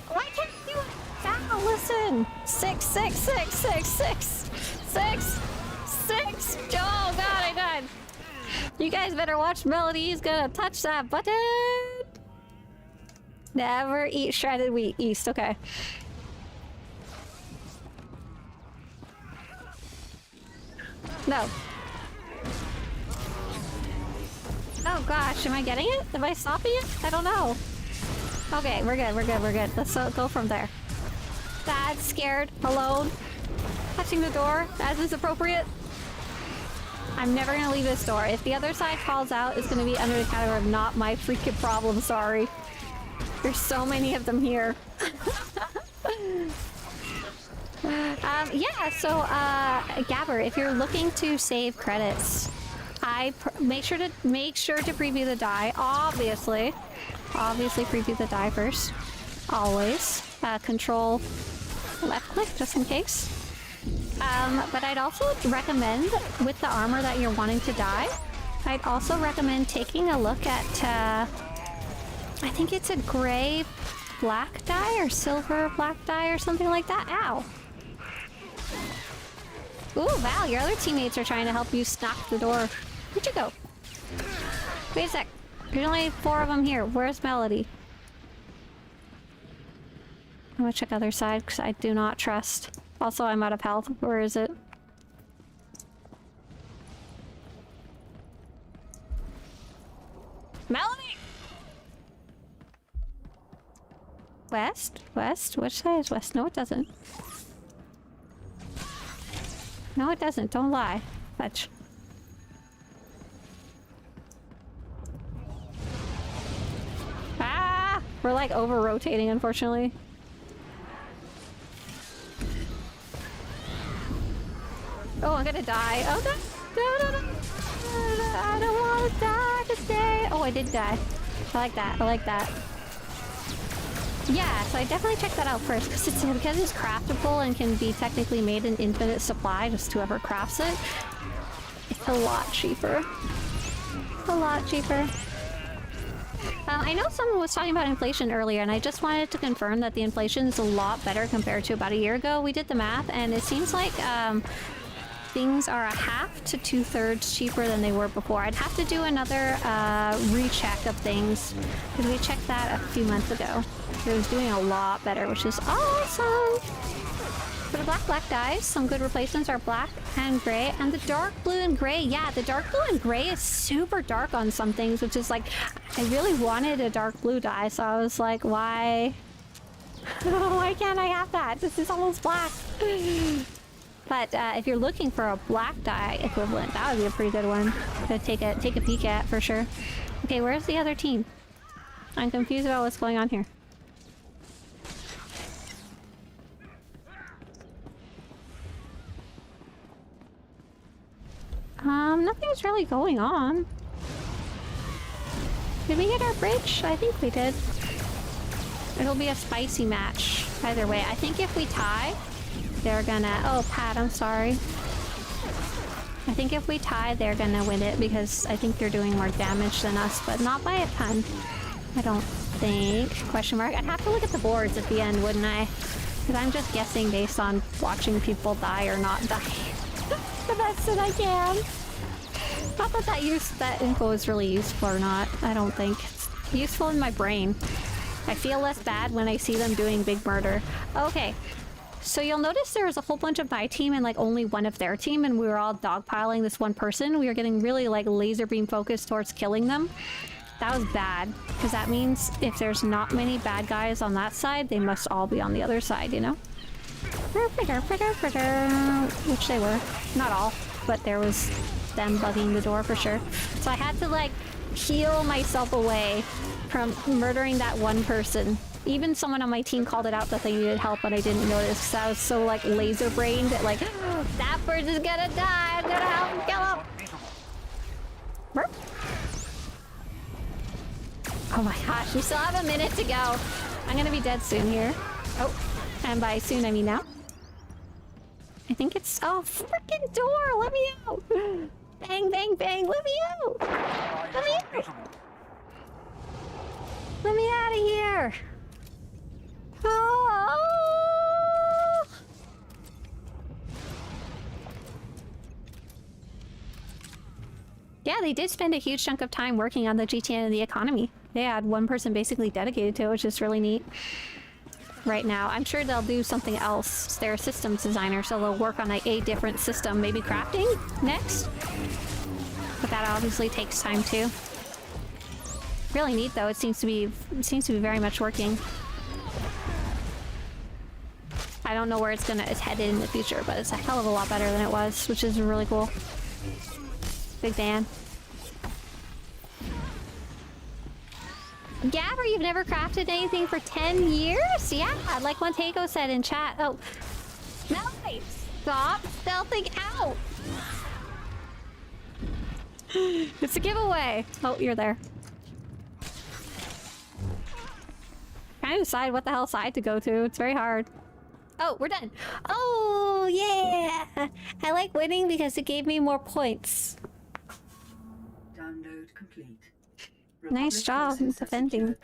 Why can't you do it? Now listen! 6, 6, 6, 6, 6, 6, 6. Oh god, I died. You guys better watch Melody. He's gonna touch that button. Never eat shredded wheat. East, okay. No. Oh gosh, am I getting it? Am I stopping it? I don't know. Okay, we're good, we're good, we're good. Let's go from there. Sad, scared, alone, touching the door as is appropriate. I'm never gonna leave this door. If the other side calls out, it's gonna be under the category of not my freaking problem, sorry. There's so many of them here. Yeah, so, Gabber, if you're looking to save credits, make sure to preview the die, obviously. Obviously preview the die first. Always. Control left click, just in case. But I'd also recommend, with the armor that you're wanting to dye, I'd also recommend taking a look at, I think it's a gray black dye or silver black dye or something like that. Ow! Ooh, Val, your other teammates are trying to help you stock the door. Where'd you go? Wait a sec. There's only 4 of them here. Where's Melody? I'm gonna check other side because I do not trust. Also, I'm out of health. Where is it? Melody! West? West? Which side is west? No, it doesn't. No, it doesn't. Don't lie. Fetch. Ah! We're like over-rotating, unfortunately. Oh, I'm gonna die. Oh, no. I don't want to die today. Oh, I did die. I like that. I like that. Yeah, so I definitely check that out first because it's craftable and can be technically made in infinite supply, just whoever crafts it. It's a lot cheaper. A lot cheaper. I know someone was talking about inflation earlier, and I just wanted to confirm that the inflation is a lot better compared to about a year ago. We did the math, and it seems like things are 1/2 to 2/3 cheaper than they were before. I'd have to do another recheck of things because we checked that a few months ago. It was doing a lot better, which is awesome. For the black dyes, some good replacements are black and gray, and the dark blue and gray. Yeah, the dark blue and gray is super dark on some things, which is like, I really wanted a dark blue dye, so I was like, why? Why can't I have that? This is almost black. But if you're looking for a black dye equivalent, that would be a pretty good one to take a peek at for sure. Okay, where's the other team? I'm confused about what's going on here. Nothing's really going on. Did we hit our bridge? I think we did. It'll be a spicy match either way. I think if we tie, they're gonna... Oh, Pat, I'm sorry. I think if we tie, they're gonna win it because I think they're doing more damage than us, but not by a ton. I don't think. Question mark. I'd have to look at the boards at the end, wouldn't I? Because I'm just guessing based on watching people die or not die. The best that I can. Not that that info is really useful or not. I don't think. It's useful in my brain. I feel less bad when I see them doing big murder. Okay. So you'll notice there was a whole bunch of my team and like only one of their team, and we were all dogpiling this one person. We were getting really like laser beam focused towards killing them. That was bad, because that means if there's not many bad guys on that side, they must all be on the other side, you know? Which they were. Not all, but there was them bugging the door for sure. So I had to like heal myself away from murdering that one person. Even someone on my team called it out that they needed help, but I didn't notice because I was so like laser brained that like, that person's gonna die, I'm gonna help him kill him. Burp. Oh my gosh, we still have a minute to go. I'm gonna be dead soon here. Oh, and by soon I mean now. I think it's... Oh, freaking door! Let me out! Bang, bang, bang! Let me out! Let me out! Let me out of here! Oh! Yeah, they did spend a huge chunk of time working on the GTN and the economy. They had one person basically dedicated to it, which is really neat. Right now, I'm sure they'll do something else. They're a systems designer, so they'll work on a different system, maybe crafting next. But that obviously takes time too. Really neat though. It seems to be very much working. I don't know where it's headed in the future, but it's a hell of a lot better than it was, which is really cool. Big fan. Gabber, you've never crafted anything for 10 years? Yeah, like Montego said in chat. Oh, nice. Stop stealthing out. It's a giveaway. Oh, you're there. Trying to decide what the hell side to go to. It's very hard. Oh, we're done. Oh, yeah. I like winning because it gave me more points.
Download complete.
Nice job defending.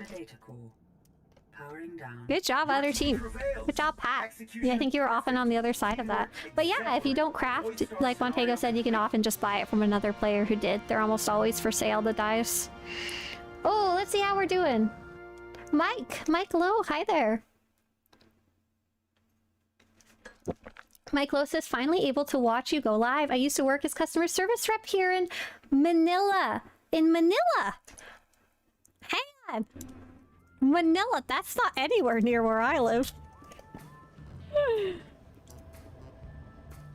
Good job, other team. Good job, Pat. Yeah, I think you were often on the other side of that. But yeah, if you don't craft, like Montego said, you can often just buy it from another player who did. They're almost always for sale, the dice. Oh, let's see how we're doing. Mike Lowe, hi there. Mike Lowe says, finally able to watch you go live. I used to work as customer service rep here in Manila. Hang on. Manila, that's not anywhere near where I live.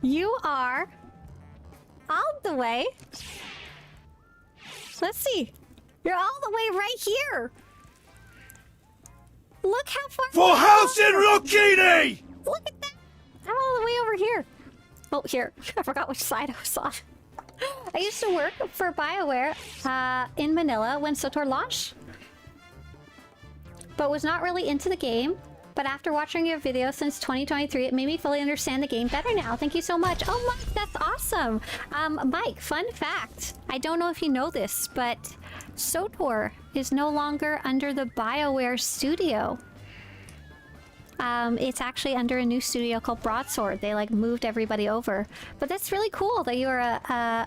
You are all the way. Let's see. You're all the way right here. Look how far.
For house in Rocchini!
Look at that. I'm all the way over here. Oh, here. I forgot which side I was on. I used to work for BioWare in Manila when SWTOR launched, but was not really into the game. But after watching your video since 2023, it made me fully understand the game better now. Thank you so much. Oh, Mike, that's awesome. Mike, fun fact. I don't know if you know this, but SWTOR is no longer under the BioWare studio. It's actually under a new studio called Broadsword. They like moved everybody over. But that's really cool that you were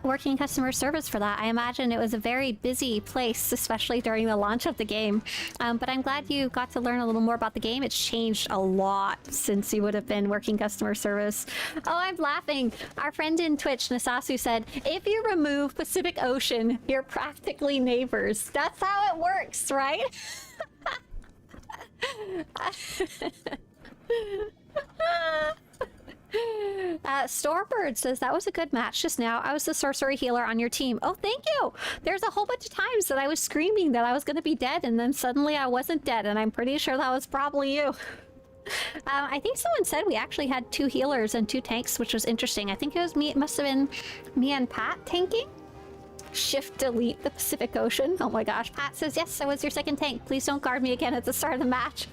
working customer service for that. I imagine it was a very busy place, especially during the launch of the game. But I'm glad you got to learn a little more about the game. It's changed a lot since you would have been working customer service. Oh, I'm laughing. Our friend in Twitch, Nasasu, said, if you remove Pacific Ocean, you're practically neighbors. That's how it works, right? Storebird says, that was a good match just now. I was the sorcery healer on your team. Oh, thank you. There's a whole bunch of times that I was screaming that I was going to be dead, and then suddenly I wasn't dead, and I'm pretty sure that was probably you. I think someone said we actually had 2 healers and 2 tanks, which was interesting. I think it was me. It must have been me and Pat tanking. Shift delete the Pacific Ocean. Oh my gosh. Pat says, yes, I was your second tank. Please don't guard me again at the start of the match.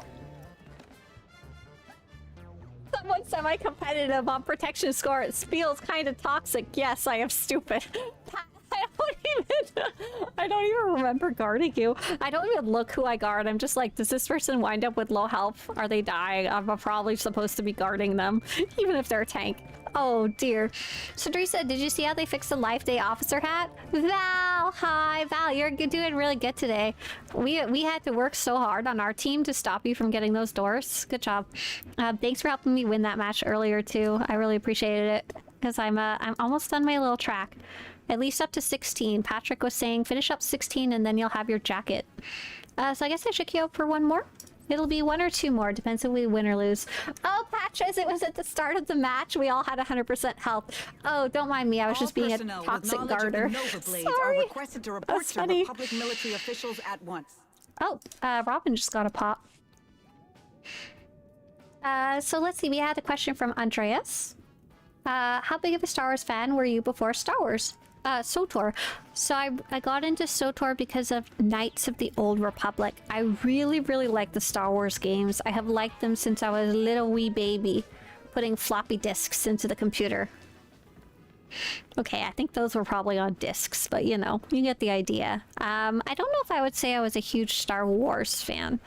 Someone semi-competitive on protection score. It feels kind of toxic. Yes, I am stupid. Pat, I don't even remember guarding you. I don't even look who I guard. I'm just like, does this person wind up with low health? Are they dying? I'm probably supposed to be guarding them, even if they're a tank. Oh dear. Swtorista, did you see how they fixed the Life Day officer hat? Val, hi. Val, you're doing really good today. We had to work so hard on our team to stop you from getting those doors. Good job. Thanks for helping me win that match earlier too. I really appreciated it, because I'm almost done my little track. At least up to 16. Patrick was saying finish up 16 and then you'll have your jacket. So I guess I should queue up for one more. It'll be 1 or 2 more, depends if we win or lose. Oh, Patches, it was at the start of the match. We all had 100% health. Oh, don't mind me. I was just being a toxic garter. Sorry.
Are requested to report to Republic military officials at once.
Oh, Robin just got a pop. So let's see. We had a question from Andreas. How big of a Star Wars fan were you before Star Wars? SWTOR. So I got into SWTOR because of Knights of the Old Republic. I really, really like the Star Wars games. I have liked them since I was a little wee baby, putting floppy disks into the computer. Okay, I think those were probably on discs, but you know, you get the idea. I don't know if I would say I was a huge Star Wars fan.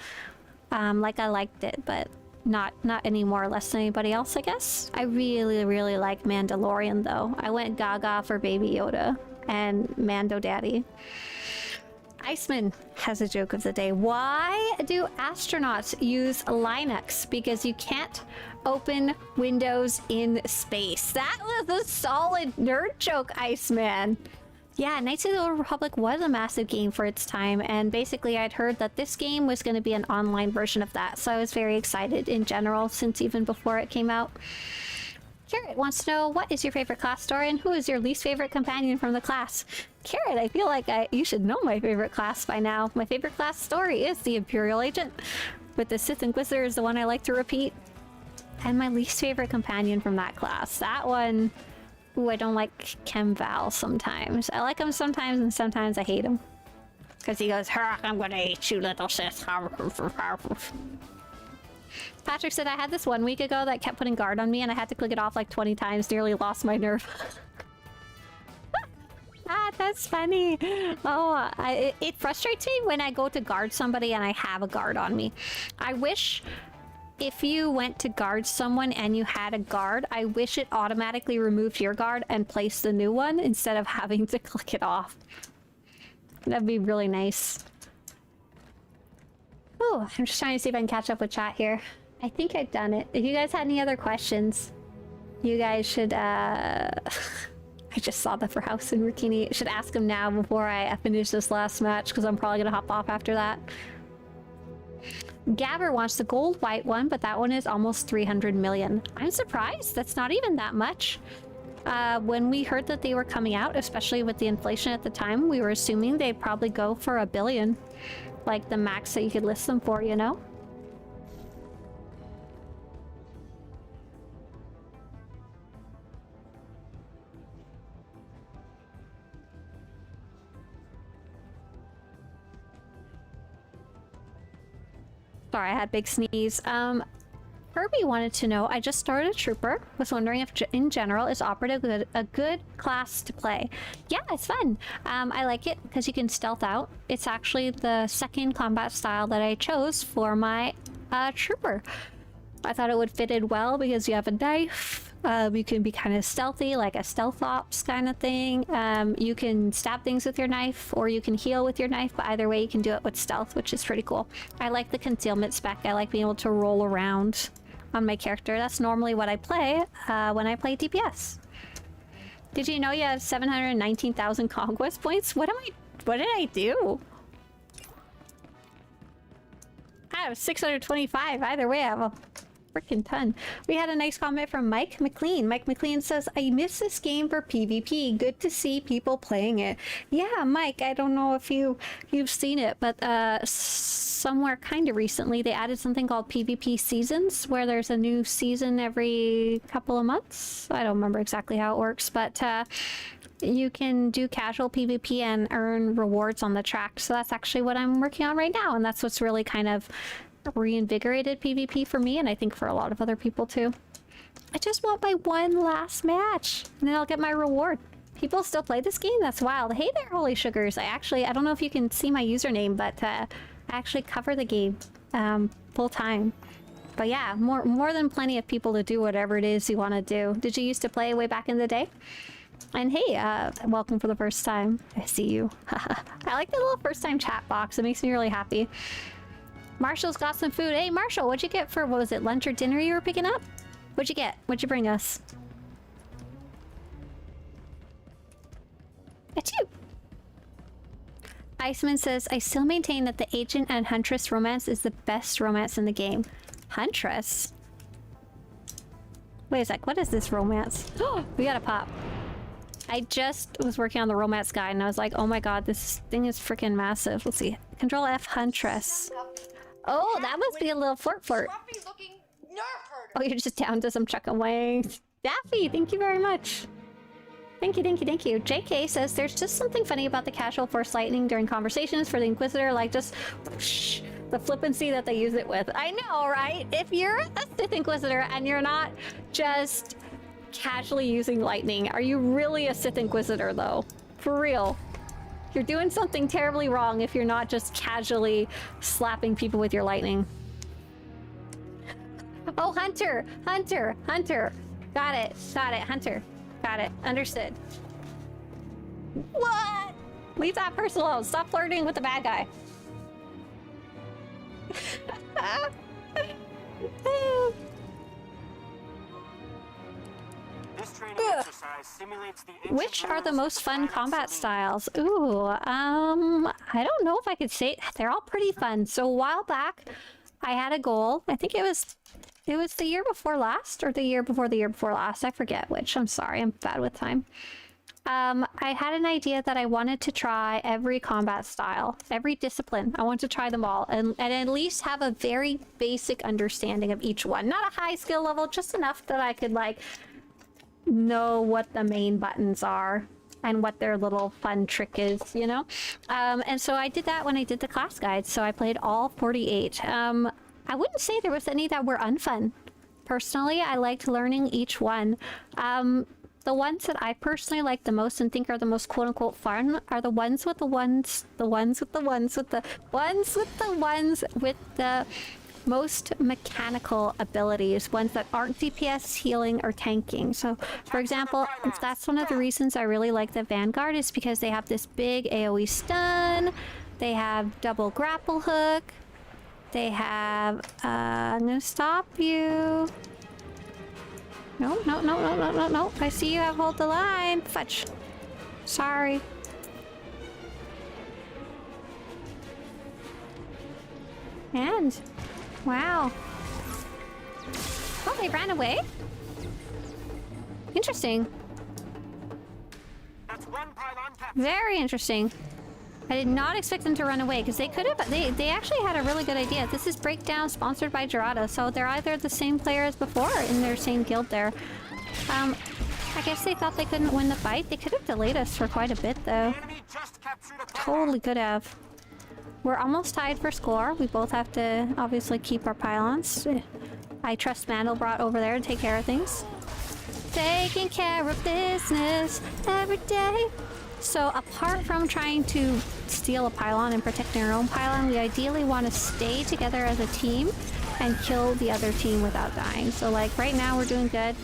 Like I liked it, but not any more or less than anybody else, I guess. I really, really like Mandalorian, though. I went gaga for Baby Yoda and Mando Daddy. Iceman has a joke of the day. Why do astronauts use Linux? Because you can't open Windows in space. That was a solid nerd joke, Iceman. Yeah, Knights of the Old Republic was a massive game for its time, and basically I'd heard that this game was going to be an online version of that, so I was very excited in general since even before it came out. Carrot wants to know, what is your favorite class story and who is your least favorite companion from the class? Carrot, I feel like you should know my favorite class by now. My favorite class story is the Imperial Agent, but the Sith Inquisitor is the one I like to repeat. And my least favorite companion from that class, that one... Ooh, I don't like Chem Val sometimes. I like him sometimes and sometimes I hate him. Because he goes, I'm gonna eat you, little Sith. Patrick said I had this 1 week ago that kept putting guard on me and I had to click it off like 20 times, nearly lost my nerve. That's funny. Oh, it frustrates me when I go to guard somebody and I have a guard on me. I wish if you went to guard someone and you had a guard, I wish it automatically removed your guard and placed the new one instead of having to click it off. That'd be really nice. Oh, I'm just trying to see if I can catch up with chat here. I think I've done it. If you guys had any other questions, you guys should, I just saw that for House and Rikini. Should ask him now before I finish this last match, because I'm probably gonna hop off after that. Gabber wants the gold white one, but that one is almost 300 million. I'm surprised. That's not even that much. When we heard that they were coming out, especially with the inflation at the time, we were assuming they'd probably go for $1 billion. Like the max that you could list them for, you know? Sorry, I had a big sneeze. Herbie wanted to know, I just started a trooper, was wondering if in general is operative a good class to play. Yeah, it's fun. I like it because you can stealth out. It's actually the second combat style that I chose for my trooper. I thought it would fit in well because you have a knife. You can be kind of stealthy, like a stealth ops kind of thing. You can stab things with your knife, or you can heal with your knife, but either way you can do it with stealth, which is pretty cool. I like the concealment spec. I like being able to roll around on my character. That's normally what I play when I play DPS. Did you know you have 719,000 conquest points? What did I do? I have 625. Either way, I have a freaking ton. We had a nice comment from Mike McLean. Mike McLean says, I miss this game for PvP. Good to see people playing it. Yeah, Mike, I don't know if you've seen it, but somewhere kind of recently they added something called PvP seasons, where there's a new season every couple of months. I don't remember exactly how it works, but you can do casual PvP and earn rewards on the track. So that's actually what I'm working on right now, and that's what's really kind of reinvigorated PvP for me, and I think for a lot of other people too. I just want my one last match, and then I'll get my reward. People still play this game? That's wild. Hey there, Holy Sugars. I don't know if you can see my username, but I actually cover the game full time. But yeah, more than plenty of people to do whatever it is you want to do. Did you used to play way back in the day? And hey, welcome for the first time. I see you. I like the little first time chat box. It makes me really happy. Marshall's got some food. Hey, Marshall, what'd you get for, what was it, lunch or dinner you were picking up? What'd you get? What'd you bring us? It's you. Iceman says, I still maintain that the agent and huntress romance is the best romance in the game. Huntress? Wait a sec, what is this romance? Oh, we got a pop. I just was working on the romance guide and I was like, oh my god, this thing is freaking massive. Let's see. Control F, huntress. Oh, that must be a little flirt. Oh, you're just down to some chuck and wangs. Daffy, thank you very much. Thank you. JK says, there's just something funny about the casual Force lightning during conversations for the Inquisitor, like just whoosh, the flippancy that they use it with. I know, right? If you're a Sith Inquisitor and you're not just casually using lightning, are you really a Sith Inquisitor though? For real. You're doing something terribly wrong if you're not just casually slapping people with your lightning. Oh, Hunter! Got it, Hunter. Got it, understood. What? Leave that person alone. Stop flirting with the bad guy.
This training exercise
Which are the most fun combat styles? Ooh, I don't know if I could say. They're all pretty fun. So a while back, I had a goal. I think it was the year before last or the year before last. I forget which. I'm sorry. I'm bad with time. I had an idea that I wanted to try every combat style, every discipline. I want to try them all and at least have a very basic understanding of each one. Not a high skill level, just enough that I could like know what the main buttons are and what their little fun trick is, you know? And so I did that when I did the class guide. So I played all 48. I wouldn't say there was any that were unfun. Personally, I liked learning each one. The ones that I personally like the most and think are the most quote-unquote fun are the ones with the most mechanical abilities, ones that aren't DPS, healing, or tanking. So, for example, that's one of the reasons I really like the Vanguard is because they have this big AoE stun, they have double grapple hook, they have, I'm gonna stop you. No. I see you have hold the line. Fudge. Sorry. And, wow. Oh, they ran away? Interesting. Very interesting. I did not expect them to run away because they could have. They actually had a really good idea. This is Breakdown sponsored by Gerada, so they're either the same player as before in their same guild there. I guess they thought they couldn't win the fight. They could have delayed us for quite a bit though. Totally could have. We're almost tied for score. We both have to obviously keep our pylons. I trust Mandelbrot over there to take care of things. Taking care of business every day. So apart from trying to steal a pylon and protect our own pylon, we ideally want to stay together as a team and kill the other team without dying. So like right now we're doing good.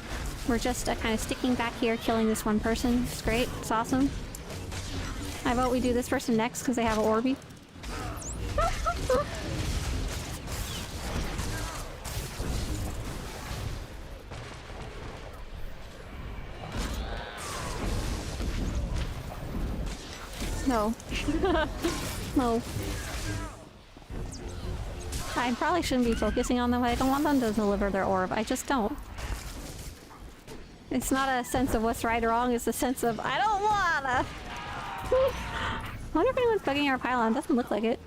We're just kind of sticking back here, killing this one person. It's great. It's awesome. I vote we do this person next because they have an Orby. No. No. I probably shouldn't be focusing on them. I don't want them to deliver their orb. I just don't. It's not a sense of what's right or wrong. It's a sense of, I don't wanna. I wonder if anyone's bugging our pylon. Doesn't look like it.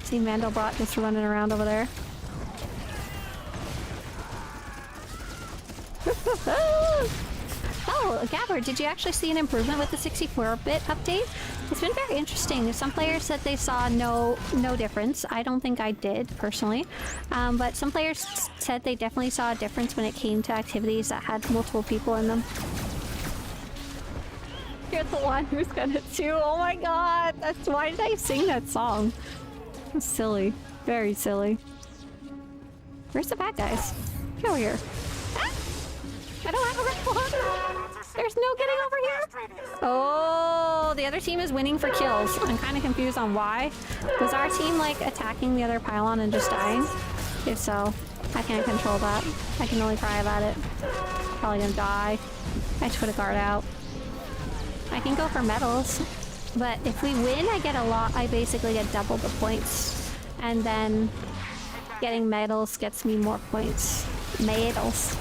See Mandelbrot just running around over there. Oh, Gabbard, did you actually see an improvement with the 64-bit update? It's been very interesting. Some players said they saw no difference. I don't think I did, personally. But some players said they definitely saw a difference when it came to activities that had multiple people in them. You're the one who's gonna too. Oh my god! Why did I sing that song? That's silly. Very silly. Where's the bad guys? Get over here. Ah! I don't have a red. There's no getting over here. Oh, the other team is winning for kills. I'm kind of confused on why. Was our team like attacking the other pylon and just dying? If so, I can't control that. I can only cry about it. Probably gonna die. I should put a guard out. I can go for medals, but if we win, I get a lot. I basically get double the points, and then getting medals gets me more points. Medals.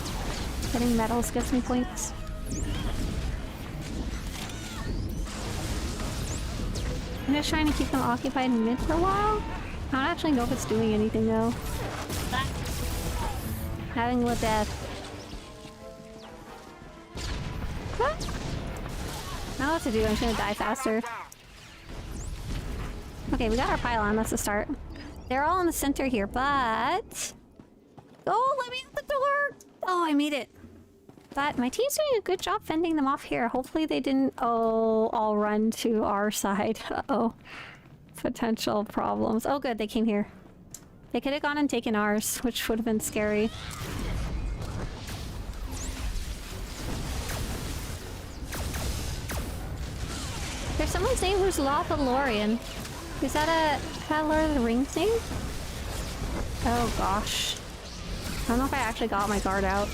Getting medals gets me points. I'm just trying to keep them occupied in mid for a while. I don't actually know if it's doing anything though. Having a death. I don't know what to do. I'm just gonna die faster. Okay, we got our pylon. That's a start. They're all in the center here, but... Oh, let me out the door! Oh, I made it. But my team's doing a good job fending them off here. Hopefully they didn't, all run to our side. Uh-oh. Potential problems. Oh, good. They came here. They could have gone and taken ours, which would have been scary. There's someone's name who's Lothalorian. Is that Lord of the Rings thing? Oh, gosh. I don't know if I actually got my guard out.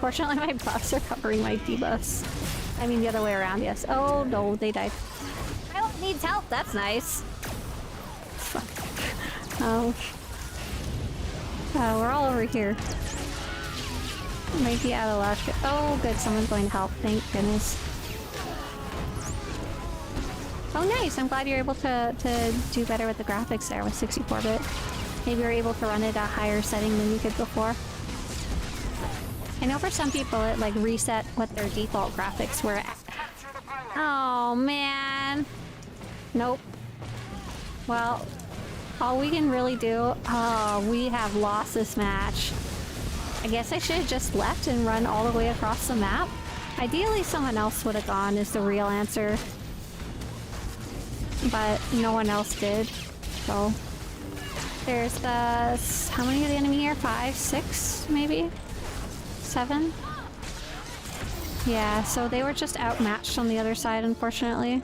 Fortunately, my buffs are covering my debuffs. I mean, the other way around, yes. Oh, no, they died. Pilot needs help. That's nice. Fuck. Oh. We're all over here. Might be out of luck. Oh, good. Someone's going to help. Thank goodness. Oh, nice. I'm glad you're able to do better with the graphics there with 64-bit. Maybe you're able to run it at a higher setting than you could before. I know for some people it like reset what their default graphics were at. Oh man. Nope. Well, all we can really do... Oh, we have lost this match. I guess I should have just left and run all the way across the map. Ideally someone else would have gone is the real answer. But no one else did. So there's the... How many are the enemy here? 5, 6 maybe? 7? Yeah, so they were just outmatched on the other side, unfortunately.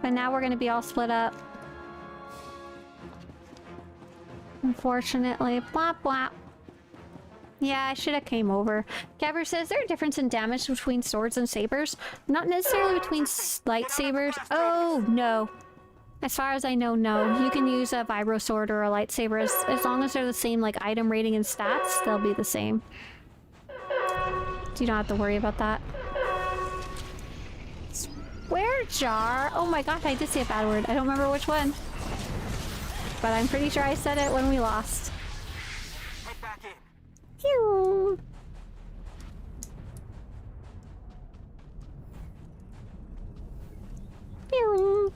But now we're gonna be all split up. Unfortunately. Blah blah. Yeah, I should have came over. Gabber says, is there a difference in damage between swords and sabers? Not necessarily between lightsabers. Oh, no. As far as I know, no. You can use a vibro sword or a lightsaber as long as they're the same like item rating and stats, they'll be the same. So you don't have to worry about that. Swear jar? Oh my gosh, I did say a bad word. I don't remember which one. But I'm pretty sure I said it when we lost.
Head back in.
Pew! Pew!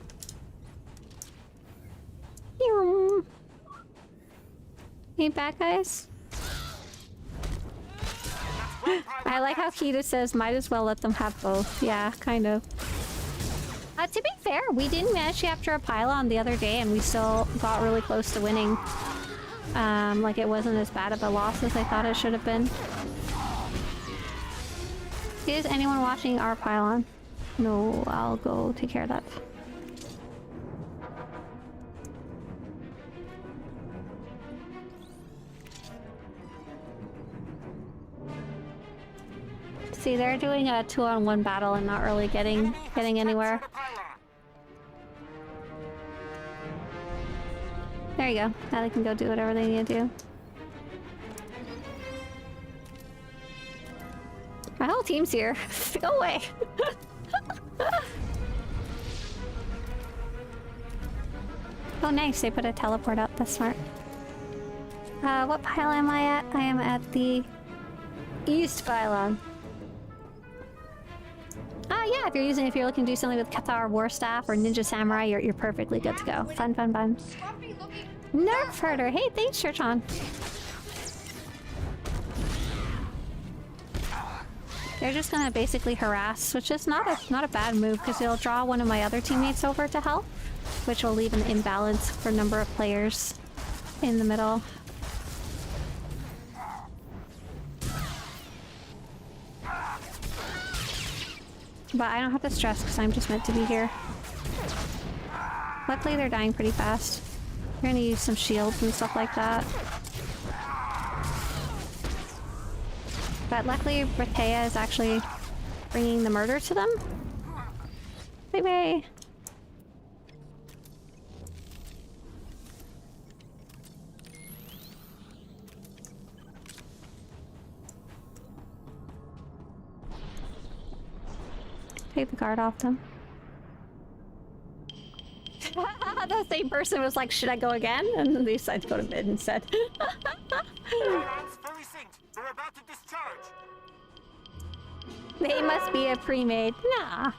Hey, back guys. I like how Kita says, might as well let them have both. Yeah, kind of. To be fair, we didn't manage to capture a pylon the other day and we still got really close to winning. Like it wasn't as bad of a loss as I thought it should have been. Is anyone watching our pylon? No, I'll go take care of that. See, they're doing a 2-on-1 battle and not really getting anywhere. There you go. Now they can go do whatever they need to do. My whole team's here. Go away. Oh, nice. They put a teleport up. That's smart. What pile am I at? I am at the east pylon. Yeah, if you're looking to do something with Cathar War Staff or Ninja Samurai, you're perfectly good to go. Fun. Nerf herder. Hey, thanks, Churchon. They're just gonna basically harass, which is not a bad move because they'll draw one of my other teammates over to help, which will leave an imbalance for number of players in the middle. But I don't have to stress because I'm just meant to be here. Luckily they're dying pretty fast. We're gonna use some shields and stuff like that. But luckily Bretea is actually bringing the murder to them. Bye-bye. Take the guard off them. The same person was like, should I go again? And then they decided to go to mid instead.
They're about to discharge.
They must be a pre-made. Nah.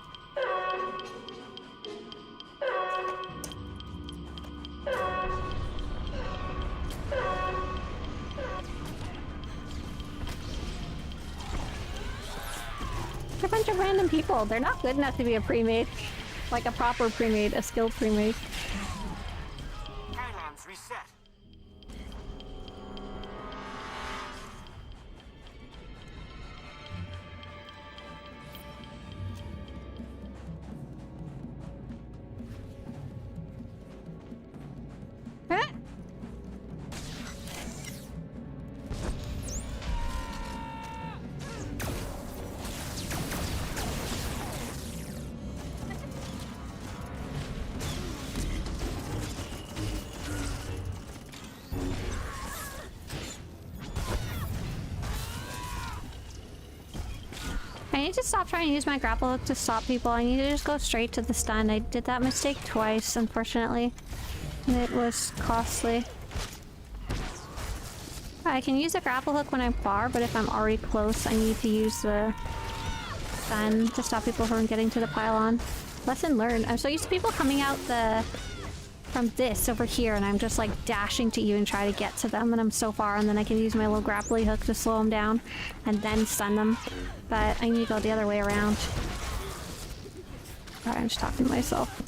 They're a bunch of random people. They're not good enough to be a pre-made. Like a proper pre-made, a skilled pre-made.
Pylons reset.
I need to stop trying to use my grapple hook to stop people. I need to just go straight to the stun. I did that mistake twice, unfortunately. And it was costly. I can use a grapple hook when I'm far, but if I'm already close, I need to use the stun to stop people from getting to the pylon. Lesson learned. I'm so used to people coming out from this over here, and I'm just like dashing to you and try to get to them, and I'm so far, and then I can use my little grappling hook to slow them down and then stun them. But I need to go the other way around. Alright, I'm just talking to myself.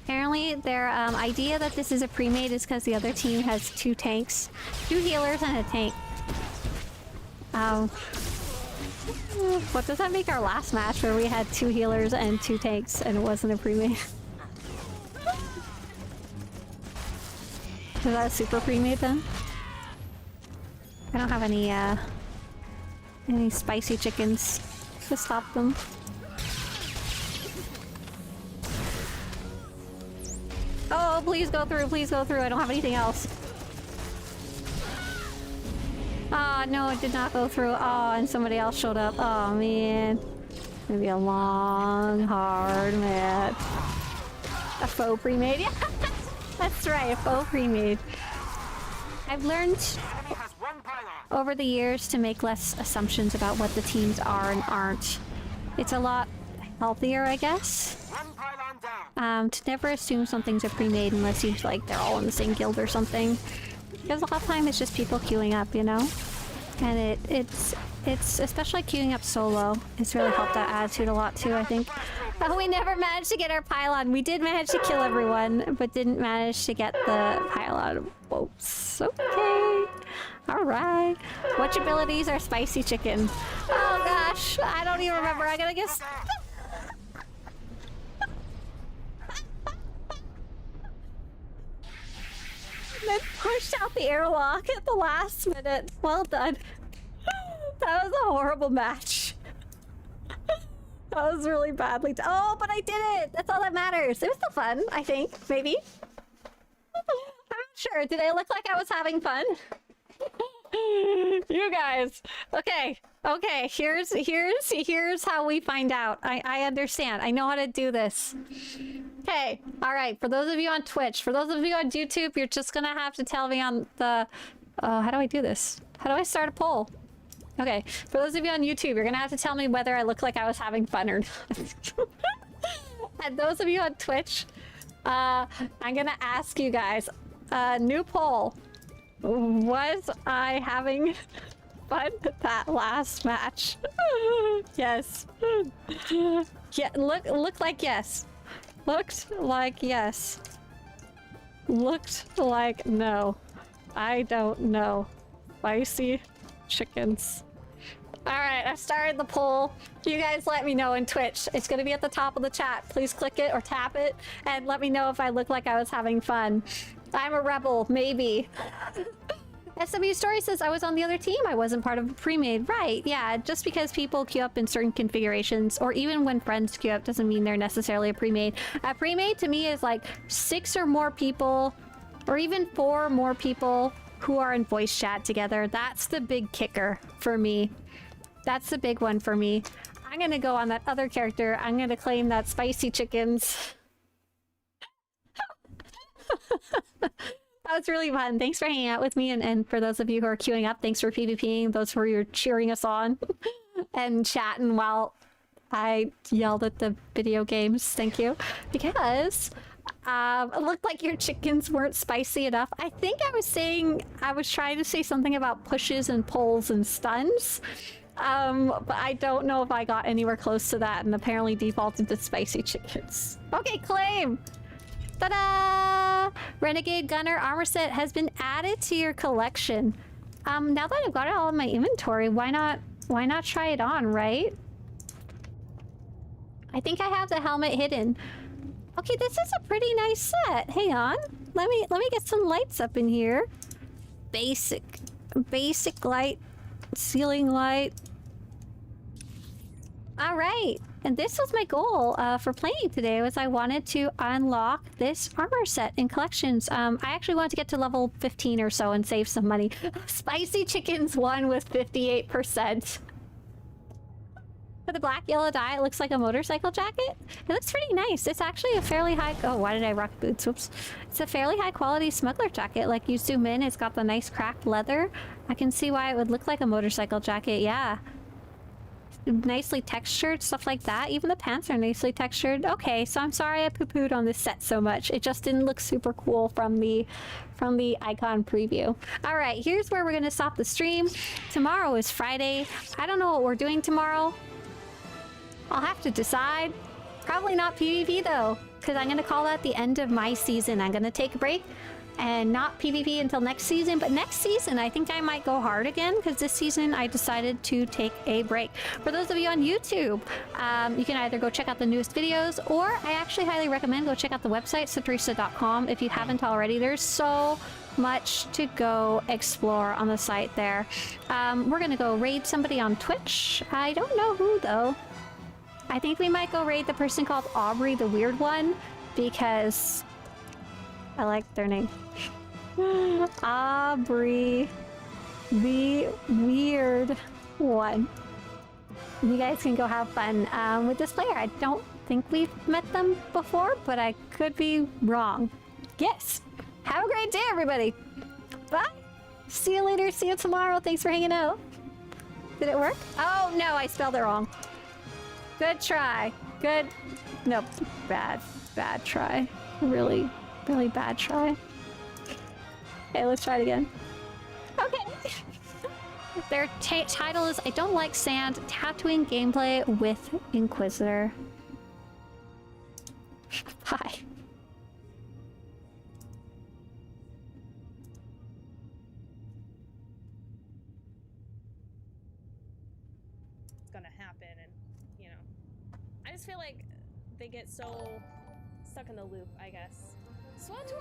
Apparently their idea that this is a pre-made is because the other team has 2 tanks, 2 healers and a tank. What does that make our last match where we had 2 healers and 2 tanks and it wasn't a pre-made? Is that a super pre-made then? I don't have any spicy chickens to stop them. Oh, please go through, please go through. I don't have anything else. Ah, no, it did not go through. Oh, and somebody else showed up. Oh, man. It's gonna be a long, hard match. A faux pre-made? Yeah, that's right, a faux pre-made. I've learned over the years to make less assumptions about what the teams are and aren't. It's a lot healthier, I guess. To never assume something's a pre-made unless you like they're all in the same guild or something. Because a lot of time it's just people queuing up, you know? And it's especially queuing up solo. It's really helped that attitude a lot too, I think. Oh, we never managed to get our pylon. We did manage to kill everyone, but didn't manage to get the pylon. Whoops. Okay. Alright. Which abilities are spicy chicken? Oh gosh, I don't even remember. I gotta guess. Then pushed out the airlock at the last minute. Well done. That was a horrible match. That was really badly done. Oh, but I did it! That's all that matters. It was still fun, I think. Maybe. I'm not sure. Did I look like I was having fun? You guys. Okay. Okay. Here's how we find out. I understand. I know how to do this. Okay. All right. For those of you on Twitch, for those of you on YouTube, you're just gonna have to tell me on the. How do I do this? How do I start a poll? Okay. For those of you on YouTube, you're gonna have to tell me whether I look like I was having fun or not. And those of you on Twitch, I'm gonna ask you guys new poll. Was I having fun with that last match? Yes. Yeah, looked like yes. Looked like yes. Looked like no. I don't know. Spicy chickens. Alright, I started the poll. You guys let me know in Twitch. It's gonna be at the top of the chat. Please click it or tap it and let me know if I look like I was having fun. I'm a rebel, maybe. SW Story says I was on the other team. I wasn't part of a pre-made. Right, yeah. Just because people queue up in certain configurations, or even when friends queue up, doesn't mean they're necessarily a pre-made. A pre-made to me is like 6 or more people, or even 4 or more people who are in voice chat together. That's the big kicker for me. That's the big one for me. I'm gonna go on that other character. I'm gonna claim that spicy chickens. That was really fun. Thanks for hanging out with me, and for those of you who are queuing up, thanks for PvPing, those who are cheering us on and chatting while I yelled at the video games. Thank you. Because it looked like your chickens weren't spicy enough. I think I was trying to say something about pushes and pulls and stuns. But I don't know if I got anywhere close to that, and apparently defaulted to spicy chickens. Okay, claim! Ta-da! Renegade Gunner armor set has been added to your collection. Now that I've got it all in my inventory, why not try it on, right? I think I have the helmet hidden. Okay, this is a pretty nice set. Hang on. Let me get some lights up in here. Basic light, ceiling light. All right. And this was my goal for playing today, was I wanted to unlock this armor set in collections. I actually wanted to get to level 15 or so and save some money. Spicy Chickens won with 58%. For the black yellow dye, it looks like a motorcycle jacket. It looks pretty nice. It's actually a fairly high... Oh, why did I rock boots? Whoops. It's a fairly high quality smuggler jacket. Like, you zoom in, it's got the nice cracked leather. I can see why it would look like a motorcycle jacket, yeah. Nicely textured, stuff like that. Even the pants are nicely textured. Okay, so I'm sorry I poo-pooed on this set so much. It just didn't look super cool from the icon preview. All right, here's where we're gonna stop the stream. Tomorrow is Friday. I don't know what we're doing tomorrow. I'll have to decide. Probably not PvP though, because I'm gonna call that the end of my season. I'm gonna take a break and not PvP until next season. But next season, I think I might go hard again, because this season I decided to take a break. For those of you on YouTube, you can either go check out the newest videos, or I actually highly recommend go check out the website, Swtorista.com, if you haven't already. There's so much to go explore on the site there. We're gonna go raid somebody on Twitch. I don't know who though. I think we might go raid the person called Aubrey the Weird One, because I like their name. Aubrey the Weird One. You guys can go have fun with this player. I don't think we've met them before, but I could be wrong. Yes. Have a great day, everybody. Bye. See you later. See you tomorrow. Thanks for hanging out. Did it work? Oh, no, I spelled it wrong. Good try. Good. Nope. Bad. Bad try. Really, really bad try. Okay, let's try it again. Okay. Their title is I Don't Like Sand, Tattooing Gameplay with Inquisitor. Hi.
It's gonna happen, and you know, I just feel like they get so stuck in the loop, I guess. Swtorista!